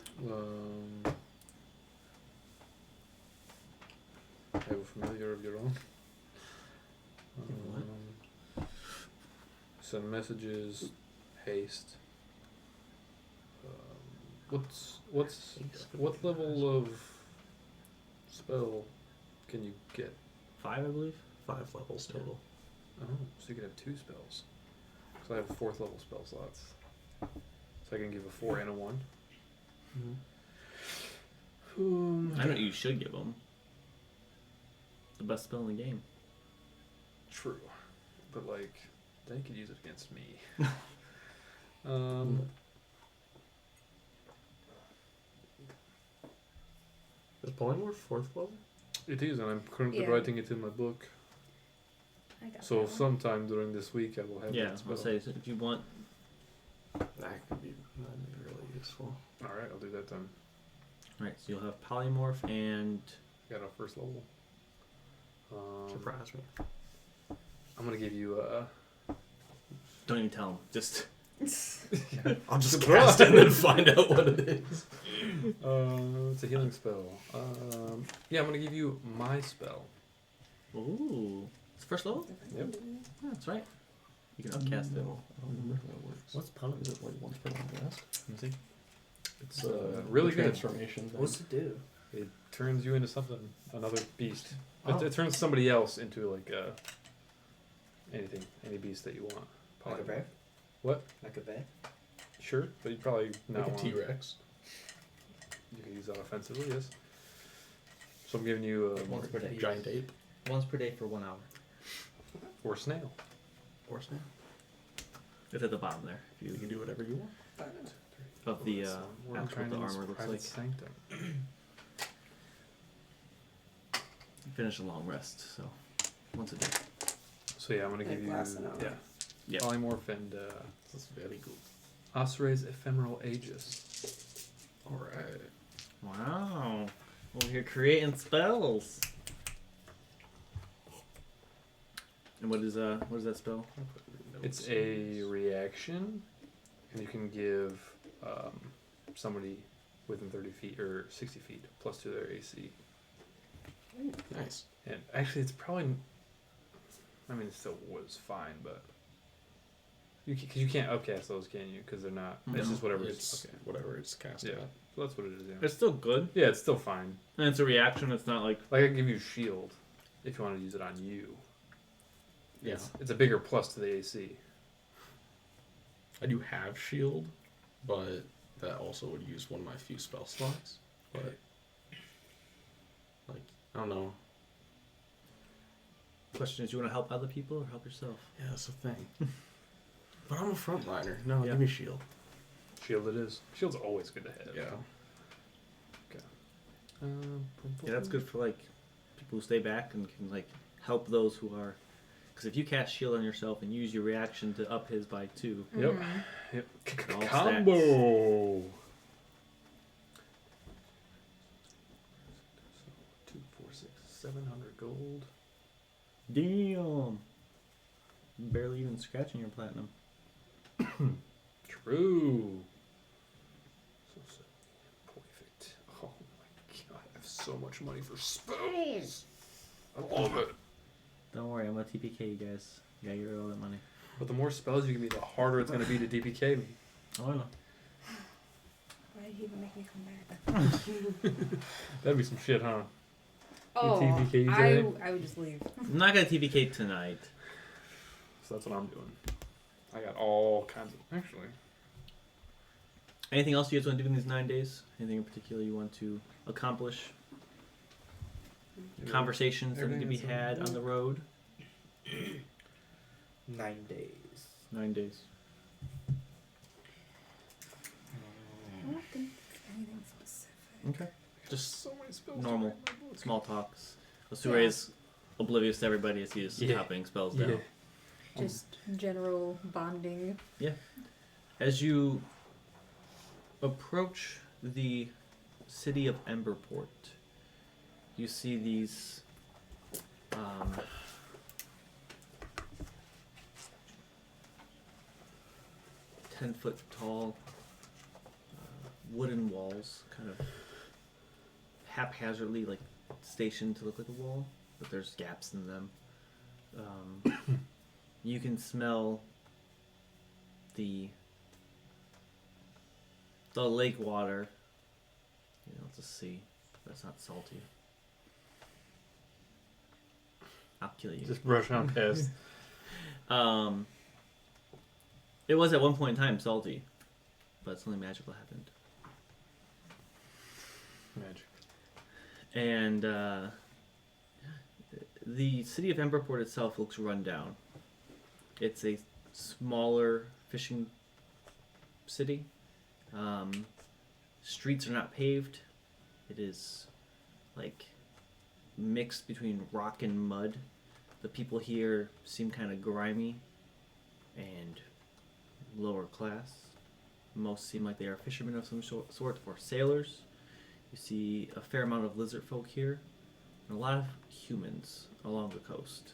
S1: I have a familiar of your own. Send messages, haste. What level of spell can you get?
S2: 5, I believe.
S5: 5 levels total.
S1: Oh, so you can have 2 spells. Because I have 4th level spell slots, so I can give a 4 and a 1.
S2: I know what you should give them. The best spell in the game.
S1: True, but like they could use it against me.
S5: Is polymorph 4th level?
S1: It is, and I'm currently
S3: Yeah.
S1: writing it in my book.
S3: I got
S1: So
S3: that one.
S1: sometime during this week, I will have
S2: Yeah,
S1: that spell.
S2: I'll say so if you want.
S5: That'd be really useful.
S1: All right, I'll do that then.
S2: Right, so you'll have polymorph and
S1: Got our first level.
S5: Surprise me.
S1: I'm gonna give you
S2: don't even tell them. Just
S5: I'll just
S1: Surprise!
S5: cast it and then find out what it is.
S1: it's a healing spell. Yeah, I'm gonna give you my spell.
S2: ooh, it's first level.
S1: Yep.
S2: Yeah, that's right. You can upcast it.
S5: I don't remember how it works.
S4: What's polymorph?
S5: Is it like once per long rest?
S1: Let me see. It's
S5: The
S1: really good.
S5: transformation thing.
S4: What's it do?
S1: It turns you into something, another beast.
S4: Oh.
S1: It turns somebody else into like anything, any beast that you want.
S4: Like a bear?
S1: What?
S4: Like a bear?
S1: Sure, but you probably not
S5: Like a
S1: want.
S5: T-Rex.
S1: You can use that offensively, yes. So I'm giving you
S2: Once per day.
S5: Giant ape.
S2: Once per day for 1 hour.
S1: or snail.
S5: Or snail.
S2: It's at the bottom there. If
S5: You
S2: you
S5: can do whatever you want.
S2: of the
S1: That's, what I'm
S2: actual
S1: trying
S2: the
S1: to use
S2: armor looks
S1: Private
S2: like.
S1: Sanctum.
S2: Finish a long rest, so once a day.
S1: So yeah, I'm gonna
S6: It
S1: give you
S6: lasts an hour.
S2: Yeah.
S1: polymorph and
S5: That's very good.
S1: Osray's ephemeral aegis.
S5: Alright.
S2: Wow. Over here creating spells. And what is that spell?
S1: It's a reaction, and you can give somebody within 30 feet or 60 feet plus 2 their AC.
S5: Nice.
S1: And actually, it's probably. I mean, it still was fine, but because you can't upcast those, can you? Because they're not. It's
S2: No.
S1: just whatever.
S5: It's
S1: Okay.
S5: whatever it's cast
S1: Yeah.
S5: at.
S1: So that's what it is. Yeah.
S2: It's still good.
S1: Yeah, it's still fine.
S2: And it's a reaction, it's not like
S1: Like I can give you shield if you want to use it on you.
S5: Yeah.
S1: It's a bigger plus to the AC.
S5: I do have shield, but that also would use one of my few spell slots. But like, I don't know.
S2: question is you want to help other people or help yourself?
S5: Yeah, that's the thing. But I'm a frontliner. No,
S2: Yeah.
S5: give me shield.
S1: Shield it is. Shield's always good to have.
S5: Yeah.
S2: Yeah, that's good for like people who stay back and can like help those who are. Because if you cast shield on yourself and use your reaction to up his by 2,
S1: Yep.
S3: Mhm.
S1: Yep.
S2: All
S1: Combo. 2, 4, 6, 700 gold.
S2: damn, barely even scratching your platinum.
S1: True. So perfect. Oh my god, I have so much money for spells. I love it.
S2: Don't worry, I'm gonna TPK you guys. You gotta get rid of all that money.
S1: But the more spells you give me, the harder it's gonna be to DPK me.
S2: Oh, I know.
S3: Why did he even make me come back?
S1: That'd be some shit, huh?
S3: Oh,
S1: TPK you
S3: I
S1: today?
S3: would just leave.
S2: I'm not gonna TPK tonight.
S1: So that's what I'm doing. I got all kinds of actually.
S2: Anything else you guys want to do in these 9 days? Anything in particular you want to accomplish? Conversations that need to be
S1: Everything
S2: had
S1: that's
S2: on the road?
S4: 9 days.
S2: 9 days.
S3: I don't think anything specific.
S2: Okay. Just
S1: So many spells.
S2: normal,
S1: to write in my book.
S2: small talks. Asure is oblivious to everybody as he is
S1: Yeah.
S2: copying spells
S1: Yeah.
S2: down.
S3: Just general bonding.
S2: As you approach the city of Emberport, you see these 10-foot tall wooden walls, kind of haphazardly like stationed to look like a wall, but there's gaps in them. You can smell the lake water. You know, it's a sea, but it's not salty. I'll kill you.
S1: Just brushing on past.
S2: It was at one point in time salty, but something magical happened.
S1: Magic.
S2: And the city of Emberport itself looks run down. It's a smaller fishing city. Streets are not paved. It is like mixed between rock and mud. The people here seem kind of grimy and lower class. Most seem like they are fishermen of some sort or sailors. You see a fair amount of lizard folk here, and a lot of humans along the coast.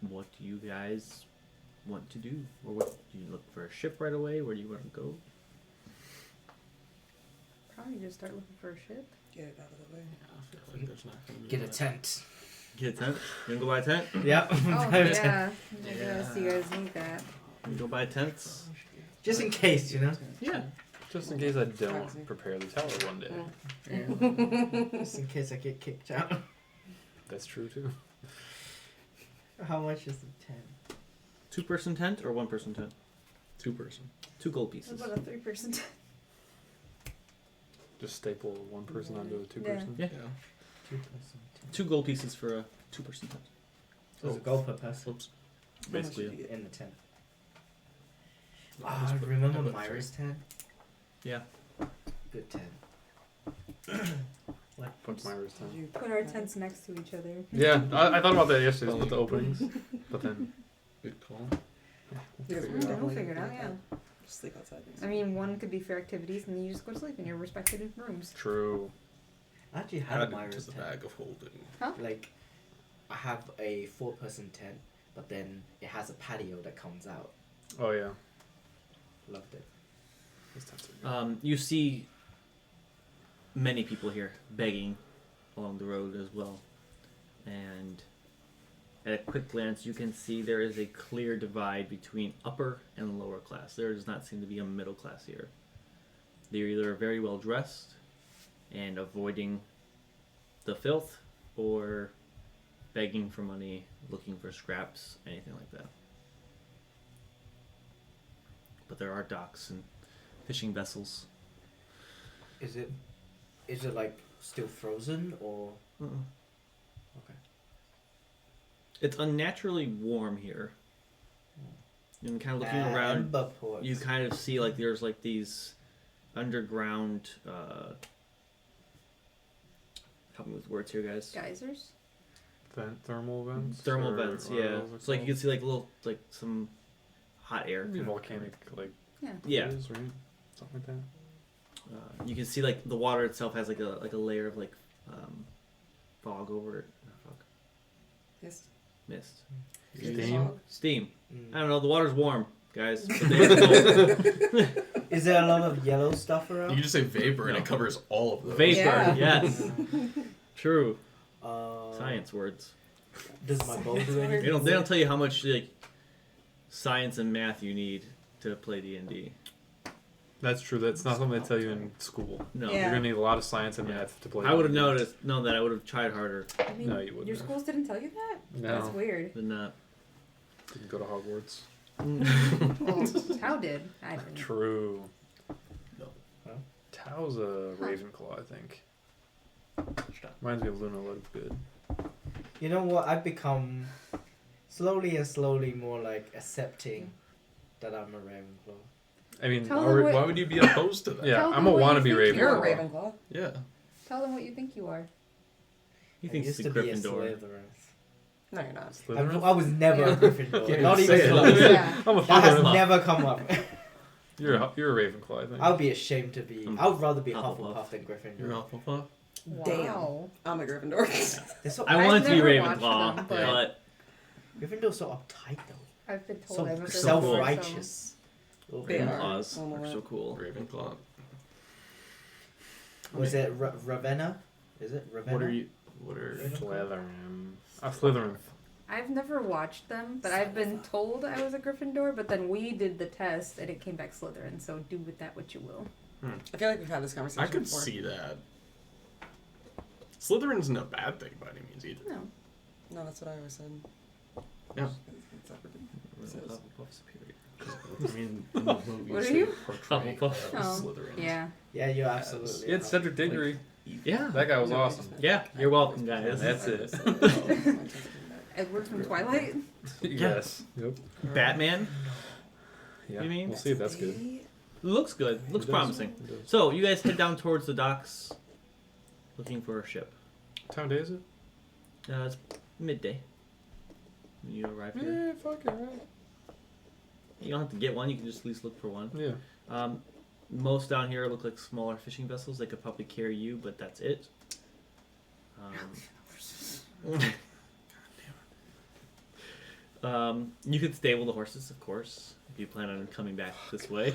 S2: What do you guys want to do? Or what, do you look for a ship right away? Where do you want to go?
S3: Probably just start looking for a ship.
S6: Get it out of the way.
S5: I feel like there's not gonna be
S4: Get a
S5: much.
S4: tent.
S2: Get a tent? You gonna go buy a tent?
S4: Yep.
S3: Oh
S4: Private tent.
S3: yeah, I guess you guys need that.
S2: You go buy tents?
S4: Just in case, you know.
S2: Yeah.
S1: Just in case I don't prepare the tower one day.
S4: Just in case I get kicked out.
S1: That's true too.
S4: How much is the tent?
S2: 2-person tent or 1-person tent?
S5: 2-person.
S2: 2 gold
S3: What
S2: pieces.
S3: about a 3-person?
S1: Just staple one person onto a
S3: Yeah.
S1: 2-person.
S2: Yeah. 2 gold pieces for a 2-person tent.
S4: There's a gold per person
S5: Oops.
S2: Basically,
S6: How much
S4: in the tent.
S5: No,
S4: Ah,
S5: let's put-
S4: remember
S5: I put
S4: Myra's tent?
S2: Yeah.
S4: Good tent. What?
S1: Fuck Myra's
S6: Did
S1: time.
S6: you
S3: Put our tents next to each other.
S1: Yeah, I thought about that yesterday with the openings, but then
S5: Good call.
S6: You guys
S1: figure
S6: were
S1: it out.
S3: We'll figure it out, yeah.
S6: Just sleep outside.
S3: I mean, one could be for activities, and then you just go to sleep in your respective rooms.
S1: True.
S4: I actually had a
S5: Add it to
S4: Myra's
S5: the
S4: tent.
S5: bag of holding.
S4: Like, I have a 4-person tent, but then it has a patio that comes out.
S1: Oh yeah.
S4: Loved it.
S1: Those tents are good.
S2: You see many people here begging along the road as well. And at a quick glance, you can see there is a clear divide between upper and lower class. There does not seem to be a middle class here. They're either very well dressed and avoiding the filth, or begging for money, looking for scraps, anything like that. But there are docks and fishing vessels.
S4: Is it like still frozen or? Okay.
S2: It's unnaturally warm here. And kind of looking around,
S4: Emberport.
S2: you kind of see like there's like these underground. Help me with words here, guys.
S3: Geysers?
S1: Thermal vents.
S2: Thermal
S1: or
S2: vents,
S1: what
S2: yeah.
S1: are those
S2: So like you can
S1: called?
S2: see like little like some hot air.
S1: Maybe
S2: kind of-
S1: volcanic like
S3: Yeah.
S2: Yeah.
S1: pools, right? Something like that.
S2: You can see like the water itself has like a layer of like fog over it. Not fog.
S6: Yes.
S2: Mist.
S1: Steam.
S2: Steam.
S4: Mm.
S2: I don't know. The water's warm, guys. But they
S4: Is there a lot of yellow stuff
S5: You
S4: around?
S5: can just say vapor and
S2: No.
S5: it covers all of those.
S2: vapor.
S3: Yeah.
S2: Yes. True.
S4: Uh,
S2: Science words.
S4: Does my bow do anything?
S2: They don't tell you how much like science and math you need to play D&D.
S1: That's true. That's not something they tell you in school.
S2: No.
S3: Yeah.
S1: You're gonna need a lot of science and
S2: Yeah.
S1: math to play.
S2: I would have
S1: D&D.
S2: known that. I would have tried harder
S3: I mean,
S1: No, you wouldn't
S3: your
S1: have.
S3: schools didn't tell you that? That's
S1: No,
S3: weird.
S2: than that.
S1: didn't go to Hogwarts.
S3: Well, Tao did. I didn't.
S1: True.
S5: No.
S4: Huh?
S1: Tao's a Ravenclaw, I think. Reminds me of Luna Lovegood. Good.
S4: You know what? I've become slowly and slowly more like accepting that I'm a Ravenclaw.
S1: I mean,
S3: Tell
S1: why
S3: them
S1: would-
S3: what-
S5: Why would you be opposed to that?
S1: yeah,
S3: Tell
S1: I'm
S3: them
S1: a
S3: what you
S1: wannabe
S3: think
S1: Ravenclaw.
S6: You're a Ravenclaw.
S5: Yeah.
S3: Tell them what you think you are.
S2: He
S7: I
S2: thinks
S7: used
S2: he's a
S7: to be a
S2: Gryffindor.
S7: Slytherin.
S6: No, you're not.
S1: Slytherin?
S7: I was never a Gryffindor.
S1: Can't
S7: Not
S1: even
S7: even
S1: say it.
S7: close.
S3: Yeah.
S1: I'm a
S7: That has
S1: Slytherin.
S7: never come up.
S1: You're a Ravenclaw, I think.
S7: I would be ashamed to be. I would rather be
S2: Hufflepuff.
S7: Hufflepuff than
S5: You're
S7: Gryffindor.
S5: Hufflepuff.
S3: Wow.
S6: I'm a Gryffindor.
S7: They're so,
S2: I
S3: I've
S2: wanted to be
S3: never watched
S2: Ravenclaw,
S3: them,
S2: but
S7: Gryffindor's so uptight though.
S3: I've been told
S7: So
S3: I'm a Gryffindor,
S7: self-righteous.
S6: They are.
S2: Ravenclaws
S6: Oh my
S2: are
S6: God.
S2: so cool.
S5: Ravenclaw.
S7: Was it Ravenna? Is it Ravenna?
S5: What are you? What are?
S1: Slytherin. Slytherin.
S3: I've never watched them, but I've been told I was a Gryffindor. But then we did the test, and it came back Slytherin. So do with that what you will.
S6: I feel like we've had this conversation
S5: I could
S6: before.
S5: see that. Slytherin's no bad thing by any means either.
S3: No.
S6: No, that's what I always said.
S5: Yeah.
S2: Hufflepuff superior.
S5: I mean, in the movies,
S3: What are
S5: they
S3: you?
S5: portray
S2: Hufflepuff.
S3: Oh,
S5: Slytherins.
S3: yeah.
S7: Yeah, you're absolutely.
S1: Yeah, it's Cedric Diggory.
S2: Yeah.
S1: That guy was awesome.
S2: Yeah, you're welcome, guys.
S1: That's it.
S3: Edward from Twilight.
S1: Yes. Yep.
S2: Batman
S1: Yeah.
S2: You mean?
S1: We'll see if that's good.
S2: looks good. Looks
S1: It does.
S2: promising.
S1: It does.
S2: So you guys head down towards the docks, looking for a ship.
S1: What time of day is it?
S2: It's midday when you arrive here.
S1: Yeah, fuck it, right?
S2: You don't have to get one. You can just at least look for one.
S1: Yeah.
S2: Most down here look like smaller fishing vessels. They could probably carry you, but that's it. You could stable the horses, of course, if you plan on coming back this way.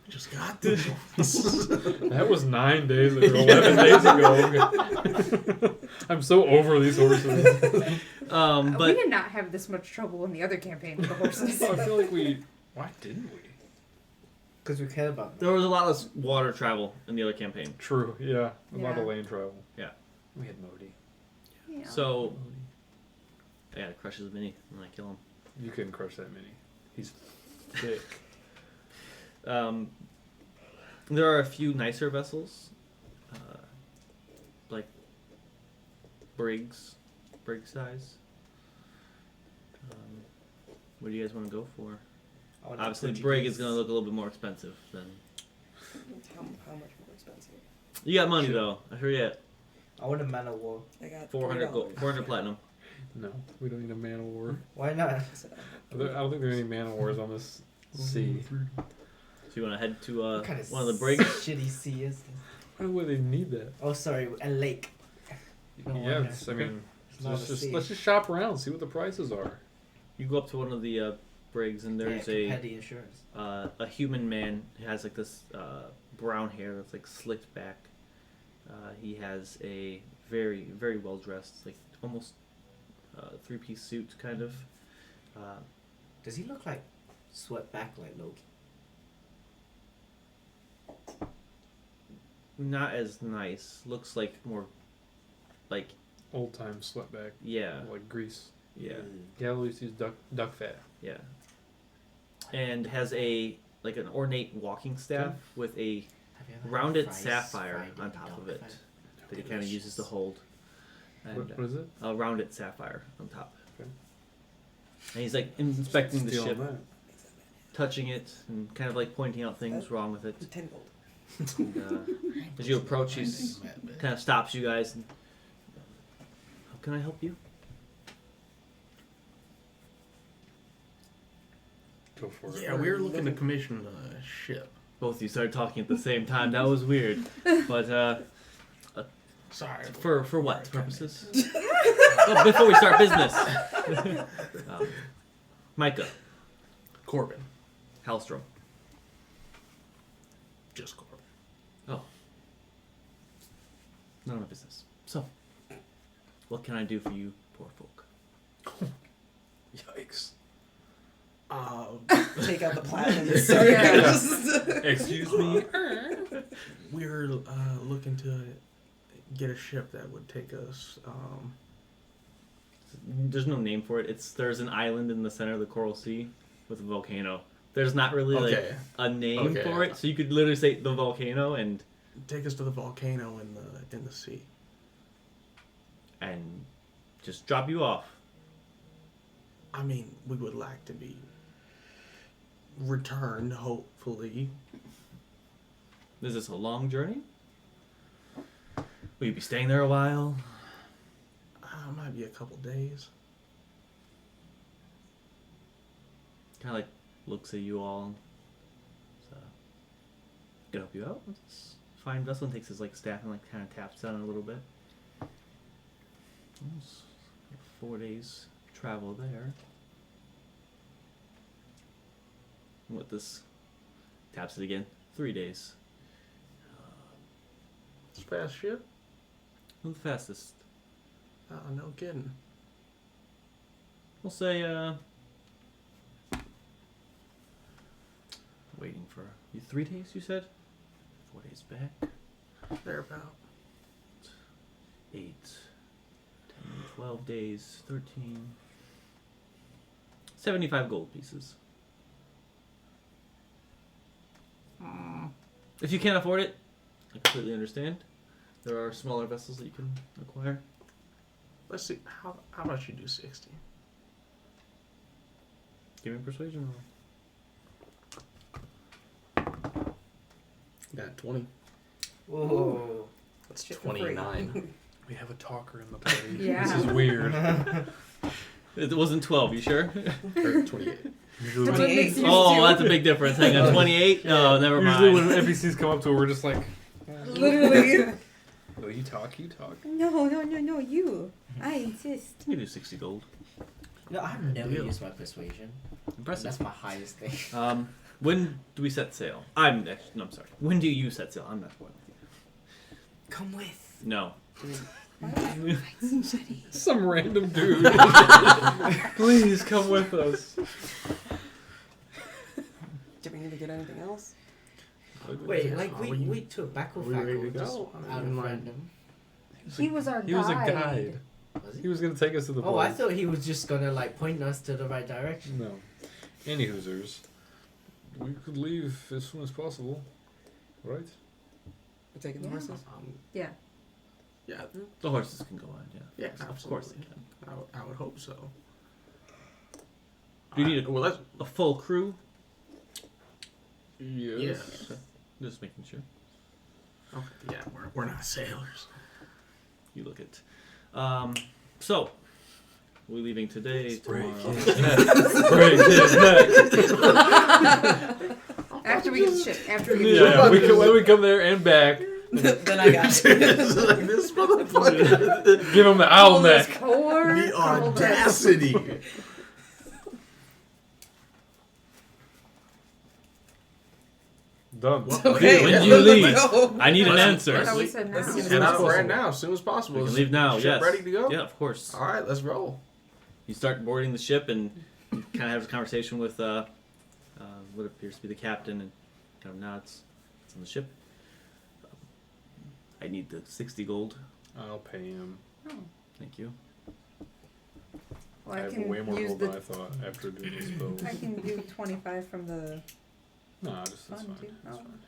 S5: Just got this.
S1: That was 9 days ago, 11 days ago. I'm so over these horses.
S3: We
S2: But
S3: did not have this much trouble in the other campaign with the horses.
S1: I feel like we. Why didn't we?
S7: Because we care about them.
S2: there was a lot less water travel in the other campaign.
S1: True, yeah. A lot of
S3: Yeah.
S1: lane travel.
S2: Yeah.
S1: We had Modi.
S3: Yeah.
S2: So I gotta crush his mini and I kill him.
S1: You couldn't crush that mini. He's thick.
S2: There are a few nicer vessels, like brig size. What do you guys want to go for?
S7: I want a
S2: Obviously,
S7: Portuguese.
S2: brig is going to look a little bit more expensive than.
S6: How much more expensive?
S2: You got money though. I forget.
S7: I want a man of war.
S6: I got
S2: 400
S6: $40.
S2: gold, 400 platinum.
S1: No, we don't need a man of war.
S7: Why not?
S6: I said
S1: I don't think there are any man of wars on this sea.
S2: So you want to head to
S7: What kind of
S2: one of the brigs?
S7: shitty sea is this?
S1: Why would they need that?
S7: Oh, sorry, a lake. No
S1: Yeah,
S7: wonder.
S1: it's, I mean,
S7: It's not a sea.
S1: let's just shop around, see what the prices are.
S2: You go up to one of the brigs and there's
S7: yeah, pay the insurance.
S2: a human man who has like this brown hair that's like slicked back. He has a very, very well dressed, like almost three-piece suit kind of.
S7: Does he look like swept back like Loki?
S2: Not as nice. Looks like more like
S1: Old time sweatback,
S2: yeah,
S1: like grease.
S2: yeah,
S1: Yeah, at least use duck fat.
S2: yeah. And has a like an ornate walking staff with a
S7: Have you ever had
S2: rounded
S7: fries
S2: sapphire
S7: fried
S2: on
S7: in
S2: top
S7: dog
S2: of it
S7: fat?
S2: that he kind of uses to hold. And
S1: What is it?
S2: a rounded sapphire on top.
S1: Okay.
S2: And he's like inspecting the
S1: Stealing
S2: ship,
S1: that.
S2: touching it, and kind of like pointing out things wrong with it.
S6: 10 gold.
S2: And, as you approach, he kind of stops you guys. And, how can I help you?
S1: Go for it.
S5: Yeah, we were looking to commission a ship.
S2: Both of you started talking at the same time. That was weird. But
S5: Sorry.
S2: for what purposes? Oh, before we start business, Micah
S5: Corbin.
S2: Hellstrom.
S5: Just Corbin.
S2: Oh, none of my business. So, what can I do for you, poor folk?
S1: Yikes.
S6: Take out the platinum.
S3: Yeah.
S1: Excuse me.
S5: We're looking to get a ship that would take us.
S2: There's no name for it. There's an island in the center of the Coral Sea with a volcano. There's not really like
S5: Okay.
S2: a name
S5: Okay.
S2: for it, so you could literally say the volcano and
S5: Take us to the volcano in the sea.
S2: just drop you off.
S5: I mean, we would like to be returned, hopefully.
S2: Is this a long journey? Will you be staying there a while?
S5: be a couple days.
S2: Kind of like looks at you all. So, can help you out. It's fine. Dustin takes his like staff and like kind of taps on it a little bit. It's 4 days travel there. What this taps it again. 3 days.
S5: It's fast ship.
S2: Not the fastest.
S5: Oh, no kidding.
S2: We'll say waiting for you 3 days. You said 4 days back.
S5: They're about
S2: 8, 10, 12 days, 13, 75 gold pieces. If you can't afford it, I completely understand. There are smaller vessels that you can acquire.
S5: Let's see. How about you do 60?
S2: Give me a persuasion roll.
S5: Got 20.
S4: Whoa.
S5: That's
S6: Shit for free.
S5: 29.
S1: We have a talker in the party.
S3: Yeah.
S1: This is weird.
S2: It wasn't 12, you sure?
S5: Or 28.
S1: Usually
S3: That's
S1: when,
S3: what makes you
S2: Oh,
S3: do.
S2: that's a big difference. Hang on, 28? Oh, never
S1: usually
S2: mind.
S1: when NPCs come up to her, we're just like,
S3: Literally.
S1: oh, you talk, you talk.
S3: No, you. I insist.
S2: You can do 60 gold.
S4: No, I've never
S5: Deal.
S4: used my persuasion.
S2: Impressive.
S4: That's my highest thing.
S2: When do we set sail? I'm sorry. When do you set sail? I'm not spoiling you.
S4: Come with.
S2: No.
S1: Some random dude. Please come with us.
S6: Did we need to get anything else?
S4: Wait, like
S5: Are
S4: we took back
S5: are
S4: off
S5: we ready to
S4: just
S5: go? I
S4: out
S5: mean,
S4: of
S5: like-
S4: random.
S3: He was our guide.
S1: He was a guide.
S4: Was he?
S1: He was gonna take us to the
S4: Oh, I
S1: place.
S4: thought he was just gonna like point us to the right direction.
S1: No. Any Hoosers. We could leave as soon as possible. Right?
S6: We're taking the
S3: Yeah.
S6: horses?
S3: Yeah.
S5: Yeah,
S2: The horses can go on, yeah.
S5: yeah,
S2: Of course they
S5: absolutely.
S2: can.
S5: I would hope so.
S2: Do you need
S5: Well, let's.
S2: a full crew?
S1: Yes.
S5: Yes.
S2: Just making sure.
S5: Okay, yeah, we're not sailors.
S2: You look at. So, we're leaving today, tomorrow.
S1: Break his neck.
S3: After we get the ship. After we get the
S1: Yeah, when we come there and back,
S6: Then I got it.
S5: It's like this motherfucker.
S1: give him the owl
S3: All this
S1: neck.
S3: poor
S5: The
S3: troubled
S5: audacity.
S1: Done.
S6: Okay,
S2: When do you
S6: let's
S2: leave?
S6: go.
S2: I need an
S5: Let's-
S2: answer.
S3: I thought we said now.
S6: Let's
S5: Get
S1: soon as
S5: out right
S1: possible.
S5: now, as soon as possible.
S2: We can leave now,
S5: Ship
S2: yes.
S5: ready to go?
S2: Yeah, of course.
S5: All right, let's roll.
S2: You start boarding the ship and kind of have a conversation with what appears to be the captain and kind of nods. It's on the ship. I need the 60 gold.
S1: I'll pay him.
S3: Oh.
S2: Thank you.
S3: Well,
S1: I
S3: I
S1: have
S3: can
S1: way more
S3: use
S1: gold than I
S3: the.
S1: thought after doing this spell.
S3: I can do 25 from the.
S1: No, just that's
S3: Fun,
S1: fine.
S3: too.
S1: That's
S3: Oh.
S1: fine.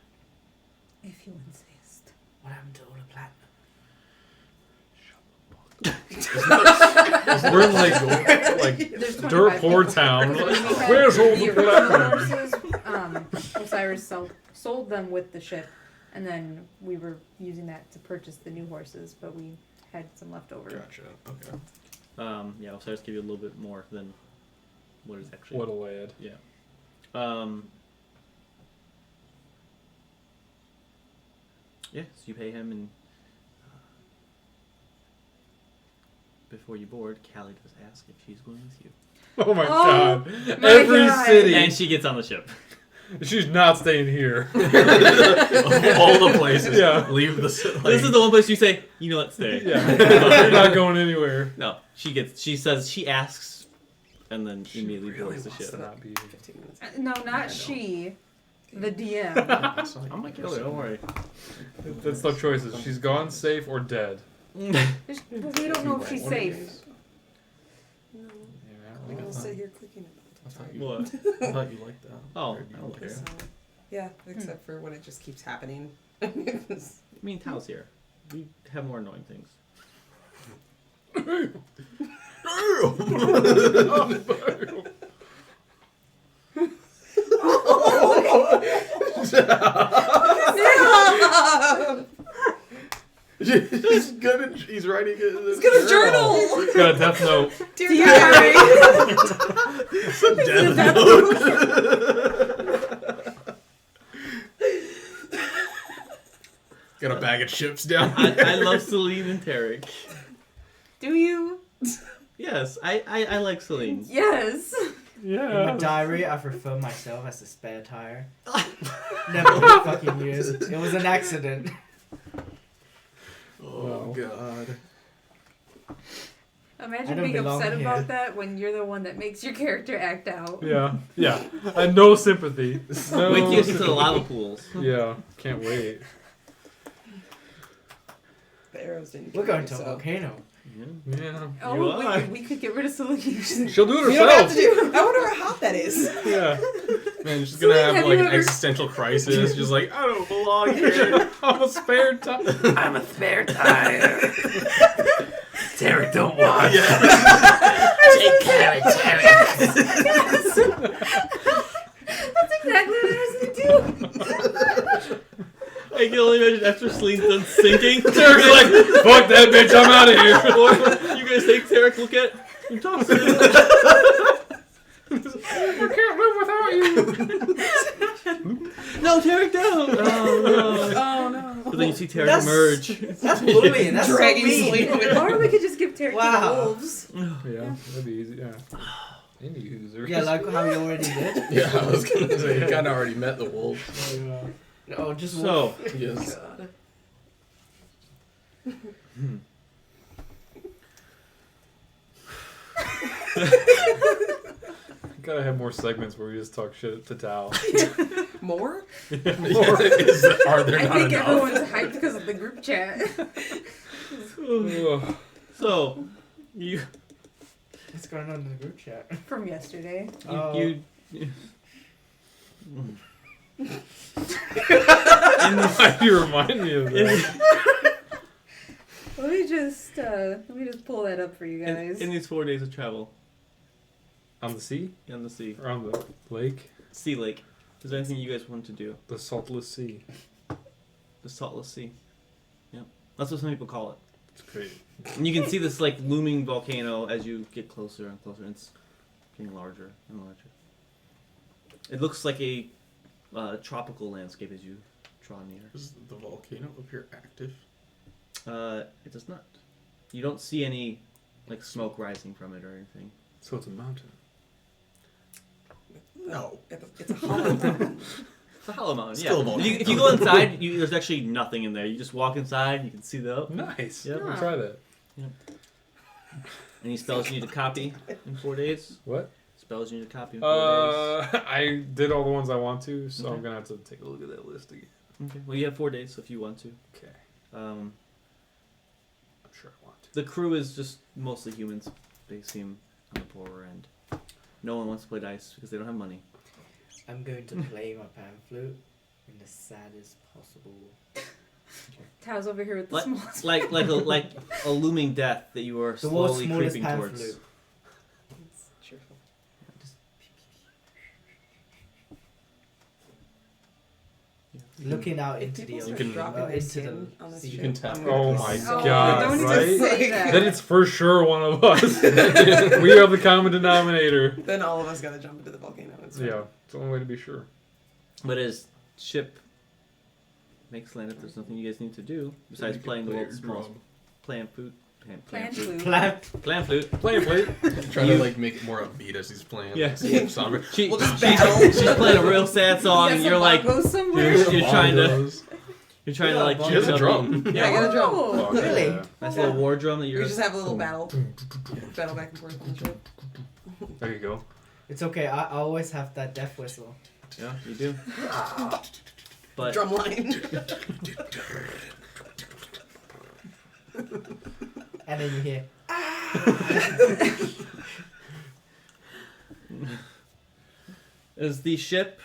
S3: If you insist.
S4: What happened to all the platinum?
S1: We're in like
S3: There's
S1: dirt
S3: 25
S1: poor
S3: people.
S1: town.
S3: Because when we had
S1: Where's all
S3: the
S1: the
S3: original
S1: platinum?
S3: horses, Osiris sold them with the ship, and then we were using that to purchase the new horses, but we had some left over.
S1: Gotcha. Okay.
S2: Yeah, Osiris give you a little bit more than what is actually.
S1: What a lad.
S2: Yeah. Yeah, so you pay him, and before you board, Callie does ask if she's going with you.
S1: Oh my
S3: Oh
S1: god.
S3: my
S1: Every
S3: God.
S1: city.
S2: And she gets on the ship.
S1: She's not staying here.
S5: Of all the places.
S1: Yeah.
S5: Leave the.
S2: This is the one place you say, you know what, stay.
S1: Yeah. You're not going anywhere.
S2: No, she asks, and then immediately boards the ship.
S1: Not be
S6: 15 minutes.
S3: No, not she. The DM.
S2: I'm gonna kill her, don't worry.
S1: That's no choices. She's gone, safe, or dead.
S3: But we don't know if she's safe.
S6: No,
S1: Yeah,
S6: I'm gonna sit here clicking it.
S2: What?
S5: I thought you liked that.
S2: Oh,
S5: Or do you
S2: I don't care.
S6: So, yeah, except for when it just keeps happening.
S2: I mean, Tao's here. We have more annoying things.
S5: She's gonna. He's writing it. In
S6: He's got a journal.
S1: He's got a death note.
S6: Dear diary.
S5: Death note. Got a bag of chips down.
S2: I love Celine and Tarek.
S3: Do you?
S2: Yes, I like Celine.
S3: Yes.
S7: In my
S1: Yeah.
S7: diary, I refer myself as the spare tire. Never been fucking used. It was an accident.
S5: Oh
S1: Wow.
S5: God.
S7: I
S3: Imagine
S7: don't
S3: being
S7: belong
S3: upset
S7: here.
S3: about that when you're the one that makes your character act out.
S1: Yeah. Yeah. No sympathy. No
S2: Wait till you get to the lava pools.
S1: Yeah. Can't wait.
S6: The arrows didn't.
S7: We're
S6: kill
S7: going
S6: me,
S7: to a
S6: so.
S7: volcano.
S1: Yeah.
S3: Oh,
S2: You are.
S3: we could get rid of Celine.
S1: She'll do it
S6: We don't have
S1: herself.
S6: to do. I wonder how hot that is.
S1: Yeah.
S5: Man, she's gonna
S3: Celine,
S5: have
S3: have
S5: like
S3: you
S5: an
S3: ever-
S5: existential crisis. Just like, I don't belong here.
S1: I'm a spare time.
S4: I'm a spare tire. Tarek, don't watch. Take care of Tarek.
S3: That's exactly what I was gonna do.
S2: I can only imagine after Celine's done sinking.
S1: Derek's like, fuck that bitch, I'm out of here.
S2: You guys take Tarek, look at you talk to him.
S1: I can't live without you.
S2: No, Tarek, down. Oh no.
S1: Oh no.
S2: But then you see Tarek
S7: That's-
S2: emerge.
S7: That's bullying. That's
S6: Dragging
S7: so mean.
S6: Celine with
S3: Or we could just give Tarek to
S7: Wow.
S3: the wolves.
S1: Yeah, that'd be easy. Yeah. Any users.
S7: Yeah, like how you already did.
S5: Yeah, I was gonna say, you kind of already met the wolf.
S1: Yeah.
S7: No, just
S2: So,
S5: Yes.
S6: God.
S1: Gotta have more segments where we just talk shit to Tao.
S6: More?
S5: Are there
S3: I
S5: not
S3: think
S5: enough?
S3: everyone's hyped because of the group chat.
S1: Ugh.
S2: so you
S7: what's going on in the group chat?
S3: From yesterday.
S2: you
S1: Why do you remind me of that?
S3: Let me just pull that up for you guys.
S2: in these 4 days of travel
S1: On the sea?
S2: on the sea,
S1: Or on the lake?
S2: sea lake, is there anything you guys want to do?
S1: The saltless sea.
S2: The saltless sea. Yep, that's what some people call it.
S1: It's great.
S2: And you can see this like looming volcano as you get closer and closer. And it's getting larger and larger. It looks like a tropical landscape as you draw near.
S5: Does the volcano appear active?
S2: It does not. You don't see any like smoke rising from it or anything.
S1: So it's a mountain.
S5: No.
S6: It's a hollow mountain.
S2: It's a hollow mountain.
S5: Still a
S2: Yeah.
S5: volcano.
S2: If you go inside, there's actually nothing in there. You just walk inside. You can see the
S1: Nice.
S2: Yep.
S1: We'll try that.
S2: any spells you need to copy in 4 days.
S1: What?
S2: Spells you need to copy in 4 days.
S1: I did all the ones I want to, so
S2: Okay.
S1: I'm gonna have to take a look at that list again.
S2: Okay. Well, you have 4 days if you want to.
S1: Okay.
S2: Um,
S1: I'm sure I want to.
S2: the crew is just mostly humans. They seem on the poorer end. No one wants to play dice because they don't have money.
S7: I'm going to play my pan flute in the saddest possible.
S3: Tao's over here with the
S2: Like-
S3: smallest.
S2: Like a looming death that you are
S7: The world's
S2: slowly
S7: smallest
S2: creeping
S7: pan
S2: towards.
S7: flute.
S6: It's cheerful.
S7: Looking out
S6: If
S7: into the
S6: people
S7: ocean.
S6: start dropping their
S7: into
S6: skin
S7: the
S6: on this
S7: sea.
S6: ship,
S5: can tap
S6: I'm
S5: it.
S6: gonna
S1: Oh
S6: be
S1: my
S6: so
S1: God,
S3: don't
S1: right?
S3: even say that.
S1: Then it's for sure one of us. We are the common denominator.
S6: Then all of us gotta jump into the volcano. It's fine.
S1: Yeah, it's the only way to be sure.
S2: But as ship makes land, if there's nothing you guys need to do besides playing the world's smallest plan flute.
S3: Plan flute.
S2: Plan flute.
S1: Playing plate.
S5: Trying to like make it more upbeat as he's playing.
S2: Yeah.
S5: Like, some somber.
S2: She,
S6: We'll just
S2: she's,
S6: battle.
S2: she's playing a real sad song,
S3: You
S2: and
S3: got
S2: you're
S3: some
S2: like,
S3: bongos somewhere?
S2: you're trying to,
S5: Bongos.
S2: you're trying to like.
S7: Yeah,
S5: She has a
S2: juice up
S5: drum.
S2: the-
S6: Yeah, I got a drum.
S3: Oh.
S1: Okay,
S7: Really?
S1: yeah.
S2: Nice little war drum that
S6: We
S2: you're.
S6: just have a little battle. Battle back and forth on the ship.
S1: There you go.
S7: It's okay. I always have that death whistle.
S2: Yeah, you do. But
S6: Drum line.
S7: And then you hear.
S2: as the ship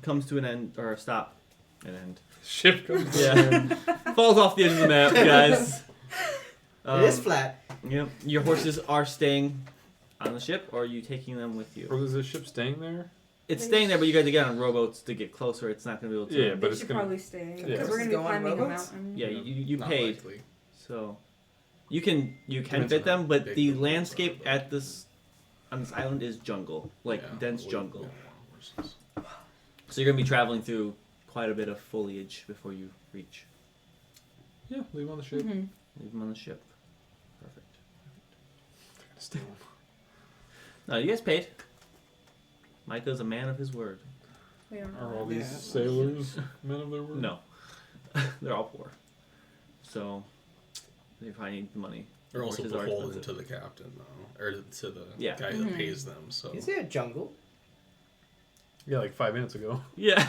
S2: comes to an end or a stop, an end.
S1: Ship comes.
S2: Yeah, falls off the edge of the map, guys.
S7: It is flat.
S2: Yep. Your horses are staying on the ship, or are you taking them with you?
S1: Or is the ship staying there?
S2: It's staying there, but you got to get on rowboats to get closer. It's not going to be able to.
S1: Yeah, but
S3: They
S1: it's
S3: should
S1: gonna.
S3: probably stay
S1: Yeah.
S3: because we're gonna be
S6: Go on
S3: climbing a
S6: rowboats?
S3: mountain.
S2: Yeah, you
S5: Not
S2: paid,
S5: likely.
S2: so You can
S5: Depends
S2: fit
S5: on
S2: them,
S5: how
S2: but
S5: big
S2: the
S5: the ones
S2: landscape
S5: are,
S2: at this on this island is jungle, like
S5: Yeah,
S2: dense
S5: we-
S2: jungle.
S5: we don't want horses.
S2: So you're gonna be traveling through quite a bit of foliage before you reach.
S1: Yeah, leave 'em on the ship.
S3: Mhm.
S2: Leave them on the ship. Perfect.
S1: Stay.
S2: No, you guys paid. Micah's a man of his word.
S3: We don't
S1: Are
S3: know.
S1: all these
S6: Yeah.
S1: sailors men of their word?
S2: No, they're all poor. So they probably need the money.
S5: They're also
S2: Horses are
S5: beholden
S2: expensive.
S5: to the captain, though, or to the
S2: Yeah.
S5: guy
S3: Mhm.
S5: that pays them. So
S7: Is it a jungle?
S1: Yeah, like 5 minutes ago.
S2: Yeah.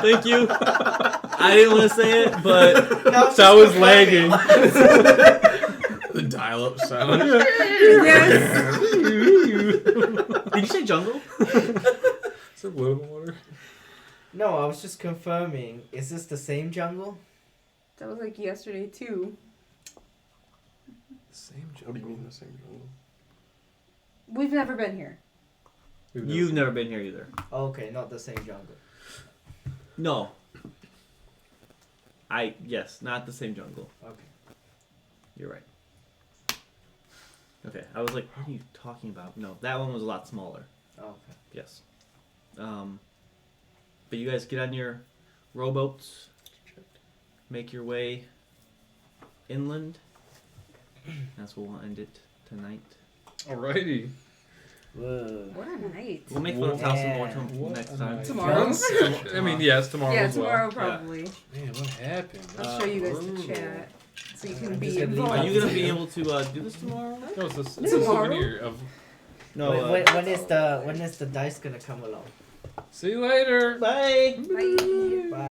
S2: Thank you. I didn't want to say it, but
S7: No,
S1: So I was lagging.
S5: the dial-up sound.
S3: Yes.
S2: did you say jungle?
S1: Is there blood in the water?
S7: No, I was just confirming. Is this the same jungle?
S3: That was like yesterday too.
S1: Same job.
S5: What do you mean the same jungle?
S3: We've never been here.
S2: You've never been here either.
S7: Okay, not the same jungle.
S2: No. Yes, not the same jungle.
S7: Okay.
S2: You're right. Okay, I was like, what are you talking about? No, that one was a lot smaller.
S7: Okay.
S2: Yes. But you guys get on your rowboats, make your way inland. That's where we'll end it tonight.
S1: Alrighty.
S7: Whoa.
S3: What a night.
S2: We'll make fun of House and
S7: Yeah.
S2: more
S1: What
S2: next
S1: a
S2: time.
S1: night.
S3: Tomorrow?
S1: I mean, yes, tomorrow
S3: Yeah,
S1: as well.
S3: tomorrow probably.
S1: Man, what happened?
S3: I'll show you guys the chat so you can
S7: I'm
S3: be
S7: just gonna leave
S3: involved.
S2: Are you gonna be able to do this tomorrow?
S1: No, it's a
S3: Tomorrow?
S1: souvenir of.
S2: No.
S7: when is the dice gonna come along?
S1: See you later.
S2: Bye.
S3: Bye.
S7: Bye.